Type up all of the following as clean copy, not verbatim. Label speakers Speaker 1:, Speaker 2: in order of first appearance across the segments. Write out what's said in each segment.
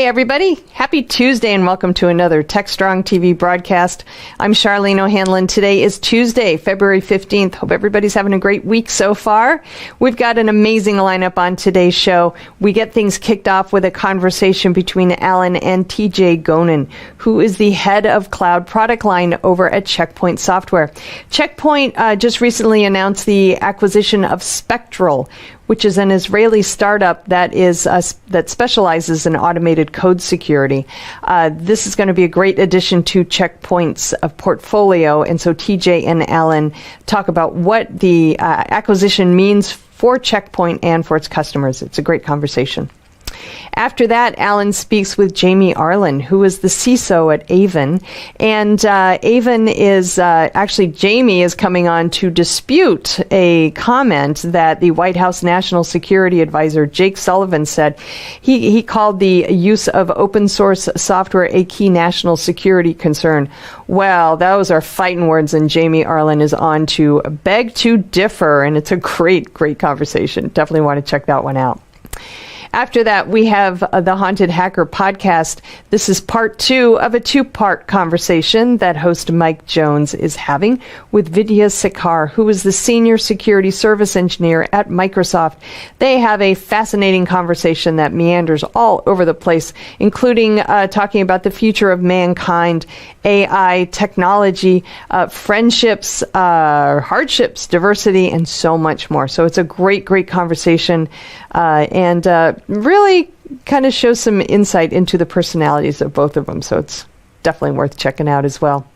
Speaker 1: Hey everybody, happy Tuesday and welcome to another Techstrong TV broadcast. I'm Charlene O'Hanlon. Today is Tuesday, February 15th. Hope everybody's having a great week so far. We've got an amazing lineup on today's show. We get things kicked off with a conversation between Alan and TJ Gonen, who is the head of cloud product line over at Checkpoint Software. Checkpoint just recently announced the acquisition of Spectral, which is an Israeli startup that specializes in automated code security. This is going to be a great addition to Checkpoint's portfolio, and so TJ and Alan talk about what the acquisition means for Checkpoint and for its customers. It's a great conversation. After that, Alan speaks with Jamie Arlen, who is the CISO at Avon. And Avon is, actually, Jamie is coming on to dispute a comment that the White House National Security Advisor, Jake Sullivan, said. He called the use of open source software a key national security concern. Well, those are fighting words, and Jamie Arlen is on to beg to differ. And it's a great, great conversation. Definitely want to check that one out. After that, we have the Haunted Hacker podcast. This is part 2 of a 2-part conversation that host Mike Jones is having with Vidya Sekar, who is the Senior Security Service Engineer at Microsoft. They have a fascinating conversation that meanders all over the place, including talking about the future of mankind, AI, technology, friendships, hardships, diversity, and so much more. So it's a great, great conversation and really kind of shows some insight into the personalities of both of them. So it's definitely worth checking out as well.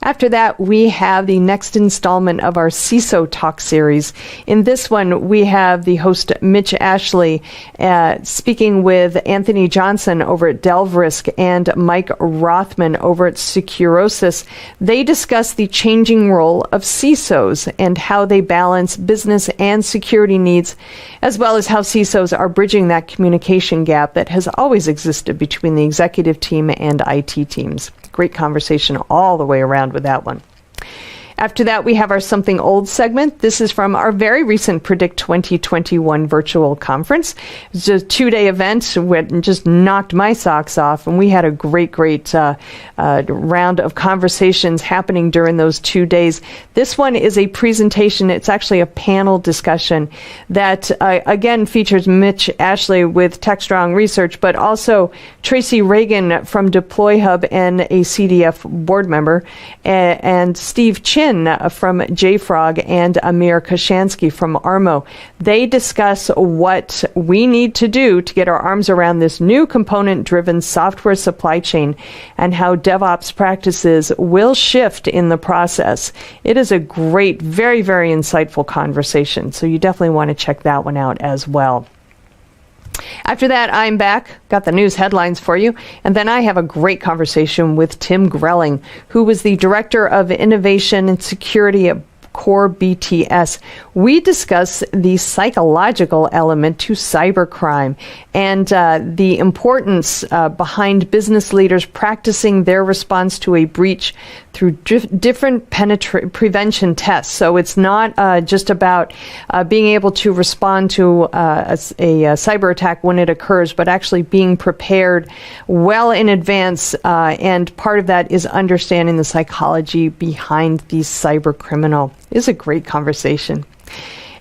Speaker 1: After that, we have the next installment of our CISO Talk series. In this one, we have the host Mitch Ashley speaking with Anthony Johnson over at DelveRisk and Mike Rothman over at Securosis. They discuss the changing role of CISOs and how they balance business and security needs, as well as how CISOs are bridging that communication gap that has always existed between the executive team and IT teams. Great conversation all the way around with that one. After that, we have our Something Old segment. This is from our very recent Predict 2021 virtual conference. It's a 2-day event that just knocked my socks off, and we had a great, great round of conversations happening during those 2 days. This one is a presentation. It's actually a panel discussion that, again, features Mitch Ashley with Techstrong Research, but also Tracy Reagan from Deploy Hub and a CDF board member, and Steve Chin from JFrog and Amir Kashansky from Armo. They discuss what we need to do to get our arms around this new component-driven software supply chain and how DevOps practices will shift in the process. It is a great, very, very insightful conversation, so you definitely want to check that one out as well. After that, I'm back, got the news headlines for you, and then I have a great conversation with Tim Grelling, who was the Director of Innovation and Security at Core BTS. We discuss the psychological element to cybercrime and the importance behind business leaders practicing their response to a breach through different prevention tests. So it's not just about being able to respond to a cyber attack when it occurs, but actually being prepared well in advance. And part of that is understanding the psychology behind the cyber criminal. It's a great conversation.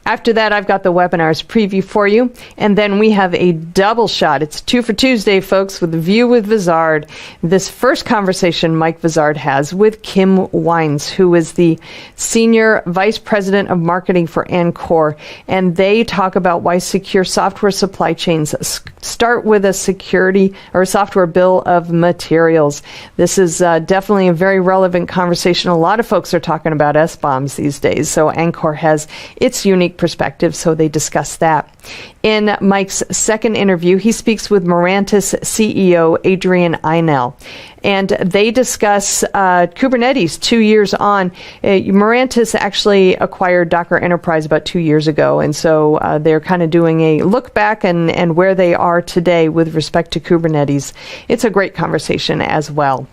Speaker 1: After that, I've got the webinars preview for you, and then we have a double shot. It's 2 for Tuesday, folks, with View with Vizard. This first conversation Mike Vizard has with Kim Wines, who is the Senior Vice President of Marketing for Encore, and they talk about why secure software supply chains start with a security or a software bill of materials. This is definitely a very relevant conversation. A lot of folks are talking about S-bombs these days, so Encore has its unique perspective, so they discuss that. In Mike's second interview, he speaks with Mirantis CEO Adrian Einel, and they discuss Kubernetes 2 years on. Mirantis actually acquired Docker Enterprise about 2 years ago, and so they're kind of doing a look back and where they are today with respect to Kubernetes. It's a great conversation as well.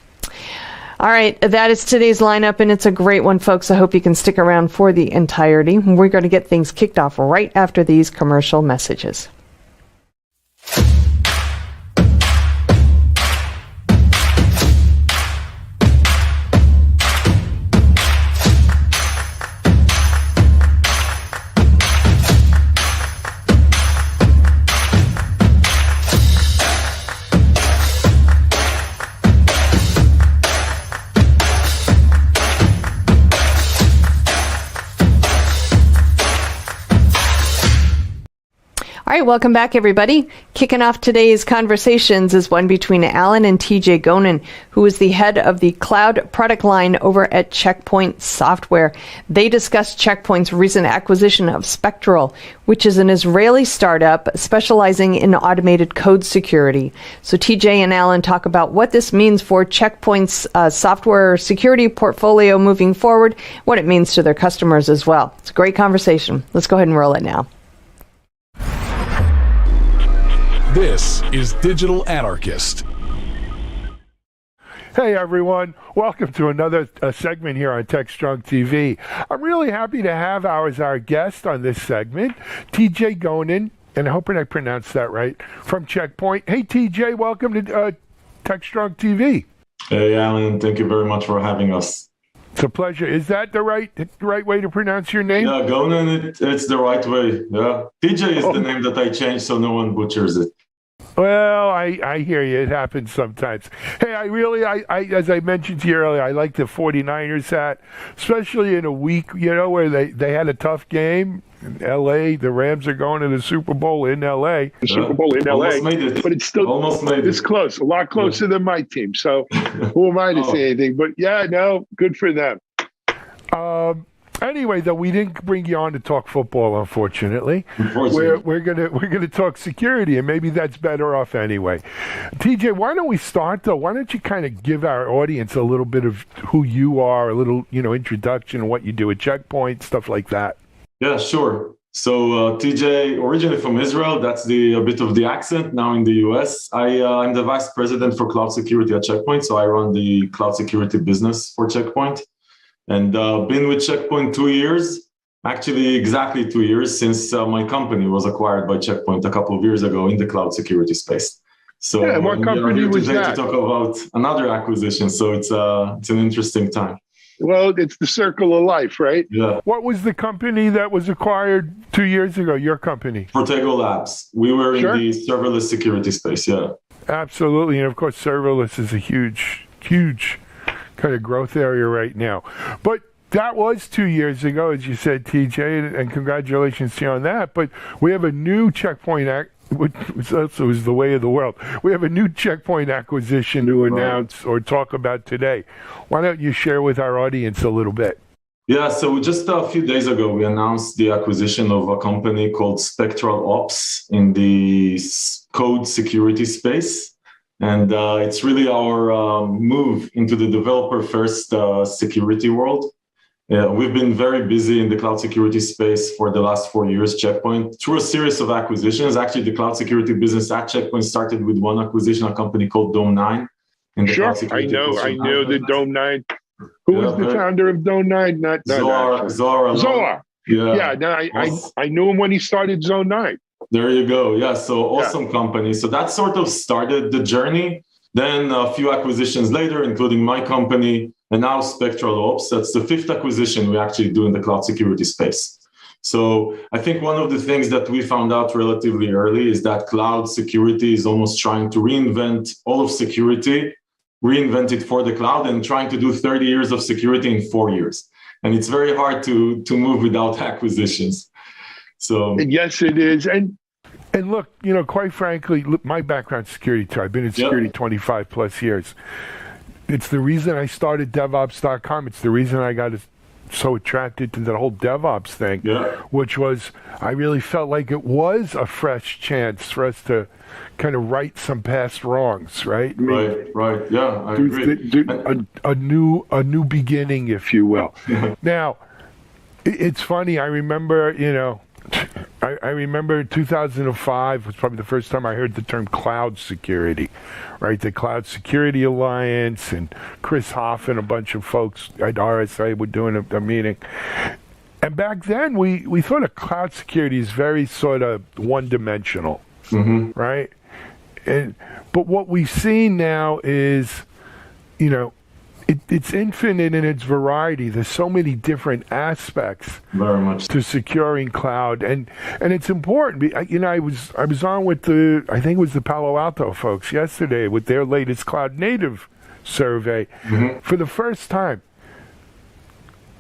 Speaker 1: All right, that is today's lineup, and it's a great one, folks. I hope you can stick around for the entirety. We're going to get things kicked off right after these commercial messages. right, welcome back, everybody. Kicking off today's conversations is one between Alan and TJ Gonen, who is the head of the cloud product line over at Checkpoint Software. They discussed Checkpoint's recent acquisition of Spectral, which is an Israeli startup specializing in automated code security. So TJ and Alan talk about what this means for Checkpoint's software security portfolio moving forward, what it means to their customers as well. It's a great conversation. Let's go ahead and roll it now.
Speaker 2: This is Digital Anarchist.
Speaker 3: Hey everyone, welcome to another segment here on Techstrong TV. I'm really happy to have our guest on this segment, TJ Gonen, and I hope I pronounced that right, from Checkpoint. Hey TJ, welcome to Techstrong TV.
Speaker 4: Hey Alan, thank you very much for having us.
Speaker 3: It's a pleasure. Is that the right way to pronounce your name?
Speaker 4: Yeah, Gonen, it's the right way. Yeah, TJ is the name that I changed so no one butchers it.
Speaker 3: Well, I hear you. It happens sometimes. Hey, I as I mentioned to you earlier, I like the 49ers hat, especially in a week, where they had a tough game in L.A. The Rams are going to the Super Bowl in L.A.
Speaker 5: The Super Bowl in L.A., but it's still it's close, a lot closer than my team. So who am I to say anything? But yeah, no, good for them.
Speaker 3: Anyway, though, we didn't bring you on to talk football, unfortunately. We're gonna talk security, and maybe that's better off anyway. TJ, why don't we start though? Why don't you kind of give our audience a little bit of who you are, a little introduction and what you do at Checkpoint, stuff like that.
Speaker 4: Yeah, sure. So TJ, originally from Israel, that's a bit of the accent. Now in the US, I'm the vice president for cloud security at Checkpoint. So I run the cloud security business for Checkpoint. And been with Checkpoint 2 years, actually exactly 2 years since my company was acquired by Checkpoint a couple of years ago in the cloud security space. So
Speaker 5: yeah, what company was that?
Speaker 4: To talk about another acquisition, so it's an interesting time.
Speaker 5: Well, it's the circle of life, right?
Speaker 4: Yeah.
Speaker 3: What was the company that was acquired 2 years ago, your company?
Speaker 4: Protego Labs. We were in the serverless security space, yeah.
Speaker 3: Absolutely, and of course serverless is a huge kind of growth area right now. But that was 2 years ago, as you said, TJ, and congratulations to you on that. But we have a new Checkpoint which also is the way of the world. We have a new Checkpoint acquisition to announce or talk about today. Why don't you share with our audience a little bit?
Speaker 4: Yeah, so just a few days ago, we announced the acquisition of a company called Spectral Ops in the code security space. And it's really our move into the developer-first security world. We've been very busy in the cloud security space for the last 4 years, Checkpoint, through a series of acquisitions. Actually, the cloud security business at Checkpoint started with one acquisition, a company called Dome9.
Speaker 5: Sure, I know the Dome9. Who was the founder of Dome9? Not Zohar. Yeah, no, I knew him when he started Zone9.
Speaker 4: There you go. Yeah, so awesome company. So that sort of started the journey. Then a few acquisitions later, including my company, and now Spectral Ops. That's the fifth acquisition we actually do in the cloud security space. So I think one of the things that we found out relatively early is that cloud security is almost trying to reinvent all of security, reinvent it for the cloud, and trying to do 30 years of security in 4 years. And it's very hard to move without acquisitions. So
Speaker 5: yes, it is.
Speaker 3: And look, quite frankly, my background's security too. I've been in security 25 plus years. It's the reason I started DevOps.com. It's the reason I got so attracted to the whole DevOps thing, which was I really felt like it was a fresh chance for us to kind of right some past wrongs, right?
Speaker 4: Right. Yeah, I agree.
Speaker 3: A new beginning, if you will. Now, it's funny. I remember, I remember 2005 was probably the first time I heard the term cloud security, right? The Cloud Security Alliance and Chris Hoff and a bunch of folks at RSA were doing a meeting. And back then, we thought of cloud security as very sort of one-dimensional, right? But what we've seen now is, it's infinite in its variety. There's so many different aspects
Speaker 4: very much
Speaker 3: to securing cloud, and it's important. I was on with I think it was the Palo Alto folks yesterday with their latest cloud native survey. For the first time,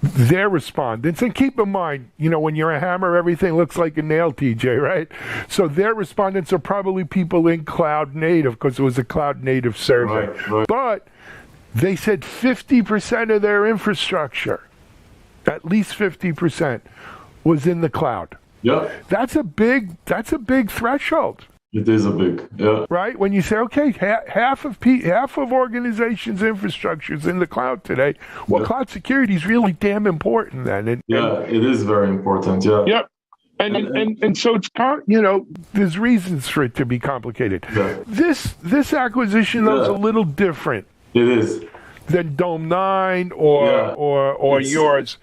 Speaker 3: their respondents, and keep in mind, when you're a hammer, everything looks like a nail, TJ, right? So their respondents are probably people in cloud native, because it was a cloud native survey. Right. But they said 50% of their infrastructure, at least 50%, was in the cloud.
Speaker 4: Yeah.
Speaker 3: That's a big threshold.
Speaker 4: It is a big, yeah.
Speaker 3: Right? When you say, okay, half of organizations' infrastructure is in the cloud today, well, cloud security is really damn important then.
Speaker 4: It is very important, yeah.
Speaker 5: Yep. And so it's,
Speaker 3: there's reasons for it to be complicated.
Speaker 4: Yeah.
Speaker 3: This acquisition, though, is a little different.
Speaker 4: It is.
Speaker 3: Than Dome9 or yours.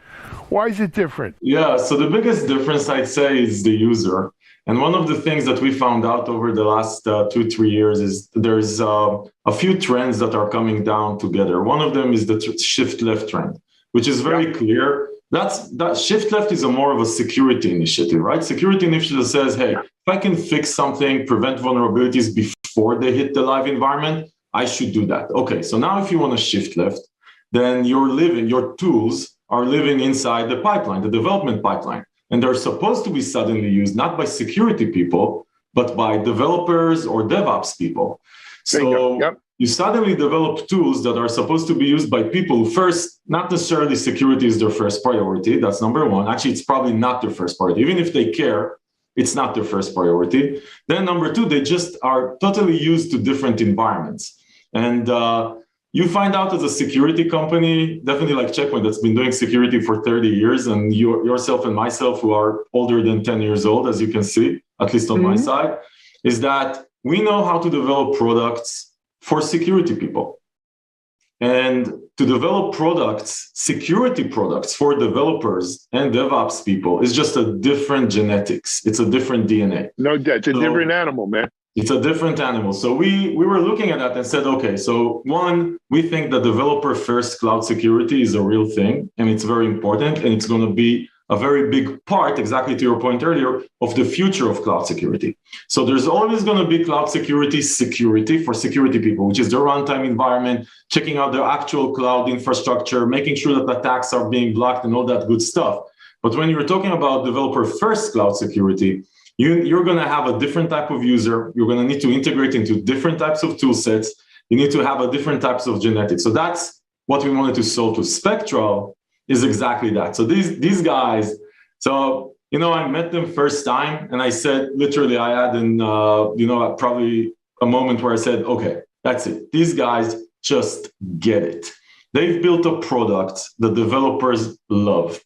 Speaker 3: Why is it different?
Speaker 4: Yeah, so the biggest difference, I'd say, is the user. And one of the things that we found out over the last 2-3 years is there's a few trends that are coming down together. One of them is the shift left trend, which is very clear. That shift left is more of a security initiative, right? Security initiative says, hey, if I can fix something, prevent vulnerabilities before they hit the live environment, I should do that. Okay, so now if you want to shift left, then your tools are living inside the pipeline, the development pipeline. And they're supposed to be suddenly used not by security people, but by developers or DevOps people. So you suddenly develop tools that are supposed to be used by people who first, not necessarily security is their first priority. That's number one. Actually, it's probably not their first priority. Even if they care, it's not their first priority. Then number two, they just are totally used to different environments. And you find out as a security company, definitely like Check Point, that's been doing security for 30 years, and yourself and myself, who are older than 10 years old, as you can see, at least on my side, is that we know how to develop products for security people. And to develop products, security products for developers and DevOps people is just a different genetics. It's a different DNA.
Speaker 5: No, it's a different animal, man.
Speaker 4: It's a different animal. So we were looking at that and said, okay, so one, we think that developer first cloud security is a real thing, and it's very important, and it's going to be a very big part, exactly to your point earlier, of the future of cloud security. So there's always going to be cloud security for security people, which is the runtime environment, checking out the actual cloud infrastructure, making sure that attacks are being blocked and all that good stuff. But when you're talking about developer first cloud security, you're going to have a different type of user. You're going to need to integrate into different types of tool sets. You need to have a different types of genetics. So that's what we wanted to solve to Spectral, is exactly that. So these guys, so, I met them first time, and I said, literally, I had probably a moment where I said, okay, that's it. These guys just get it. They've built a product that developers love.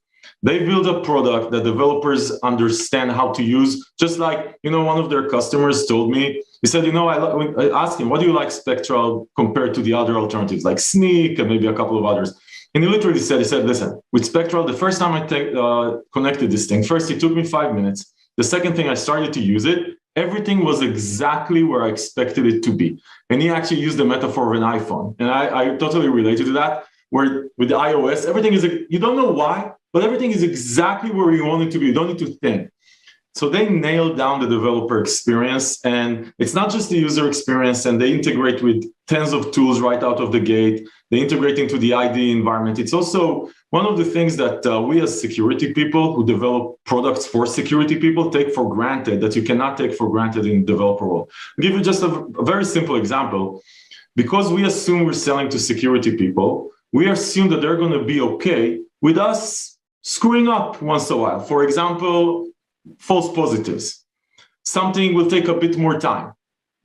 Speaker 4: They build a product that developers understand how to use. Just like, one of their customers told me, he said, I asked him, what do you like Spectral compared to the other alternatives like Sneak and maybe a couple of others? And he literally said, listen, with Spectral, the first time I connected this thing, first it took me 5 minutes. The second thing I started to use it, everything was exactly where I expected it to be. And he actually used the metaphor of an iPhone. And I totally related to that, where with the iOS, everything is, you don't know why, but everything is exactly where you want it to be. You don't need to think. So they nailed down the developer experience, and it's not just the user experience, and they integrate with tens of tools right out of the gate. They integrate into the IDE environment. It's also one of the things that we as security people who develop products for security people take for granted, that you cannot take for granted in the developer world. I'll give you just a very simple example. Because we assume we're selling to security people, we assume that they're going to be okay with us screwing up once in a while. For example, false positives. Something will take a bit more time.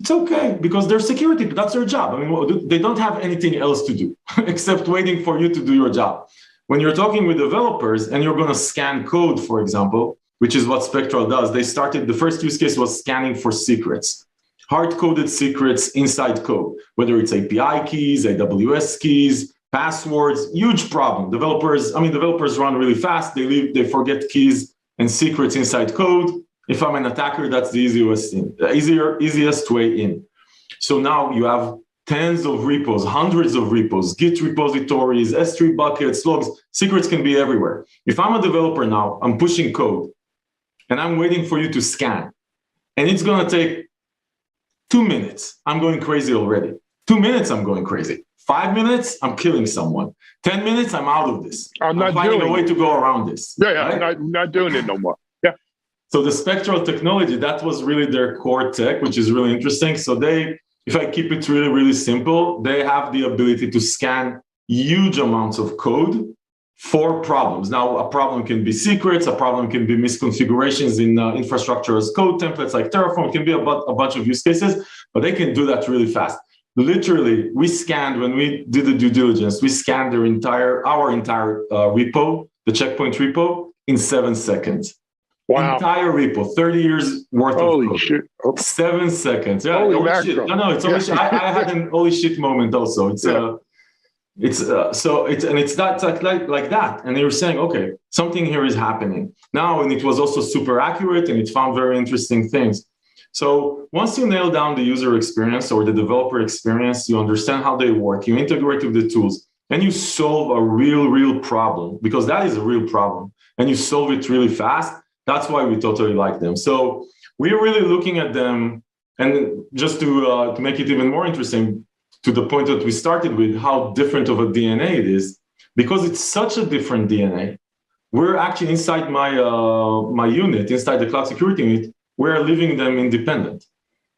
Speaker 4: It's okay, because they're security, that's their job. I mean, they don't have anything else to do except waiting for you to do your job. When you're talking with developers and you're going to scan code, for example, which is what Spectral does, the first use case was scanning for secrets, hard-coded secrets inside code, whether it's API keys, AWS keys, passwords, huge problem. Developers run really fast. They forget keys and secrets inside code. If I'm an attacker, that's the easiest way in. So now you have tens of repos, hundreds of repos, Git repositories, S3 buckets, logs. Secrets can be everywhere. If I'm a developer now, I'm pushing code, and I'm waiting for you to scan, and it's going to take 2 minutes. I'm going crazy already. 2 minutes, I'm going crazy. 5 minutes, I'm killing someone. 10 minutes, I'm out of this. I'm finding a way to go around this.
Speaker 5: Right? I'm not doing it no more. Yeah.
Speaker 4: So the spectral technology, that was really their core tech, which is really interesting. So if I keep it really, really simple, they have the ability to scan huge amounts of code for problems. Now, a problem can be secrets, a problem can be misconfigurations in infrastructure as code templates like Terraform, it can be a bunch of use cases, but they can do that really fast. Literally, we scanned, when we did the due diligence, we scanned our entire repo, the Checkpoint repo, in 7 seconds.
Speaker 5: Wow.
Speaker 4: Entire repo, 30 years worth of code.
Speaker 5: Holy shit. Oh.
Speaker 4: 7 seconds. Yeah,
Speaker 5: holy
Speaker 4: shit. No, it's holy shit. I had an holy shit moment also. It's not like that. And they were saying, okay, something here is happening now. And it was also super accurate, and it found very interesting things. So once you nail down the user experience or the developer experience, you understand how they work, you integrate with the tools, and you solve a real problem, because that is a real problem, and you solve it really fast. That's why we totally like them. So we're really looking at them, and just to make it even more interesting, to the point that we started with, how different of a DNA it is, because it's such a different DNA. We're actually inside my unit, inside the cloud security unit, we're leaving them independent.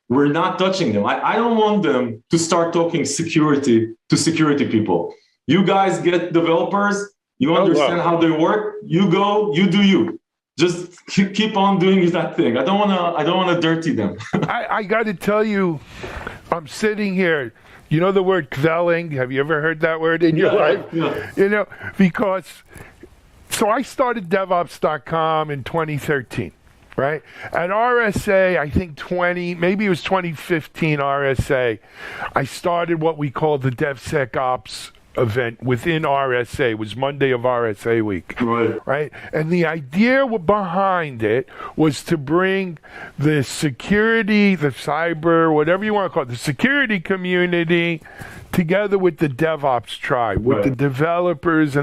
Speaker 4: We're not touching them. I don't want them to start talking security to security people. You guys get developers, you understand how they work, you go, you do you. Just keep on doing that thing. I don't want to dirty them.
Speaker 3: I got to tell you, I'm sitting here. You know the word quelling? Have you ever heard that word in your life?
Speaker 4: Yeah.
Speaker 3: You know, because so I started DevOps.com in 2013, right? At RSA, I think maybe it was 2015 RSA, I started what we call the DevSecOps event within RSA. It was Monday of RSA week, right? And the idea behind it was to bring the security, the cyber, whatever you want to call it, the security community together with the DevOps tribe, with the developers.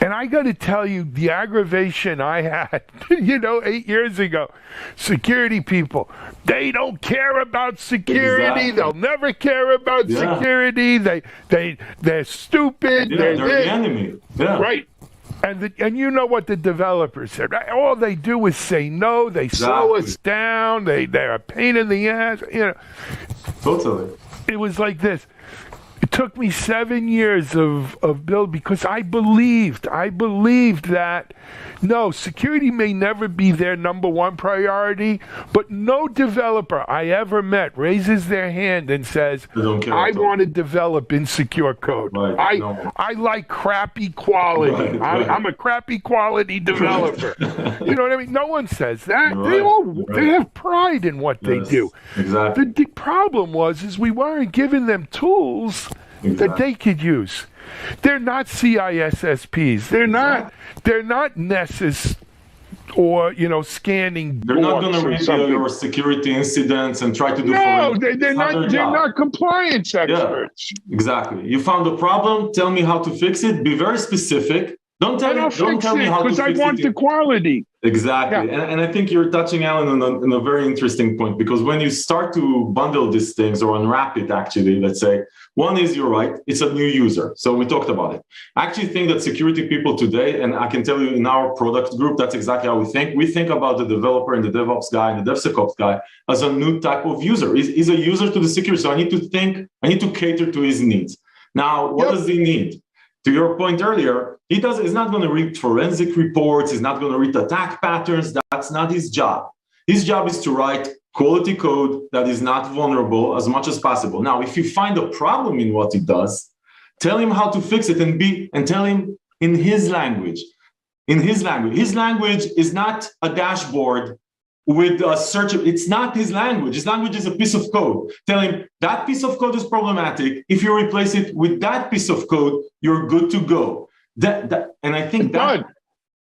Speaker 3: And I got to tell you, the aggravation I had, 8 years ago, security people, they don't care about security. Exactly. They'll never care about security. They're stupid.
Speaker 4: They're the enemy. Yeah.
Speaker 3: Right. And you know what the developers said, right? All they do is say no. They slow us down. They're a pain in the ass.
Speaker 4: Totally.
Speaker 3: It was like this. It took me 7 years of build, because I believed that, no, security may never be their number one priority, but no developer I ever met raises their hand and says, I want to develop insecure code.
Speaker 4: Right.
Speaker 3: I like crappy quality. Right. I'm a crappy quality developer. You know what I mean? No one says that.
Speaker 4: Right.
Speaker 3: They have pride in what they do.
Speaker 4: Exactly.
Speaker 3: The problem is we weren't giving them tools that they could use. They're not CISSPs. They're not Nessus or scanning.
Speaker 4: They're not going to read your security incidents and try to do.
Speaker 5: No, they're not compliance experts.
Speaker 4: Yeah, exactly. You found a problem. Tell me how to fix it. Be very specific. Don't tell me how to fix it,
Speaker 5: because I want the quality.
Speaker 4: Exactly. Yeah. And I think you're touching, Alan, on a very interesting point, because when you start to bundle these things or unwrap it, actually, let's say, one is, you're right, it's a new user. So we talked about it. I actually think that security people today, and I can tell you in our product group, that's exactly how we think. We think about the developer and the DevOps guy and the DevSecOps guy as a new type of user. He's a user to the security. So I need to cater to his needs. Now, what does he need? To your point earlier, he's not going to read forensic reports. He's not going to read attack patterns. That's not his job. His job is to write quality code that is not vulnerable as much as possible. Now, if you find a problem in what he does, tell him how to fix it and tell him in his language. His language is not a dashboard with a search. It's not his language. His language is a piece of code. Tell him that piece of code is problematic. If you replace it with that piece of code, you're good to go. And I think that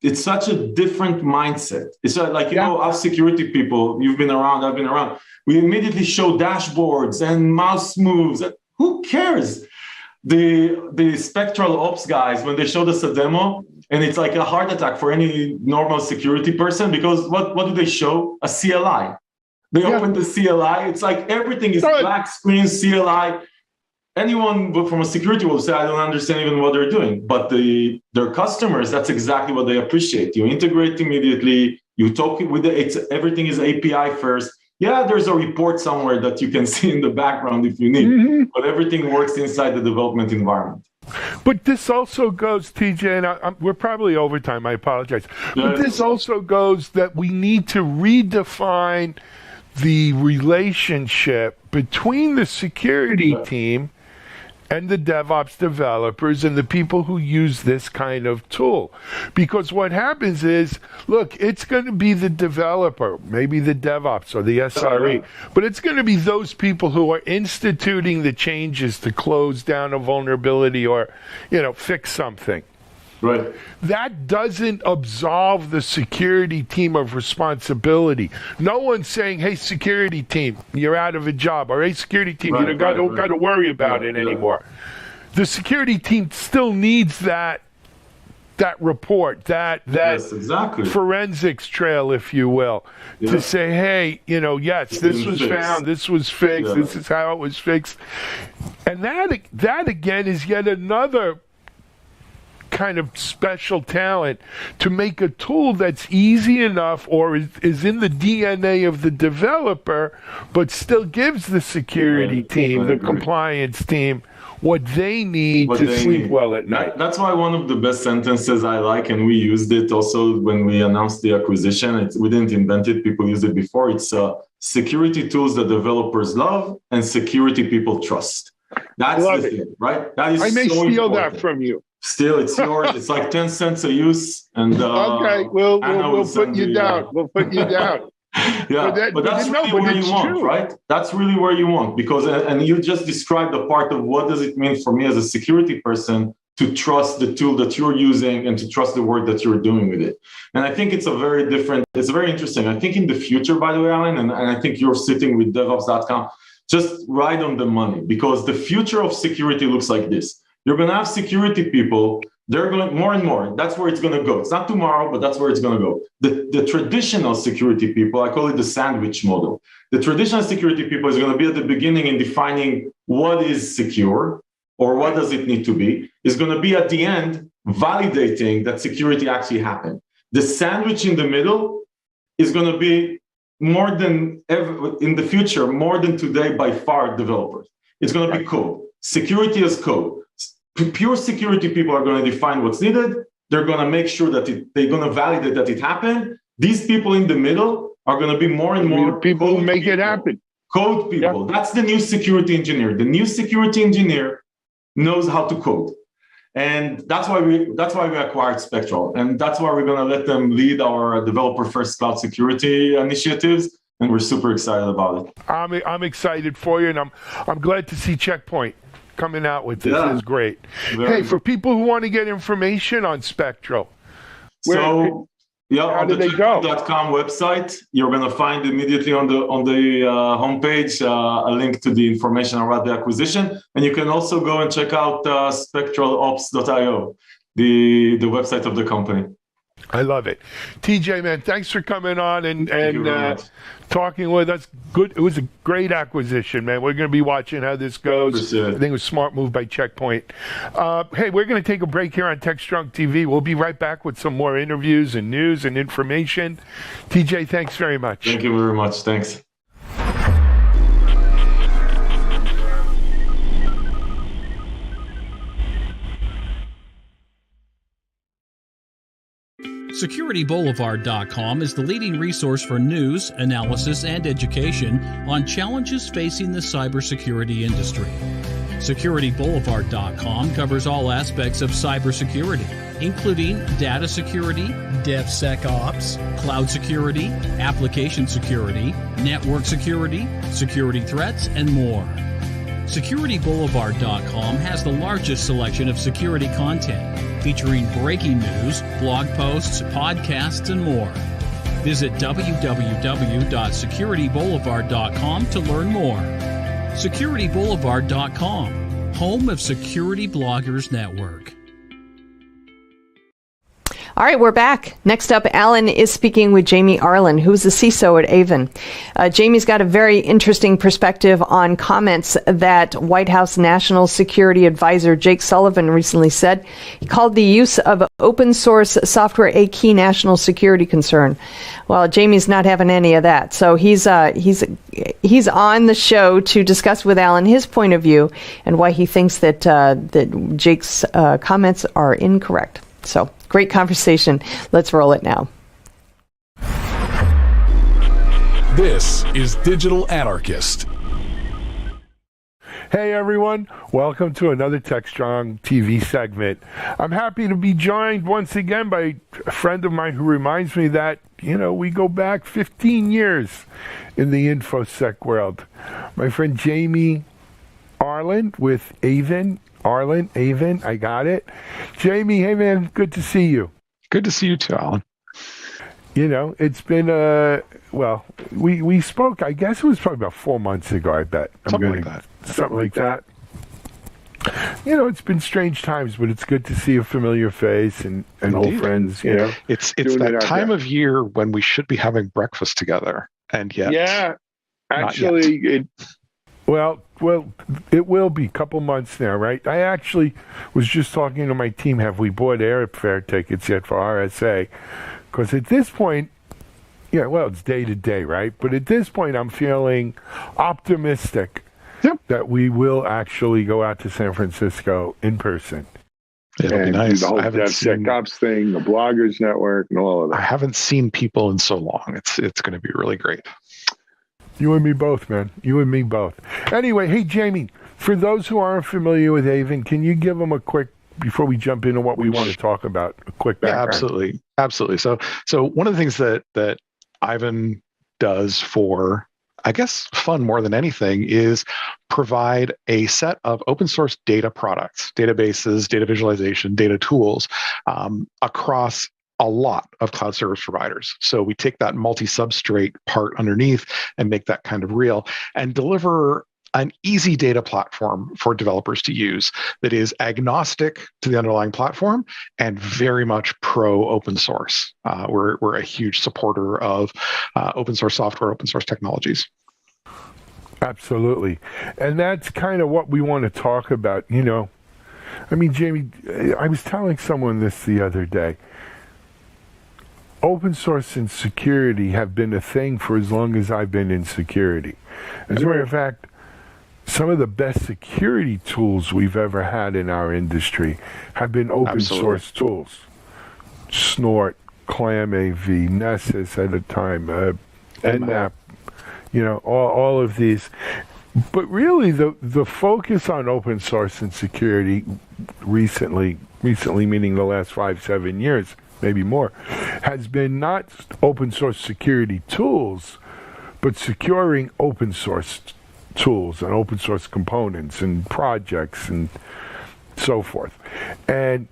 Speaker 4: it's such a different mindset. It's like, us security people, you've been around, I've been around. We immediately show dashboards and mouse moves. Who cares? The Spectral Ops guys, when they showed us a demo, and it's like a heart attack for any normal security person, because what do they show? A CLI. They open the CLI. It's like everything is black screen CLI. anyone from a security will say, I don't understand even what they're doing. But their customers, that's exactly what they appreciate. You integrate immediately. You talk with everything is API first. Yeah, there's a report somewhere that you can see in the background if you need, but everything works inside the development environment.
Speaker 3: But this also goes, TJ, and we're probably over time, I apologize. But this also goes that we need to redefine the relationship between the security team and the DevOps developers and the people who use this kind of tool. Because what happens is, look, it's going to be the developer, maybe the DevOps or the SRE, but it's going to be those people who are instituting the changes to close down a vulnerability or, fix something.
Speaker 4: Right.
Speaker 3: That doesn't absolve the security team of responsibility. No one's saying, hey, security team, you're out of a job. Or, hey, security team, you don't got to worry about it anymore. The security team still needs that report, that forensics trail, if you will, to say, hey, yes, this was found, this was fixed, this is how it was fixed. And that again is yet another kind of special talent to make a tool that's easy enough or is in the DNA of the developer, but still gives the security team, the compliance team, what they need to sleep well at night.
Speaker 4: That's why one of the best sentences I like, and we used it also when we announced the acquisition. We didn't invent it, people used it before. It's security tools that developers love and security people trust. That's the thing, right? That is
Speaker 5: I may
Speaker 4: so
Speaker 5: steal
Speaker 4: important.
Speaker 5: that from you.
Speaker 4: Still, it's yours. It's like 10 cents a use. And
Speaker 5: okay, we'll put you down. We'll put you down.
Speaker 4: Yeah, but that's really where you want, right? That's really where you want, because, and you just described the part of what does it mean for me as a security person to trust the tool that you're using and to trust the work that you're doing with it. And I think it's very interesting. I think in the future, by the way, Alan, and I think you're sitting with DevOps.com, just right on the money, because the future of security looks like this. You're going to have security people. They're going to more and more. That's where it's going to go. It's not tomorrow, but that's where it's going to go. The traditional security people, I call it the sandwich model. The traditional security people is going to be at the beginning in defining what is secure or what does it need to be. Is going to be at the end validating that security actually happened. The sandwich in the middle is going to be more than ever in the future, more than today by far developers. It's going to be code. Security as code. Pure security people are going to define what's needed. They're going to make sure that they're going to validate that it happened. These people in the middle are going to be more and more
Speaker 5: people who make it happen.
Speaker 4: Code people. Yeah. That's the new security engineer. The new security engineer knows how to code. And that's why we acquired Spectral. And that's why we're going to let them lead our developer first cloud security initiatives. And we're super excited about it.
Speaker 3: I'm excited for you, and I'm glad to see Checkpoint coming out with this. This is great. Hey, for people who want to get information on Spectral,
Speaker 4: how do they go? Checkpoint.com website, you're going to find immediately on the homepage a link to the information about the acquisition, and you can also go and check out spectralops.io, the website of the company.
Speaker 3: I love it. TJ, man, thanks for coming on and talking with us. Good. It was a great acquisition, man. We're going to be watching how this goes. I think it was a smart move by Checkpoint. Hey, we're going to take a break here on Techstrong TV. We'll be right back with some more interviews and news and information. TJ, thanks very much.
Speaker 4: Thank you very much. Thanks.
Speaker 6: SecurityBoulevard.com is the leading resource for news, analysis, and education on challenges facing the cybersecurity industry. SecurityBoulevard.com covers all aspects of cybersecurity, including data security, DevSecOps, cloud security, application security, network security, security threats, and more. SecurityBoulevard.com has the largest selection of security content, featuring breaking news, blog posts, podcasts, and more. Visit www.securityboulevard.com to learn more. SecurityBoulevard.com, home of Security Bloggers Network.
Speaker 1: All right, we're back. Next up, Alan is speaking with Jamie Arlen, who's the CISO at Avon. Jamie's got a very interesting perspective on comments that White House National Security Advisor Jake Sullivan recently said. He called the use of open source software a key national security concern. Well, Jamie's not having any of that, so he's on the show to discuss with Alan his point of view and why he thinks that Jake's comments are incorrect. So, great conversation. Let's roll it now.
Speaker 2: This is Digital Anarchist.
Speaker 3: Hey everyone, welcome to another Techstrong TV segment. I'm happy to be joined once again by a friend of mine who reminds me that, we go back 15 years in the InfoSec world. My friend Jamie Arlen with Avon. Arlen, Avon, I got it. Jamie, hey man, good to see you.
Speaker 7: Good to see you too, Alan.
Speaker 3: It's been, we spoke, I guess it was probably about 4 months ago, I bet.
Speaker 7: Something like that.
Speaker 3: It's been strange times, but it's good to see a familiar face and old friends,
Speaker 7: It's that time of year when we should be having breakfast together, and yet...
Speaker 5: Yeah, actually,
Speaker 3: Well, it will be a couple months now, right? I actually was just talking to my team, have we bought airfare tickets yet for RSA? Because at this point, it's day to day, right? But at this point, I'm feeling optimistic that we will actually go out to San Francisco in person.
Speaker 7: It'll be nice.
Speaker 5: The whole DevSecOps thing, the Bloggers Network, and all of that.
Speaker 7: I haven't seen people in so long. It's going to be really great.
Speaker 3: You and me both, man. You and me both. Anyway, hey, Jamie, for those who aren't familiar with Avon, can you give them a quick, before we jump into what we want to talk about, a quick background?
Speaker 7: Yeah, absolutely. So one of the things that Ivan does for, I guess, fun more than anything is provide a set of open source data products, databases, data visualization, data tools across a lot of cloud service providers. So we take that multi-substrate part underneath and make that kind of real and deliver an easy data platform for developers to use that is agnostic to the underlying platform and very much pro open source. We're a huge supporter of open source software, open source technologies.
Speaker 3: Absolutely. And that's kind of what we want to talk about. Jamie, I was telling someone this the other day. Open source and security have been a thing for as long as I've been in security. As a matter of fact, some of the best security tools we've ever had in our industry have been open source tools. Snort, ClamAV, Nessus at a time, Nmap, all of these. But really, the focus on open source and security recently meaning the last 5-7 years, maybe more, has been not open source security tools, but securing open source tools and open source components and projects and so forth. And,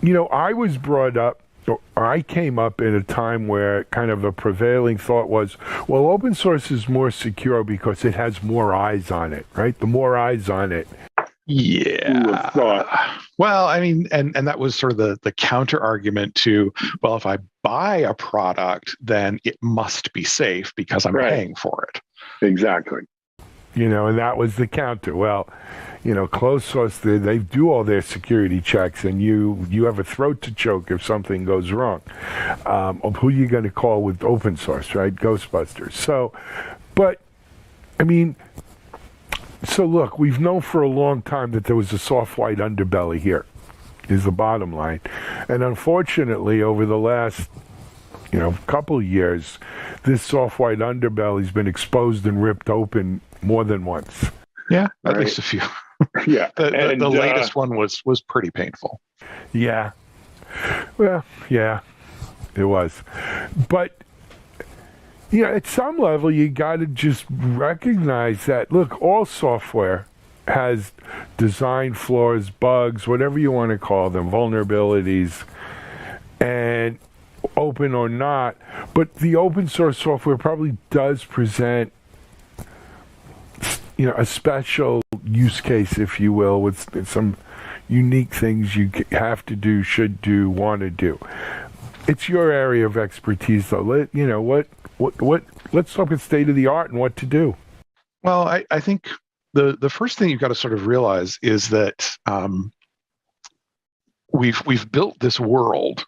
Speaker 3: I was brought up, or I came up in a time where kind of a prevailing thought was, well, open source is more secure because it has more eyes on it, right? The more eyes on it.
Speaker 7: Yeah. Well, and that was sort of the counter argument to, well, if I buy a product, then it must be safe because I'm paying for it.
Speaker 5: Exactly.
Speaker 3: And that was the counter. Well, closed source, they do all their security checks, and you have a throat to choke if something goes wrong. Who are you going to call with open source, right? Ghostbusters. So look, we've known for a long time that there was a soft white underbelly here, is the bottom line. And unfortunately, over the last couple of years, this soft white underbelly's been exposed and ripped open more than once.
Speaker 7: Yeah, at least a few.
Speaker 5: Yeah.
Speaker 7: The latest one was pretty painful.
Speaker 3: Yeah. Well, yeah, it was. But at some level, you got to just recognize that, look, all software has design flaws, bugs, whatever you want to call them, vulnerabilities, and open or not. But the open source software probably does present, a special use case, if you will, with some unique things you have to do, should do, want to do. it's your area of expertise, though. Let's talk about state of the art and what to do.
Speaker 7: Well, I think the first thing you've got to sort of realize is that we've built this world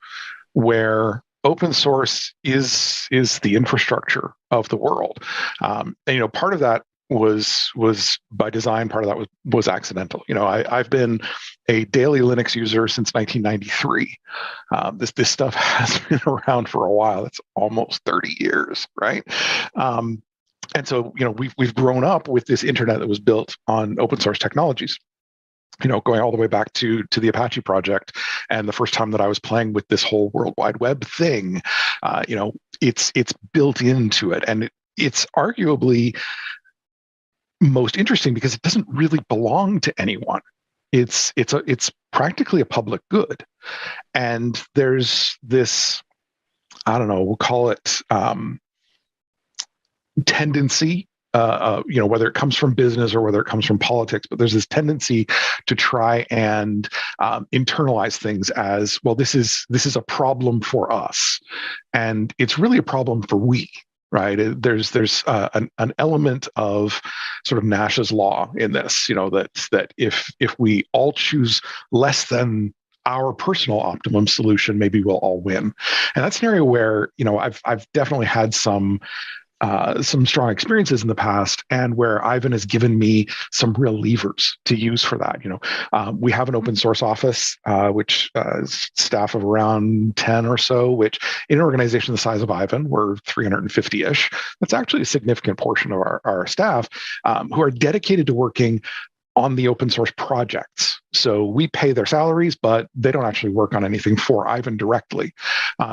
Speaker 7: where open source is the infrastructure of the world, and part of that was by design. Part of that was accidental. I've been a daily Linux user since 1993. This stuff has been around for a while. It's almost 30 years, right? And so we've grown up with this internet that was built on open source technologies. Going all the way back to the Apache project, and the first time that I was playing with this whole World Wide Web thing, it's built into it, and it's arguably most interesting because it doesn't really belong to anyone. It's practically a public good, and there's this, I don't know, we'll call it tendency. Whether it comes from business or whether it comes from politics, but there's this tendency to try and internalize things as, well, this is a problem for us, and it's really a problem for we. Right? There's an element of sort of Nash's law in this, that if we all choose less than our personal optimum solution, maybe we'll all win. And that's an area where I've definitely had some strong experiences in the past, and where Ivan has given me some real levers to use for that. We have an open source office, which is staff of around 10 or so, which in an organization the size of Ivan, we're 350-ish. That's actually a significant portion of our staff who are dedicated to working on the open source projects. So we pay their salaries, but they don't actually work on anything for Ivan directly.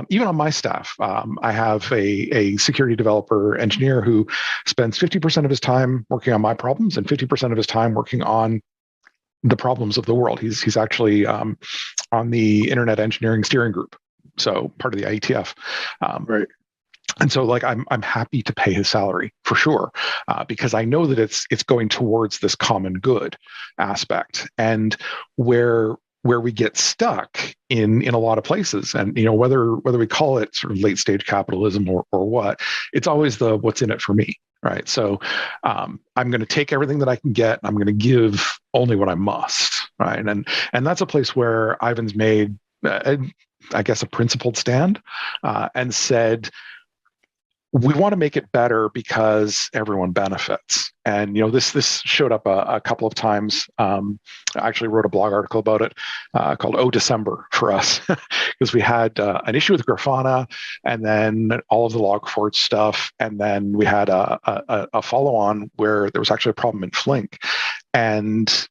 Speaker 7: Even on my staff, I have a security developer engineer who spends 50% of his time working on my problems and 50% of his time working on the problems of the world. He's actually on the Internet Engineering Steering Group, so part of the IETF.
Speaker 5: Right.
Speaker 7: And so, I'm happy to pay his salary for sure, because I know that it's going towards this common good aspect. And where we get stuck in a lot of places, and whether we call it sort of late stage capitalism or what, it's always the what's in it for me, right? So I'm going to take everything that I can get, and I'm going to give only what I must, right? And that's a place where Ivan's made, I guess, a principled stand, and said, we want to make it better because everyone benefits. And this showed up a couple of times. I actually wrote a blog article about it called "Oh December" for us, because we had an issue with Grafana, and then all of the Log4j stuff, and then we had a follow-on where there was actually a problem in Flink, and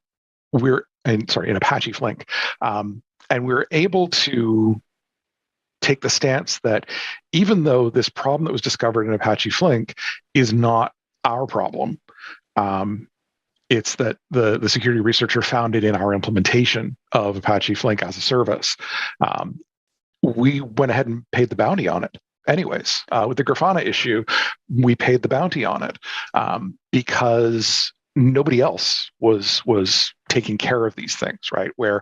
Speaker 7: in Apache Flink, and we were able to take the stance that even though this problem that was discovered in Apache Flink is not our problem, it's that the security researcher found it in our implementation of Apache Flink as a service. We went ahead and paid the bounty on it. Anyways, with the Grafana issue, we paid the bounty on it because nobody else was taking care of these things, right? Where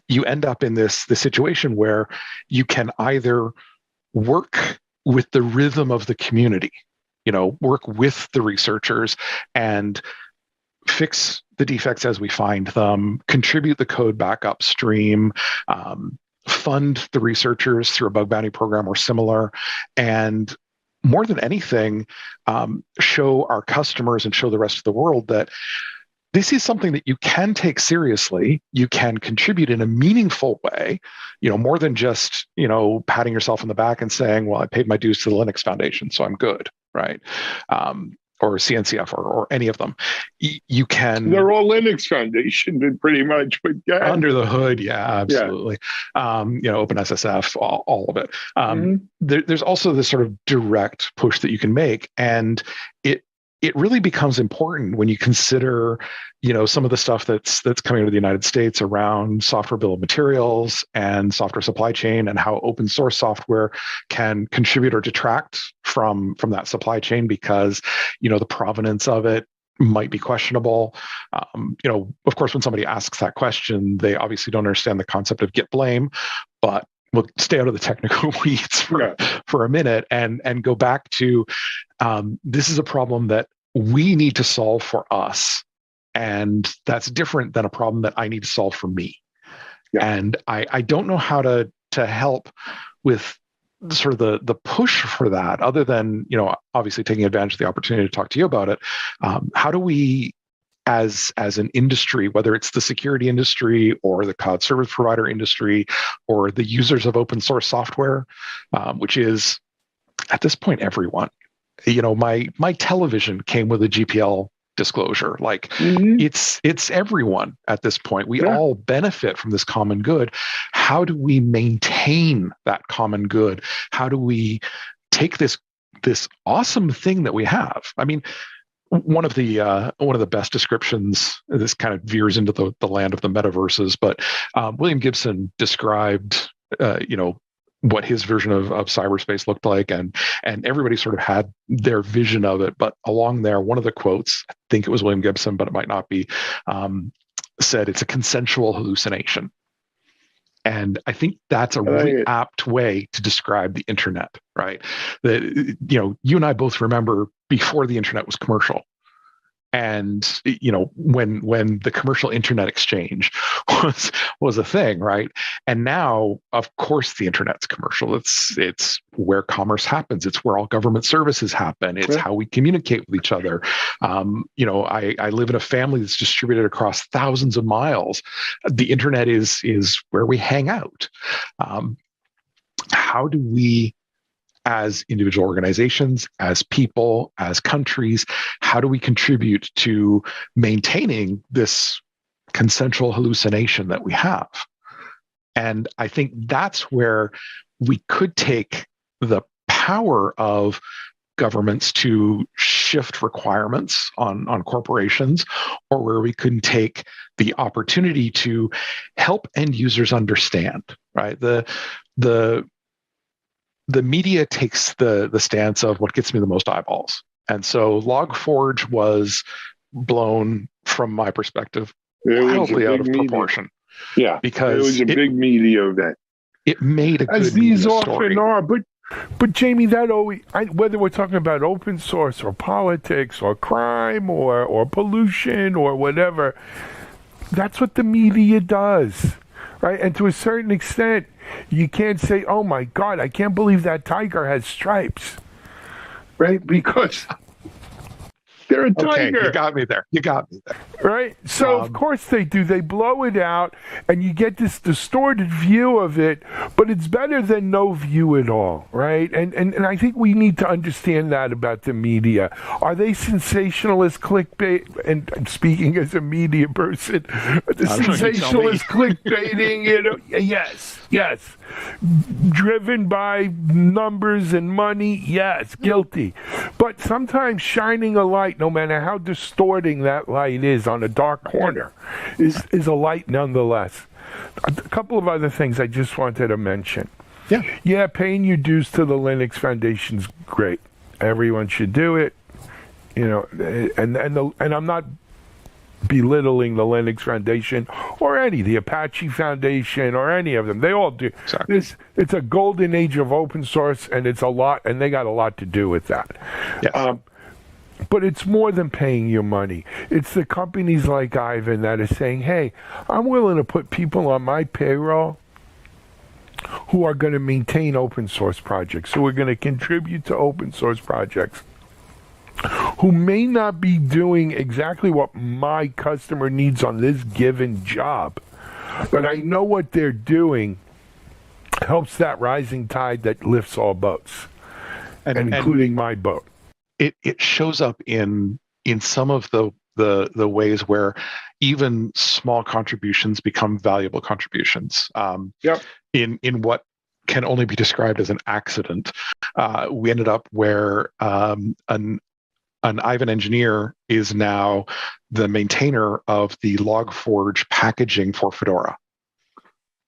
Speaker 7: you end up in this situation where you can either work with the rhythm of the community, work with the researchers and fix the defects as we find them, contribute the code back upstream, fund the researchers through a bug bounty program or similar, and more than anything, show our customers and show the rest of the world that this is something that you can take seriously. You can contribute in a meaningful way, more than just, patting yourself on the back and saying, well, I paid my dues to the Linux Foundation, so I'm good, right? Or CNCF or any of them. You can...
Speaker 5: They're all Linux Foundation, pretty much, but yeah.
Speaker 7: Under the hood, yeah, absolutely. Yeah. OpenSSF, all of it. There's also this sort of direct push that you can make, and it really becomes important when you consider, some of the stuff that's coming to the United States around software bill of materials and software supply chain, and how open source software can contribute or detract from that supply chain because, the provenance of it might be questionable. Of course, when somebody asks that question, they obviously don't understand the concept of git blame, but we'll stay out of the technical weeds for a minute and go back to this is a problem that we need to solve for us. And that's different than a problem that I need to solve for me. Yeah. And I don't know how to help with sort of the push for that, other than, obviously taking advantage of the opportunity to talk to you about it. How do we, as an industry, whether it's the security industry or the cloud service provider industry or the users of open source software, which is at this point everyone. My television came with a GPL disclosure. Like it's everyone at this point. We all benefit from this common good. How do we maintain that common good? How do we take this awesome thing that we have? I mean, one of the best descriptions, this kind of veers into the land of the metaverses, but William Gibson described what his version of cyberspace looked like, and everybody sort of had their vision of it. But along there, one of the quotes, I think it was William Gibson, but it might not be, said it's a consensual hallucination. And I think that's a really apt way to describe the internet, right? That, you and I both remember before the internet was commercial. And, when the commercial internet exchange was a thing, right? And now, of course, the internet's commercial. It's where commerce happens. It's where all government services happen. It's how we communicate with each other. I live in a family that's distributed across thousands of miles. The internet is where we hang out. How do we, as individual organizations, as people, as countries, how do we contribute to maintaining this consensual hallucination that we have? And I think that's where we could take the power of governments to shift requirements on corporations, or where we can take the opportunity to help end users understand, right? The media takes the stance of what gets me the most eyeballs. And so Log4j was blown, from my perspective, wildly out of proportion.
Speaker 5: Yeah, because it was a big media event.
Speaker 7: It made a good
Speaker 3: as these often
Speaker 7: story.
Speaker 3: Are, but Jamie, that always, whether we're talking about open source or politics or crime or pollution or whatever, that's what the media does. Right, and to a certain extent, you can't say, "Oh my God, I can't believe that tiger has stripes," right? Because they're a tiger.
Speaker 7: Okay, you got me there.
Speaker 3: Right? So, of course they do. They blow it out, and you get this distorted view of it, but it's better than no view at all, right? And I think we need to understand that about the media. Are they sensationalist clickbait? And speaking as a media person, the sensationalist clickbaiting, yes. Driven by numbers and money, yes, guilty. But sometimes shining a light, no matter how distorting that light is on a dark corner, is a light nonetheless. A couple of other things I just wanted to mention. Yeah, paying your dues to the Linux Foundation's great. Everyone should do it. And I'm not belittling the Linux Foundation or the Apache Foundation or any of them. They all do. Exactly. It's a golden age of open source, and it's a lot, and they got a lot to do with that. Yes. But it's more than paying your money. It's the companies like Ivan that are saying, hey, I'm willing to put people on my payroll who are going to maintain open source projects, who are going to contribute to open source projects, who may not be doing exactly what my customer needs on this given job, but I know what they're doing helps that rising tide that lifts all boats, and including my boat.
Speaker 7: It shows up in some of the ways where even small contributions become valuable contributions. In what can only be described as an accident, we ended up where an Ivan engineer is now the maintainer of the Log4j packaging for Fedora.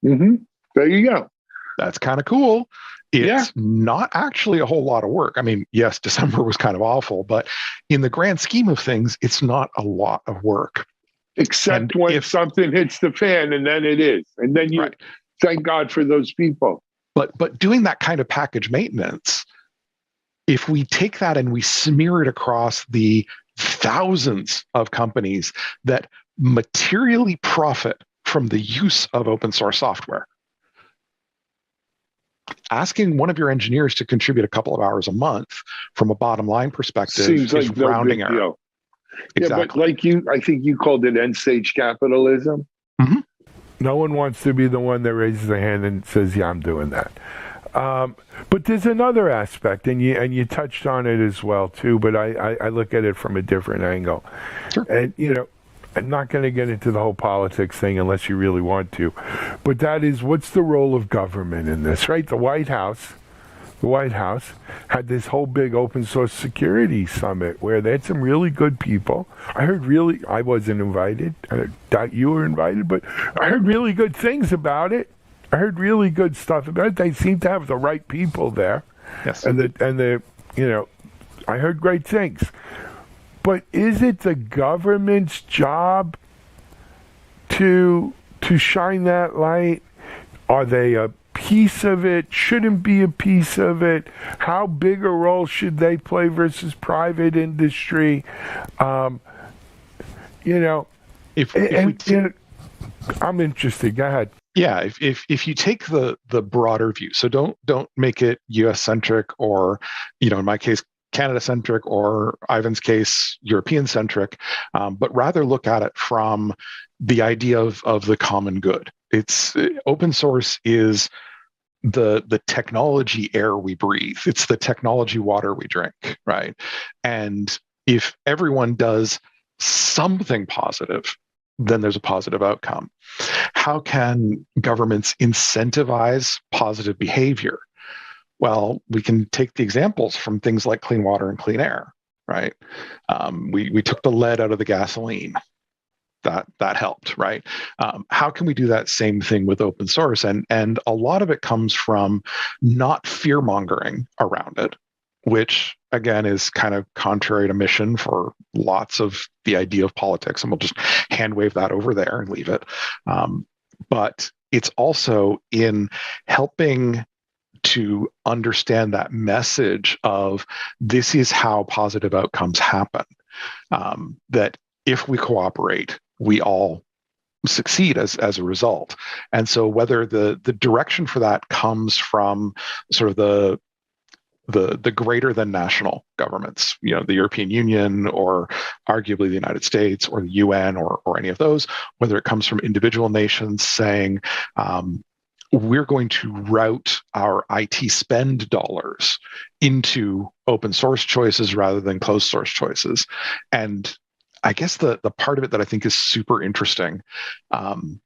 Speaker 5: There you go.
Speaker 7: That's kind of cool. It's not actually a whole lot of work. I mean, yes, December was kind of awful, but in the grand scheme of things, it's not a lot of work.
Speaker 5: Except when something hits the fan, and then it is. And then you thank God for those people.
Speaker 7: But doing that kind of package maintenance, if we take that and we smear it across the thousands of companies that materially profit from the use of open source software, asking one of your engineers to contribute a couple of hours a month from a bottom line perspective
Speaker 5: seems like
Speaker 7: is rounding error.
Speaker 5: Deal.
Speaker 7: Exactly.
Speaker 5: Yeah, but I think you called it end stage capitalism.
Speaker 7: Mm-hmm.
Speaker 3: No one wants to be the one that raises their hand and says, "Yeah, I'm doing that." But there's another aspect, and you touched on it as well too. But I look at it from a different angle,
Speaker 7: Sure.
Speaker 3: And I'm not going to get into the whole politics thing unless you really want to. But that is, what's the role of government in this, right? The White House had this whole big open source security summit where they had some really good people. I wasn't invited. I doubt you were invited, but I heard really good things about it. I heard really good stuff about it. They seem to have the right people there.
Speaker 7: Yes.
Speaker 3: And I heard great things. But is it the government's job to shine that light? Are they a piece of it? Shouldn't be a piece of it? How big a role should they play versus private industry? I'm interested. Go ahead.
Speaker 7: Yeah, if you take the broader view, so don't make it U.S. centric or, in my case, Canada centric, or Ivan's case, European centric, but rather look at it from the idea of the common good. It's open source is the technology air we breathe. It's the technology water we drink, right? And if everyone does something positive, then there's a positive outcome. How can governments incentivize positive behavior? Well, we can take the examples from things like clean water and clean air, right? We took the lead out of the gasoline. That helped, right? How can we do that same thing with open source? And a lot of it comes from not fear-mongering around it, which again is kind of contrary to mission for lots of the idea of politics, and we'll just hand wave that over there and leave it. But it's also in helping to understand that message of this is how positive outcomes happen, that if we cooperate, we all succeed as a result. And so whether the direction for that comes from sort of the greater than national governments, the European Union or arguably the United States or the UN or any of those, whether it comes from individual nations saying, we're going to route our IT spend dollars into open source choices rather than closed source choices. And I guess the part of it that I think is super interesting, and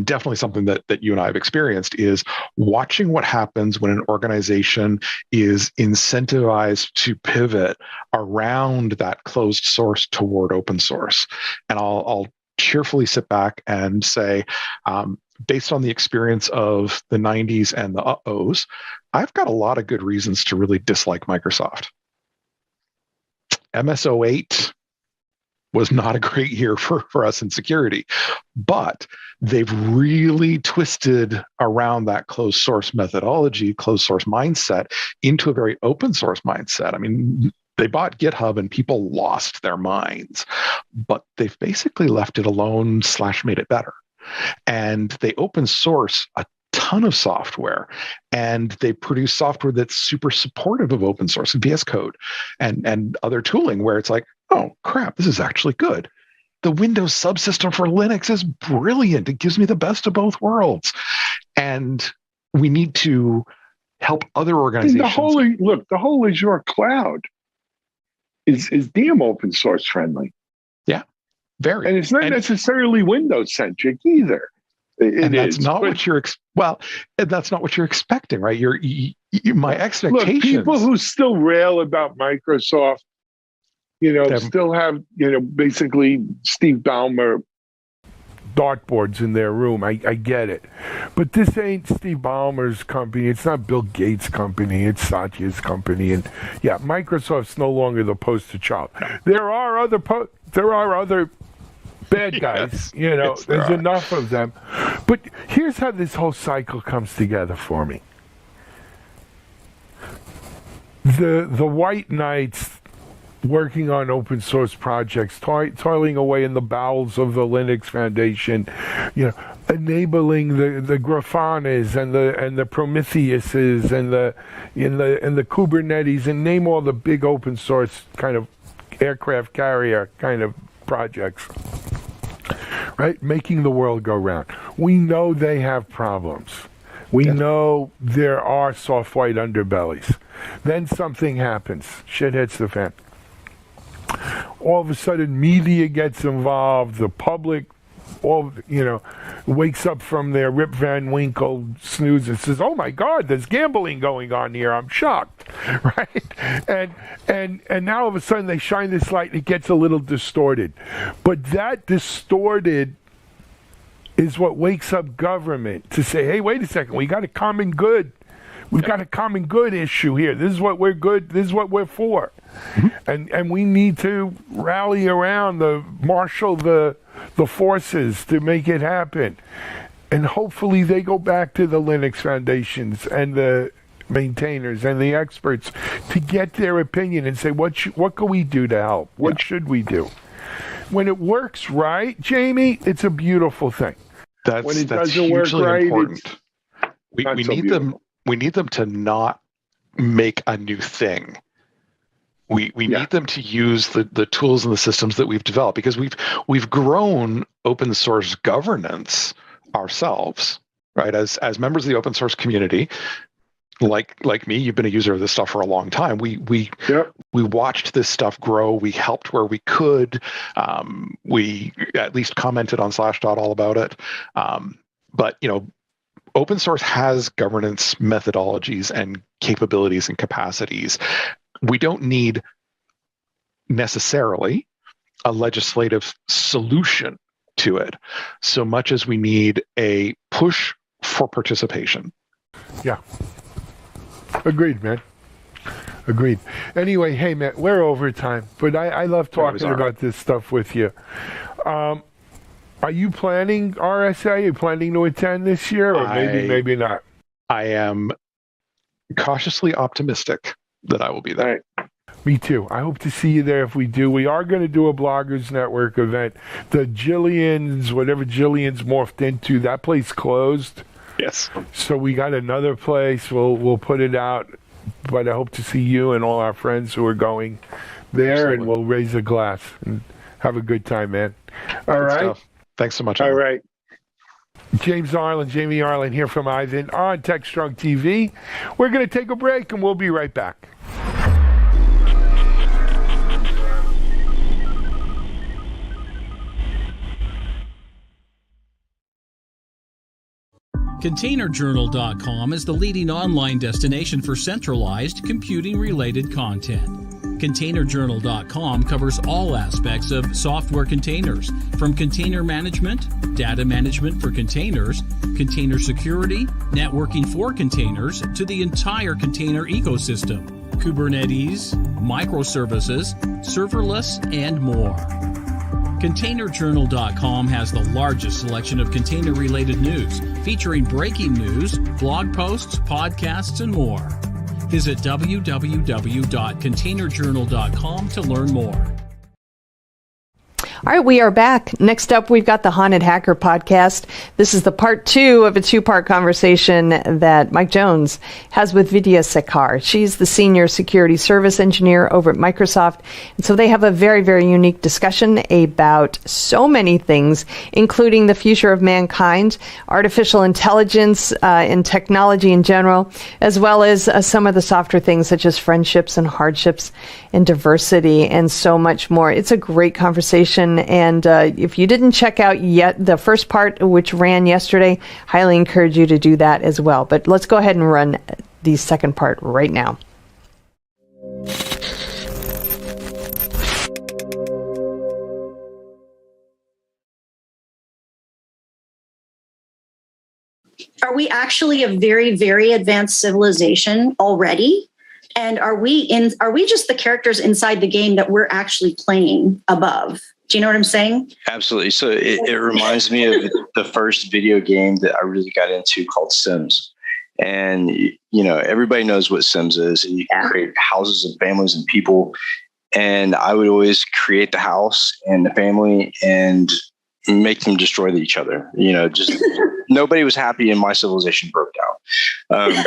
Speaker 7: definitely something that you and I have experienced, is watching what happens when an organization is incentivized to pivot around that closed source toward open source. And I'll cheerfully sit back and say, based on the experience of the 90s and the uh-ohs, I've got a lot of good reasons to really dislike Microsoft. MS-08 was not a great year for us in security, but they've really twisted around that closed source methodology, closed source mindset into a very open source mindset. I mean, they bought GitHub and people lost their minds, but they've basically left it alone / made it better. And they open source a ton of software, and they produce software that's super supportive of open source and VS Code and other tooling where it's like, oh crap, this is actually good. The Windows subsystem for Linux is brilliant. It gives me the best of both worlds. And we need to help other organizations.
Speaker 5: The whole Azure cloud is damn open source friendly.
Speaker 7: Yeah. Very.
Speaker 5: And it's not necessarily Windows centric either.
Speaker 7: That's not what you're expecting, right? My expectations.
Speaker 5: Look, people who still rail about Microsoft, still have, basically Steve Ballmer
Speaker 3: dartboards in their room. I get it. But this ain't Steve Ballmer's company. It's not Bill Gates' company. It's Satya's company. And yeah, Microsoft's no longer the poster child. There are other bad guys,
Speaker 7: yes,
Speaker 3: there's enough of them. But here's how this whole cycle comes together for me. the white knights working on open source projects, toiling away in the bowels of the Linux Foundation, enabling the Grafanas and the Prometheuses and the Kubernetes, and name all the big open source kind of aircraft carrier kind of projects, right? Making the world go round. We know they have problems. We know there are soft white underbellies. Then something happens. Shit hits the fan. All of a sudden, media gets involved. The public, wakes up from their Rip Van Winkle snooze and says, "Oh my God, there's gambling going on here. I'm shocked," right? And now all of a sudden they shine this light and it gets a little distorted. But that distorted is what wakes up government to say, "Hey, wait a second, we got a common good. We've got a common good issue here. This is what we're good. This is what we're for." And we need to rally around, marshal the forces to make it happen. And hopefully they go back to the Linux foundations and the maintainers and the experts to get their opinion and say, what can we do to help? What should we do? When it works right, Jamie, it's a beautiful thing.
Speaker 5: When it doesn't work right,
Speaker 7: important. We need them to not make a new thing. We need them to use the tools and the systems that we've developed, because we've grown open source governance ourselves, right? As members of the open source community, like me, you've been a user of this stuff for a long time. We watched this stuff grow. We helped where we could. We at least commented on Slashdot all about it. But open source has governance methodologies and capabilities and capacities. We don't need necessarily a legislative solution to it so much as we need a push for participation.
Speaker 3: Yeah. Agreed, man. Agreed. Anyway, hey, man, we're over time, but I love talking about this stuff with you. Are you planning RSA? Are you planning to attend this year, or maybe not?
Speaker 7: I am cautiously optimistic that I will be there.
Speaker 3: Right. Me too. I hope to see you there if we do. We are going to do a Bloggers Network event. The Jillian's, whatever Jillian's morphed into, that place closed.
Speaker 7: Yes.
Speaker 3: So we got another place. We'll put it out. But I hope to see you and all our friends who are going there, and we'll raise a glass and have a good time, man. All right. Stuff.
Speaker 7: Thanks so much.
Speaker 5: All right.
Speaker 3: Jamie Arlen here from Ivan on Techstrong TV. We're going to take a break, and we'll be right back.
Speaker 6: ContainerJournal.com is the leading online destination for centralized computing-related content. ContainerJournal.com covers all aspects of software containers, from container management, data management for containers, container security, networking for containers, to the entire container ecosystem, Kubernetes, microservices, serverless, and more. ContainerJournal.com has the largest selection of container-related news, featuring breaking news, blog posts, podcasts, and more. Visit www.containerjournal.com to learn more.
Speaker 1: All right, we are back. Next up, we've got the Haunted Hacker podcast. This is the part 2 of a 2-part conversation that Mike Jones has with Vidya Sekar. She's the senior security service engineer over at Microsoft. And so they have a very, very unique discussion about so many things, including the future of mankind, artificial intelligence, and technology in general, as well as some of the softer things such as friendships and hardships and diversity and so much more. It's a great conversation. And if you didn't check out yet the first part, which ran yesterday, highly encourage you to do that as well. But let's go ahead and run the second part right now.
Speaker 8: Are we actually a very, very advanced civilization already? And are we just the characters inside the game that we're actually playing above? Do you know what I'm saying?
Speaker 9: Absolutely. So it reminds me of the first video game that I really got into called Sims. And, you know, everybody knows what Sims is. And you can create houses and families and people. And I would always create the house and the family and make them destroy each other. You know, just nobody was happy and my civilization broke down.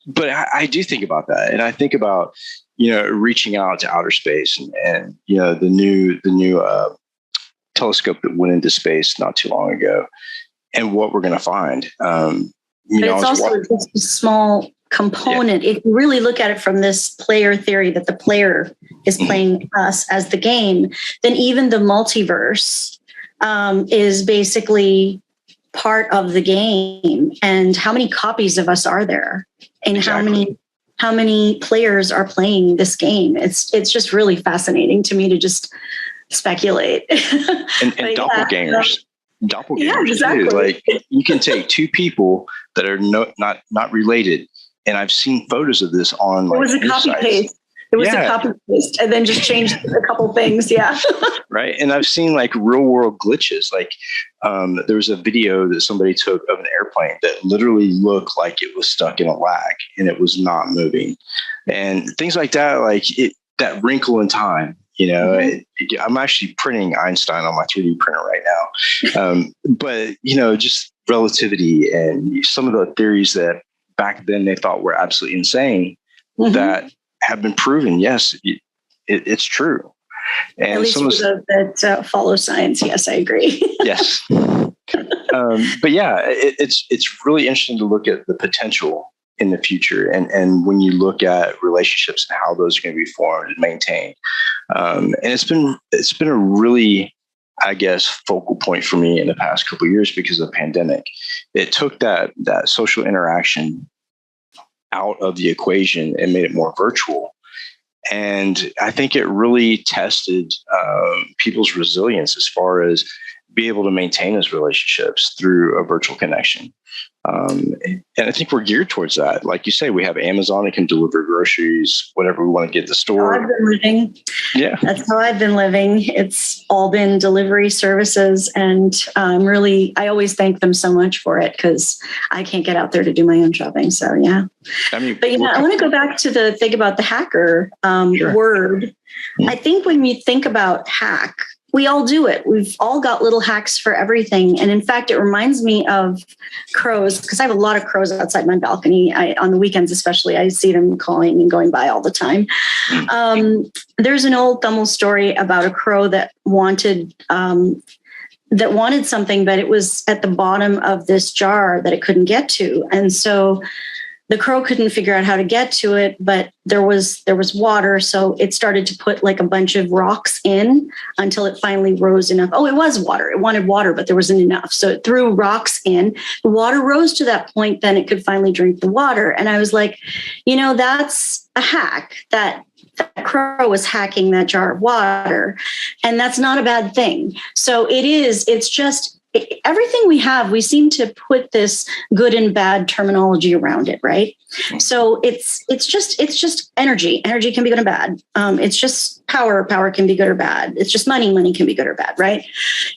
Speaker 9: But I do think about that. And I think about, you know, reaching out to outer space and you know, the new telescope that went into space not too long ago and what we're going to find. You know,
Speaker 8: it's also just a small component. If you really look at it from this player theory that the player is playing us as the game, then even the multiverse is basically part of the game. And how many copies of us are there? And how many players are playing this game? It's just really fascinating to me to just speculate.
Speaker 9: And doppelgangers. Doppelgangers
Speaker 8: exactly.
Speaker 9: too. Like you can take two people that are not related. And I've seen photos of this on like
Speaker 8: it was a copy paste. It was a copy paste and then just changed a couple things. Yeah.
Speaker 9: Right. And I've seen like real world glitches. Like there was a video that somebody took of an airplane that literally looked like it was stuck in a lag and it was not moving. And things like that, like that wrinkle in time. You know, I'm actually printing Einstein on my 3D printer right now. But, you know, just relativity and some of the theories that back then they thought were absolutely insane that have been proven. Yes, it's true. And
Speaker 8: at least that follow science. Yes, I agree.
Speaker 9: Yes. But yeah, it's really interesting to look at the potential in the future. And when you look at relationships and how those are going to be formed and maintained. And it's been a really, I guess, focal point for me in the past couple of years because of the pandemic. It took that social interaction out of the equation and made it more virtual. And I think it really tested people's resilience as far as be able to maintain those relationships through a virtual connection. And I think we're geared towards that. Like you say, we have Amazon that can deliver groceries, whatever we want to get at the store.
Speaker 8: I've been living.
Speaker 9: Yeah.
Speaker 8: That's how I've been living. It's all been delivery services. And I always thank them so much for it because I can't get out there to do my own shopping. So, yeah.
Speaker 9: I mean,
Speaker 8: but, I want to go back to the thing about the hacker word. I think when you think about hack, we all do it. We've all got little hacks for everything. And in fact, it reminds me of crows because I have a lot of crows outside my balcony. On the weekends, especially, I see them calling and going by all the time. There's an old Thummel story about a crow that wanted something, but it was at the bottom of this jar that it couldn't get to. And so the crow couldn't figure out how to get to it, but there was water. So it started to put like a bunch of rocks in until it finally rose enough. Oh, it was water. It wanted water, but there wasn't enough. So it threw rocks in. The water rose to that point. Then it could finally drink the water. And I was like, that's a hack. That crow was hacking that jar of water. And that's not a bad thing. So it's just everything we have, we seem to put this good and bad terminology around it, right? So it's just energy. Energy can be good and bad. It's just power. Power can be good or bad. It's just money. Money can be good or bad, right?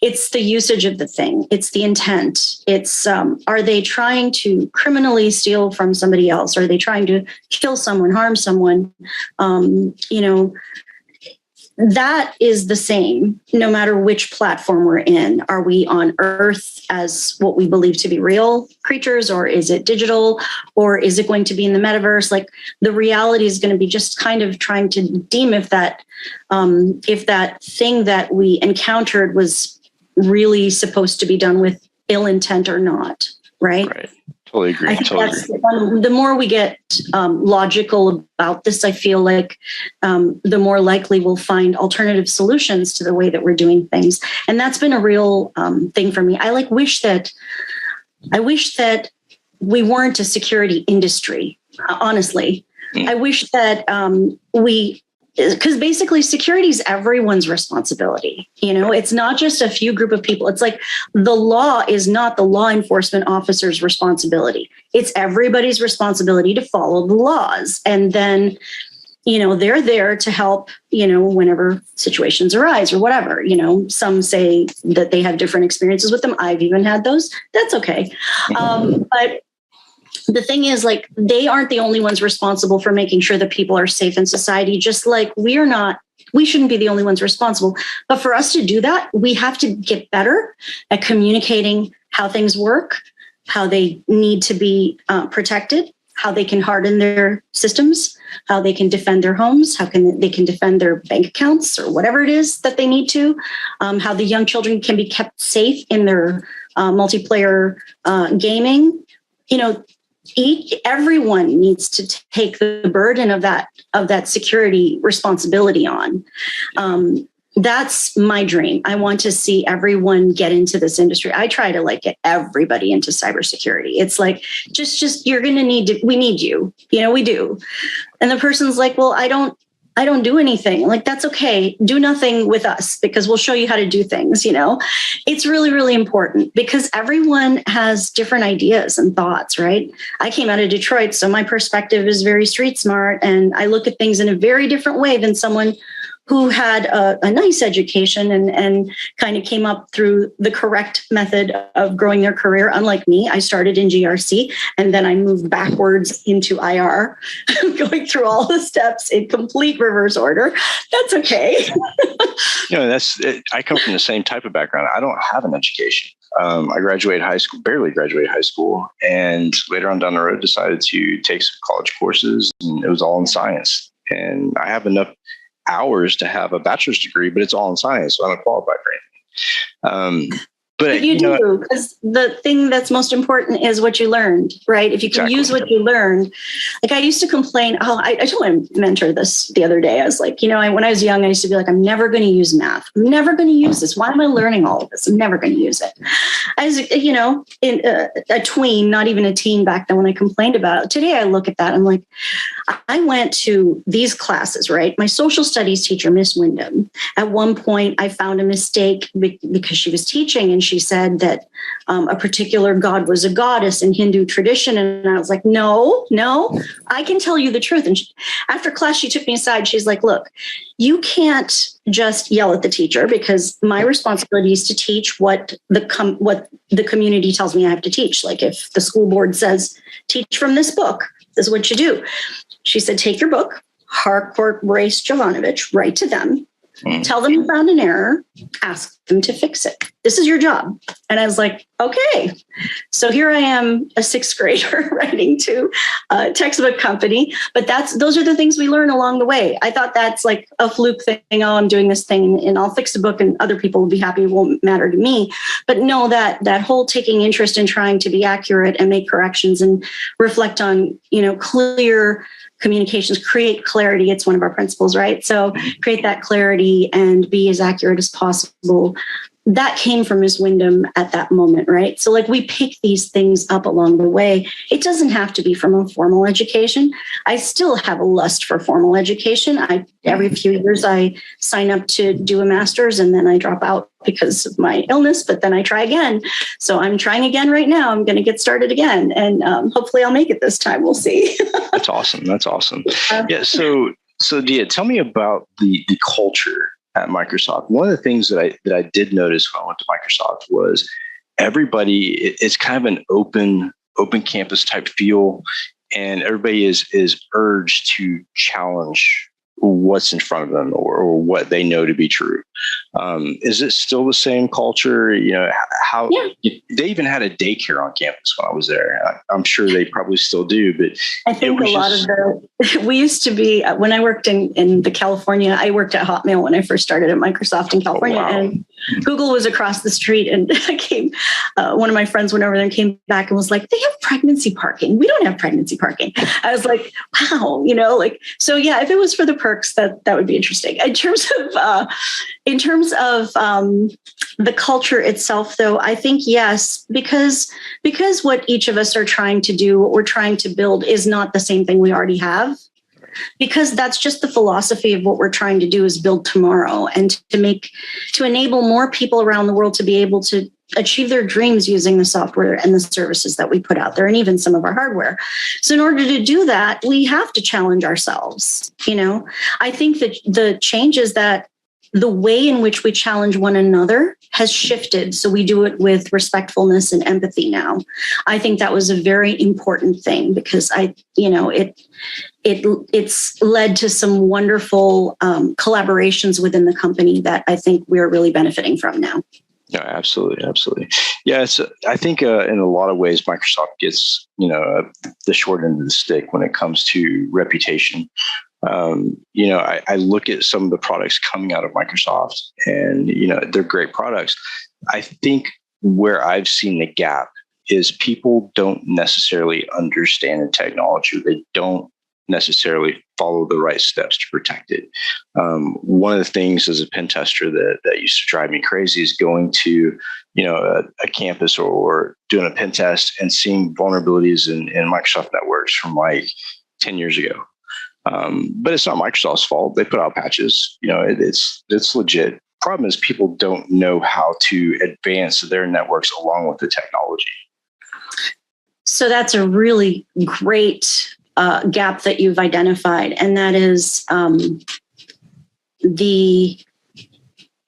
Speaker 8: It's the usage of the thing. It's the intent. It's are they trying to criminally steal from somebody else? Are they trying to kill someone, harm someone? That is the same no matter which platform we're in. Are we on Earth as what we believe to be real creatures, or is it digital, or is it going to be in the metaverse? Like the reality is going to be just kind of trying to deem if that thing that we encountered was really supposed to be done with ill intent or not, right?
Speaker 9: Right. Totally agree.
Speaker 8: I think the more we get logical about this, I feel like the more likely we'll find alternative solutions to the way that we're doing things. And that's been a real thing for me. I wish that we weren't a security industry, honestly. I wish that because basically security is everyone's responsibility. It's not just a few group of people. It's like the law is not the law enforcement officer's responsibility. It's everybody's responsibility to follow the laws. And then, they're there to help, whenever situations arise or whatever. Some say that they have different experiences with them. I've even had those. That's okay. But the thing is, like, they aren't the only ones responsible for making sure that people are safe in society, just like we shouldn't be the only ones responsible. But for us to do that, we have to get better at communicating how things work, how they need to be protected, how they can harden their systems, how they can defend their homes, they can defend their bank accounts or whatever it is that they need to, how the young children can be kept safe in their multiplayer gaming. Everyone needs to take the burden of that security responsibility on. That's my dream. I want to see everyone get into this industry. I try to get everybody into cybersecurity. It's like, just you're going to we need you. We do. And the person's like, well, I don't do anything. Like, that's okay. Do nothing with us because we'll show you how to do things. It's really, really important because everyone has different ideas and thoughts, right? I came out of Detroit, so my perspective is very street smart, and I look at things in a very different way than someone who had a nice education and kind of came up through the correct method of growing their career. Unlike me, I started in GRC and then I moved backwards into IR, going through all the steps in complete reverse order. That's okay.
Speaker 9: I come from the same type of background. I don't have an education. I graduated high school, barely graduated high school, and later on down the road decided to take some college courses, and it was all in science. And I have enough hours to have a bachelor's degree, but it's all in science, so I'm not qualified for anything. But
Speaker 8: you do, because the thing that's most important is what you learned, right? If you can use what you learned. Like, I used to complain, I told my mentor this the other day. I was like, when I was young, I used to be like, I'm never going to use math. I'm never going to use this. Why am I learning all of this? I'm never going to use it. I was, in a tween, not even a teen back then when I complained about it. Today I look at that, I'm like, I went to these classes, right? My social studies teacher, Miss Wyndham, at one point I found a mistake because she was teaching, and she said that a particular god was a goddess in Hindu tradition. And I was like, no, I can tell you the truth. And after class, she took me aside. She's like, look, you can't just yell at the teacher, because my responsibility is to teach what the community tells me I have to teach. Like, if the school board says, teach from this book, this is what you do. She said, take your book, Harcourt, Brace, Jovanovich, write to them. Tell them you found an error, ask them to fix it. This is your job. And I was like, okay. So here I am, a sixth grader writing to a textbook company. But those are the things we learn along the way. I thought that's like a fluke thing. Oh, I'm doing this thing and I'll fix the book and other people will be happy. It won't matter to me. But no, that whole taking interest in trying to be accurate and make corrections and reflect on, clear communications, create clarity. It's one of our principles, right? So create that clarity and be as accurate as possible. That came from Ms. Wyndham at that moment, right? So we pick these things up along the way. It doesn't have to be from a formal education. I still have a lust for formal education. Every few years I sign up to do a master's and then I drop out because of my illness, but then I try again. So I'm trying again right now. I'm going to get started again, and hopefully I'll make it this time. We'll see.
Speaker 9: That's awesome. Yeah. So Dia, tell me about the culture at Microsoft. One of the things that I did notice when I went to Microsoft was everybody, it's kind of an open campus type feel, and everybody is urged to challenge what's in front of them or what they know to be true. Is it still the same culture? They even had a daycare on campus when I was there. I'm sure they probably still do, but
Speaker 8: I think we used to be, when I worked in the California, I worked at Hotmail when I first started at Microsoft in California, and Google was across the street. And one of my friends went over there and came back and was like, they have pregnancy parking. We don't have pregnancy parking. I was like, wow, so yeah, if it was for the perks, that would be interesting. In terms of the culture itself, though, I think yes, because what each of us are trying to do, what we're trying to build, is not the same thing we already have. Because that's just the philosophy of what we're trying to do, is build tomorrow and to enable more people around the world to be able to achieve their dreams using the software and the services that we put out there, and even some of our hardware. So in order to do that, we have to challenge ourselves. I think that the changes that the way in which we challenge one another has shifted. So we do it with respectfulness and empathy now. I think that was a very important thing because it's led to some wonderful collaborations within the company that I think we're really benefiting from now.
Speaker 9: Yeah, absolutely. Yeah, I think in a lot of ways, Microsoft gets, the short end of the stick when it comes to reputation. I look at some of the products coming out of Microsoft and, they're great products. I think where I've seen the gap is people don't necessarily understand the technology. They don't necessarily follow the right steps to protect it. One of the things as a pen tester that used to drive me crazy is going to, a campus or doing a pen test and seeing vulnerabilities in Microsoft networks from like 10 years ago. But it's not Microsoft's fault. They put out patches. It's legit. Problem is people don't know how to advance their networks along with the technology.
Speaker 8: So that's a really great gap that you've identified, and that is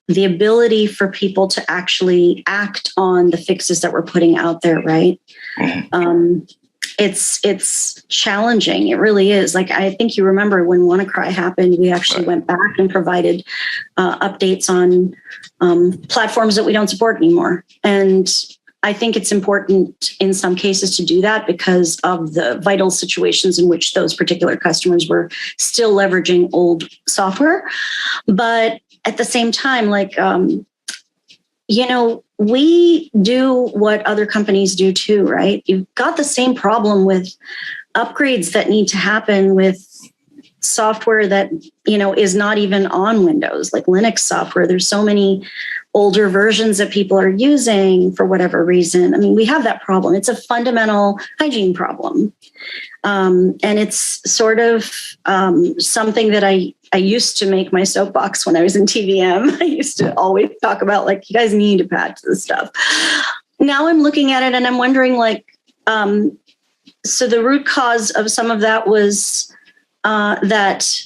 Speaker 8: the ability for people to actually act on the fixes that we're putting out there, right? Mm-hmm. It's challenging. It really is. Like, I think you remember when WannaCry happened, we actually went back and provided updates on platforms that we don't support anymore. And I think it's important in some cases to do that because of the vital situations in which those particular customers were still leveraging old software. But at the same time, we do what other companies do too, right? You've got the same problem with upgrades that need to happen with software that, is not even on Windows, like Linux software. There's so many older versions that people are using for whatever reason. I mean, we have that problem. It's a fundamental hygiene problem. And it's sort of something that I used to make my soapbox when I was in TVM. I used to always talk about, you guys need to patch this stuff. Now I'm looking at it and I'm wondering, so the root cause of some of that was that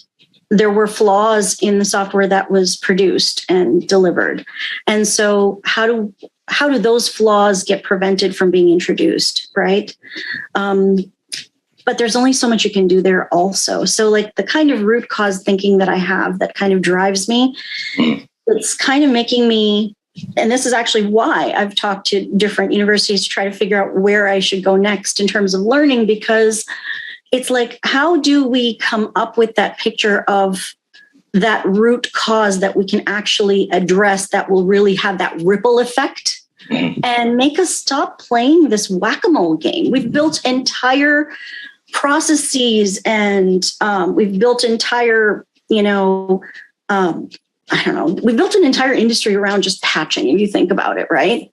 Speaker 8: there were flaws in the software that was produced and delivered. And so how do those flaws get prevented from being introduced, right? But there's only so much you can do there also. So the kind of root cause thinking that I have that kind of drives me, it's kind of making me, and this is actually why I've talked to different universities to try to figure out where I should go next in terms of learning, because it's how do we come up with that picture of that root cause that we can actually address that will really have that ripple effect and make us stop playing this whack-a-mole game? We've built entire processes and we've built entire, we built an entire industry around just patching, if you think about it, right?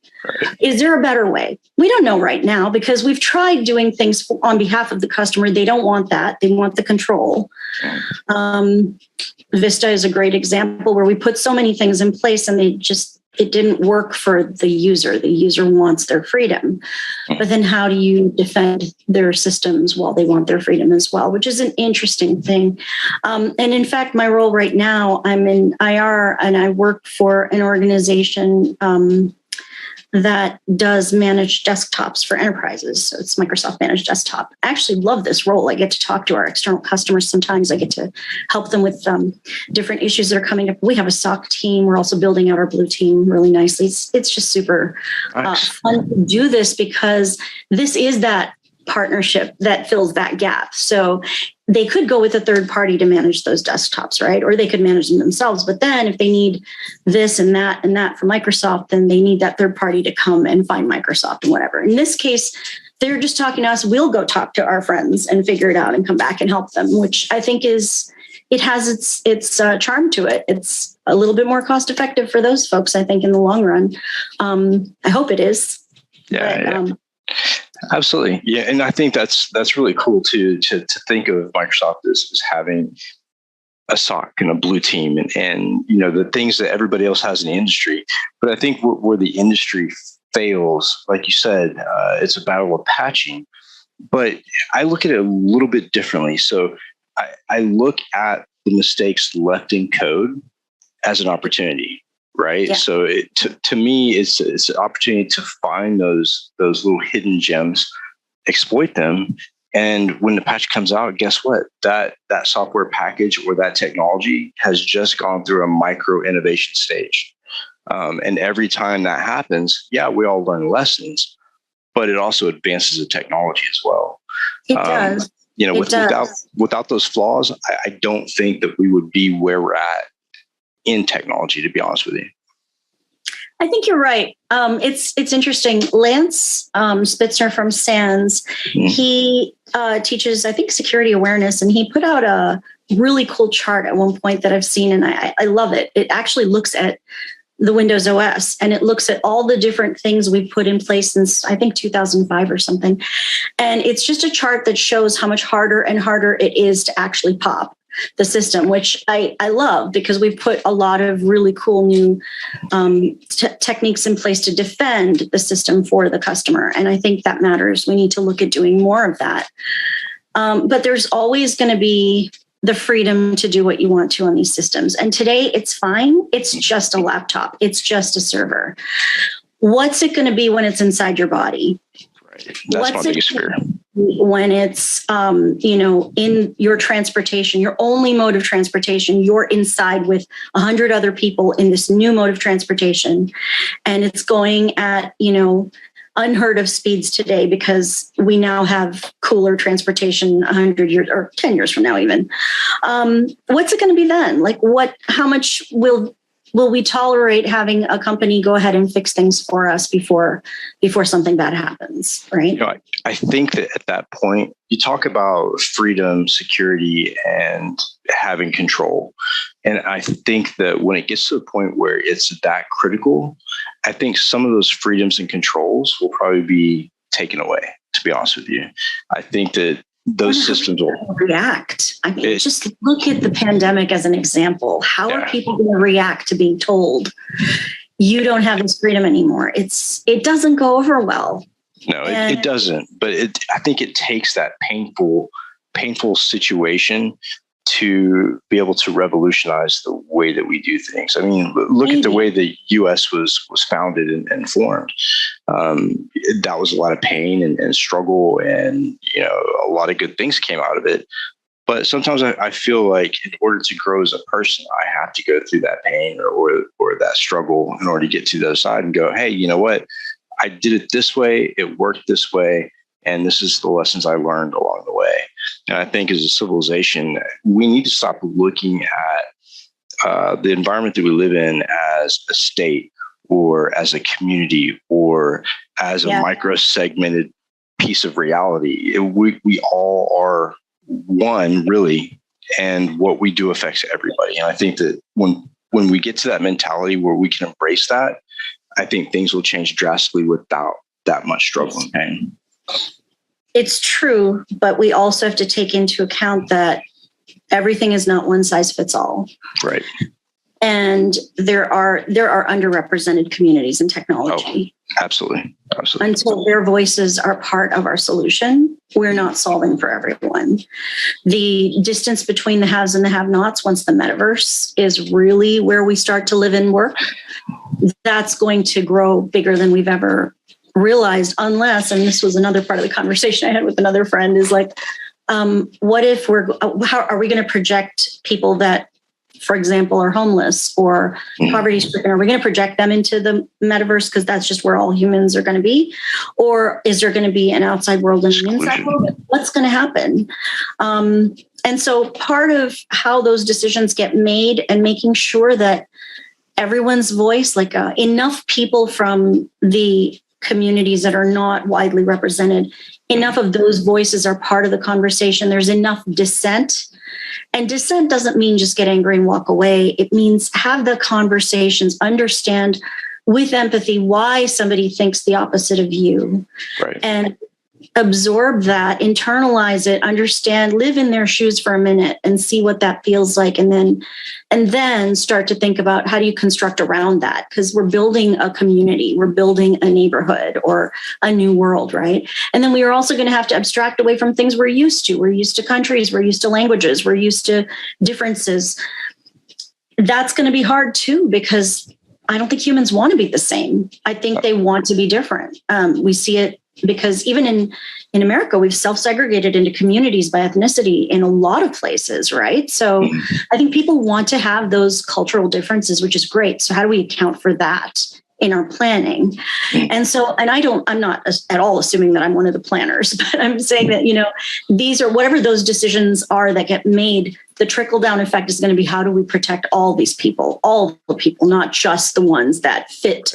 Speaker 8: Is there a better way? We don't know right now because we've tried doing things on behalf of the customer. They don't want that. They want the control. Vista is a great example where we put so many things in place and it didn't work for the user. The user wants their freedom. But then how do you defend their systems while they want their freedom as well, which is an interesting thing. And in fact, my role right now, I'm in IR and I work for an organization that does manage desktops for enterprises. So it's Microsoft Managed Desktop. I actually love this role. I get to talk to our external customers. Sometimes I get to help them with different issues that are coming up. We have a SOC team. We're also building out our blue team really nicely. It's just super fun to do this because this is that partnership that fills that gap. So they could go with a third party to manage those desktops, right? Or they could manage them themselves. But then if they need this and that from Microsoft, then they need that third party to come and find Microsoft and whatever. In this case, they're just talking to us. We'll go talk to our friends and figure it out and come back and help them, which I think it has its charm to it. It's a little bit more cost effective for those folks, I think, in the long run. I hope it is.
Speaker 9: Yeah. Absolutely. Yeah. And I think that's really cool to think of Microsoft as having a SOC and a blue team and the things that everybody else has in the industry. But I think where the industry fails, like you said, it's a battle of patching. But I look at it a little bit differently. So I look at the mistakes left in code as an opportunity, right?
Speaker 8: Yeah.
Speaker 9: So to me, it's an opportunity to find those little hidden gems, exploit them. And when the patch comes out, guess what? That software package or that technology has just gone through a micro innovation stage. And every time that happens, we all learn lessons, but it also advances the technology as well.
Speaker 8: It does.
Speaker 9: Without those flaws, I don't think that we would be where we're at in technology, to be honest with you.
Speaker 8: I think you're right. It's interesting. Lance Spitzner from SANS, he teaches, I think, security awareness, and he put out a really cool chart at one point that I've seen, and I love it. It actually looks at the Windows OS, and it looks at all the different things we've put in place since, I think, 2005 or something. And it's just a chart that shows how much harder and harder it is to actually pop the system, which I love, because we've put a lot of really cool new techniques in place to defend the system for the customer. And I think that matters. We need to look at doing more of that. But there's always going to be the freedom to do what you want to on these systems. And today it's fine. It's just a laptop. It's just a server. What's it going to be when it's inside your body?
Speaker 9: Right. That's my biggest fear.
Speaker 8: When it's, in your transportation, your only mode of transportation, you're inside with 100 other people in this new mode of transportation. And it's going at, unheard of speeds today, because we now have cooler transportation 100 years or 10 years from now even. What's it going to be then? Like how much will we tolerate having a company go ahead and fix things for us before something bad happens, right?
Speaker 9: I think that at that point, you talk about freedom, security, and having control. And I think that when it gets to a point where it's that critical, I think some of those freedoms and controls will probably be taken away, to be honest with you. I think that those systems will
Speaker 8: react. I mean, just look at the pandemic as an example. How are people going to react to being told you don't have this freedom anymore? It doesn't go over well.
Speaker 9: No, it doesn't. But I think it takes that painful situation to be able to revolutionize the way that we do things. I mean, look at the way the U.S. was founded and formed. That was a lot of pain and struggle, and a lot of good things came out of it. But sometimes I feel like in order to grow as a person, I have to go through that pain or that struggle in order to get to the other side and go, hey, you know what? I did it this way. It worked this way. And this is the lessons I learned along the way. And I think as a civilization, we need to stop looking at the environment that we live in as a state or as a community or as a micro-segmented piece of reality. We all are one, really, and what we do affects everybody. And I think that when we get to that mentality where we can embrace that, I think things will change drastically without that much struggle and pain.
Speaker 8: It's true, but we also have to take into account that everything is not one size fits all.
Speaker 9: Right.
Speaker 8: And there are underrepresented communities in technology.
Speaker 9: Oh, absolutely.
Speaker 8: Until their voices are part of our solution, we're not solving for everyone. The distance between the haves and the have-nots, once the metaverse is really where we start to live and work, that's going to grow bigger than we've ever realized, unless, and this was another part of the conversation I had with another friend, is like, what if how are we going to project people that, for example, are homeless or poverty stricken? Are we going to project them into the metaverse because that's just where all humans are going to be? Or is there going to be an outside world and an inside world? What's going to happen? And so part of how those decisions get made and making sure that everyone's voice, like enough people from the communities that are not widely represented, enough of those voices are part of the conversation. There's enough dissent. And dissent doesn't mean just get angry and walk away. It means have the conversations, understand with empathy why somebody thinks the opposite of you.
Speaker 9: Right.
Speaker 8: And absorb that, internalize it, understand, live in their shoes for a minute and see what that feels like. And then start to think about how do you construct around that? Because we're building a community, we're building a neighborhood or a new world, right? And then we are also going to have to abstract away from things we're used to. We're used to countries, we're used to languages, we're used to differences. that's going to be hard too, because I don't think humans want to be the same. I think they want to be different. We see it because even in America, we've self-segregated into communities by ethnicity in a lot of places, right? So I think people want to have those cultural differences, which is great. So how do we account for that in our planning? And so, and I'm not at all assuming that I'm one of the planners, but I'm saying that, these are whatever those decisions are that get made, the trickle down effect is going to be, how do we protect all these people, all the people, not just the ones that fit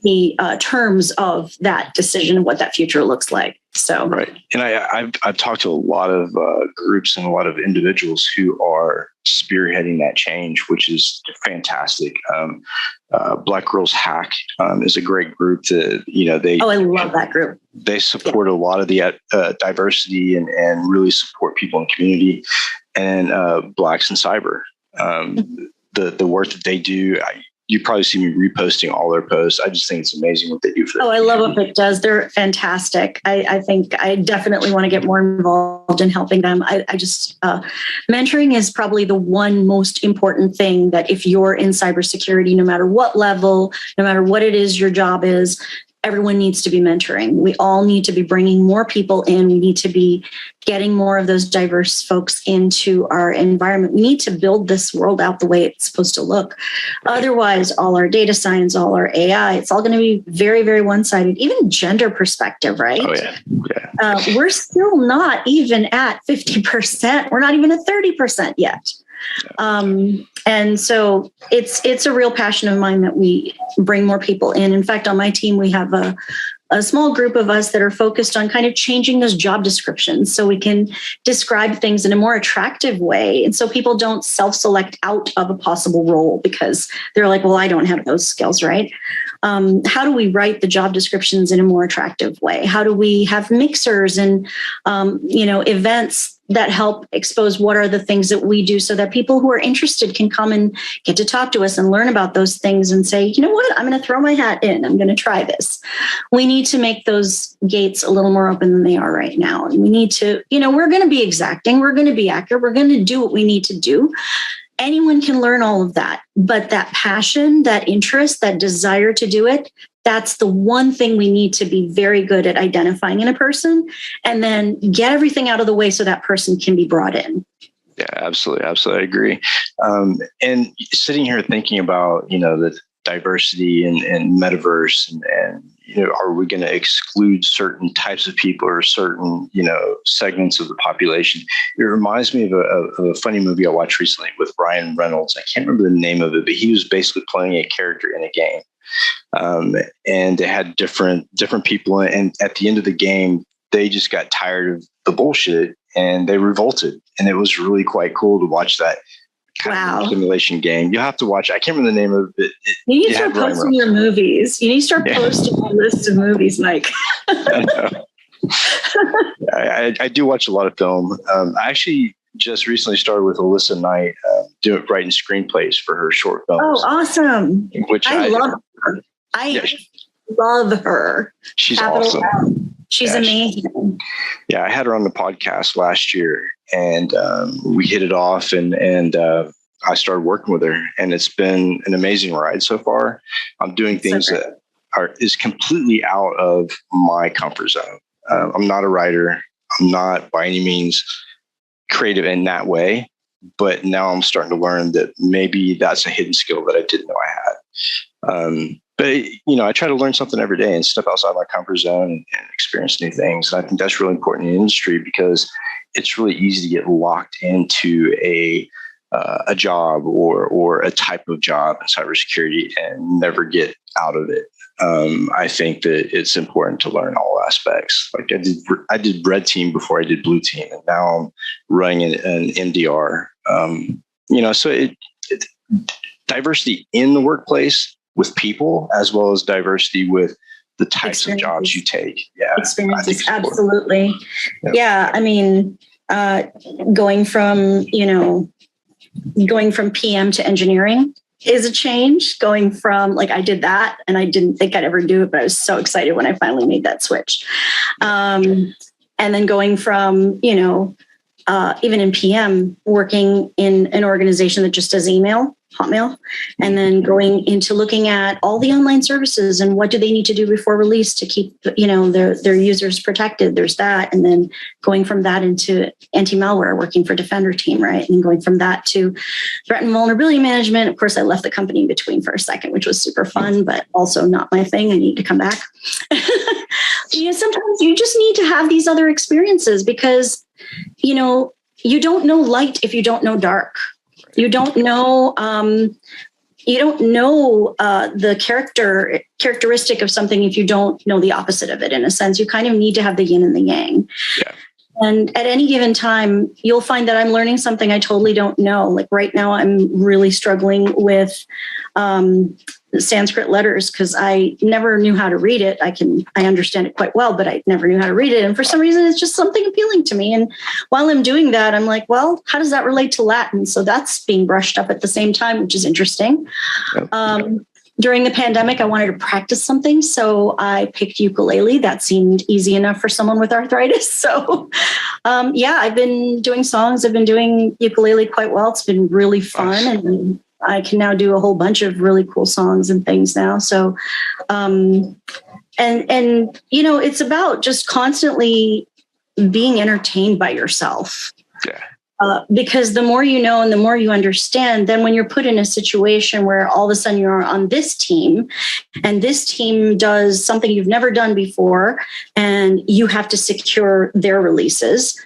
Speaker 8: the terms of that decision and what that future looks like. So,
Speaker 9: right. And I've talked to a lot of groups and a lot of individuals who are spearheading that change, which is fantastic. Black Girls Hack is a great group that, I love that group. They support a lot of the diversity and really support people in the community, and Blacks in Cyber. The work that they do, you probably see me reposting all their posts. I just think it's amazing what they do for them.
Speaker 8: I love what Vic does. They're fantastic. I think I definitely want to get more involved in helping them. I just, mentoring is probably the one most important thing that if you're in cybersecurity, no matter what level, no matter what it is your job is, everyone needs to be mentoring. We all need to be bringing more people in. We need to be getting more of those diverse folks into our environment. We need to build this world out the way it's supposed to look. Otherwise, all our data science, all our AI, it's all going to be very, very one-sided, even gender perspective, right?
Speaker 9: Oh, yeah.
Speaker 8: We're still not even at 50%. We're not even at 30% yet. And so it's a real passion of mine that we bring more people in. In fact, on my team, we have a small group of us that are focused on kind of changing those job descriptions so we can describe things in a more attractive way. And so people don't self-select out of a possible role because they're like, well, I don't have those skills, right? How do we write the job descriptions in a more attractive way? How do we have mixers and, events that help expose what are the things that we do so that people who are interested can come and get to talk to us and learn about those things and say, you know what, I'm going to throw my hat in. I'm going to try this. We need to make those gates a little more open than they are right now. And we need to, we're going to be exacting. We're going to be accurate. We're going to do what we need to do. Anyone can learn all of that. But that passion, that interest, that desire to do it, that's the one thing we need to be very good at identifying in a person, and then get everything out of the way so that person can be brought in.
Speaker 9: Yeah, absolutely. Absolutely. I agree. And sitting here thinking about, the diversity and metaverse and are we going to exclude certain types of people or certain, segments of the population? It reminds me of a funny movie I watched recently with Ryan Reynolds. I can't remember the name of it, but he was basically playing a character in a game. And they had different people. And at the end of the game, they just got tired of the bullshit and they revolted. And it was really quite cool to watch that kind of simulation game. You'll have to watch. I can't remember the name of it.
Speaker 8: You need to start posting your movies. You need to start posting a list of movies, Mike.
Speaker 9: I know. I do watch a lot of film. I actually just recently started with Alyssa Knight writing screenplays for her short films.
Speaker 8: Oh, awesome.
Speaker 9: Which
Speaker 8: I love her. I love her.
Speaker 9: She's awesome.
Speaker 8: She's amazing.
Speaker 9: Yeah, I had her on the podcast last year, and we hit it off, and I started working with her, and it's been an amazing ride so far. I'm doing things that is completely out of my comfort zone. I'm not a writer. I'm not by any means creative in that way, but now I'm starting to learn that maybe that's a hidden skill that I didn't know I had. But I try to learn something every day and step outside my comfort zone and experience new things. And I think that's really important in the industry because it's really easy to get locked into a job or a type of job in cybersecurity and never get out of it. I think that it's important to learn all aspects. Like I did red team before I did blue team, and now I'm running an MDR. So diversity in the workplace with people, as well as diversity with the types of jobs you take. Yeah,
Speaker 8: experiences, absolutely. Yeah, I mean, going from PM to engineering is a change. Going from I did that and I didn't think I'd ever do it, but I was so excited when I finally made that switch. And then going from, even in PM, working in an organization that just does email Hotmail, and then going into looking at all the online services and what do they need to do before release to keep, their users protected. There's that. And then going from that into anti-malware, working for Defender team, right? And going from that to threat and vulnerability management. Of course, I left the company in between for a second, which was super fun, but also not my thing. I need to come back. Sometimes you just need to have these other experiences because, you don't know light if you don't know dark. You don't know. The characteristic of something if you don't know the opposite of it. In a sense, you kind of need to have the yin and the yang.
Speaker 9: Yeah.
Speaker 8: And at any given time, you'll find that I'm learning something I totally don't know. Like right now, I'm really struggling with Sanskrit letters because I never knew how to read it. I understand it quite well, but I never knew how to read it. And for some reason, it's just something appealing to me. And while I'm doing that, I'm like, well, how does that relate to Latin? So that's being brushed up at the same time, which is interesting. During the pandemic, I wanted to practice something. So I picked ukulele. That seemed easy enough for someone with arthritis. So I've been doing songs. I've been doing ukulele quite well. It's been really fun. And I can now do a whole bunch of really cool songs and things now. So, it's about just constantly being entertained by yourself.
Speaker 9: Yeah.
Speaker 8: Because the more you know and the more you understand, then when you're put in a situation where all of a sudden you're on this team and this team does something you've never done before and you have to secure their releases,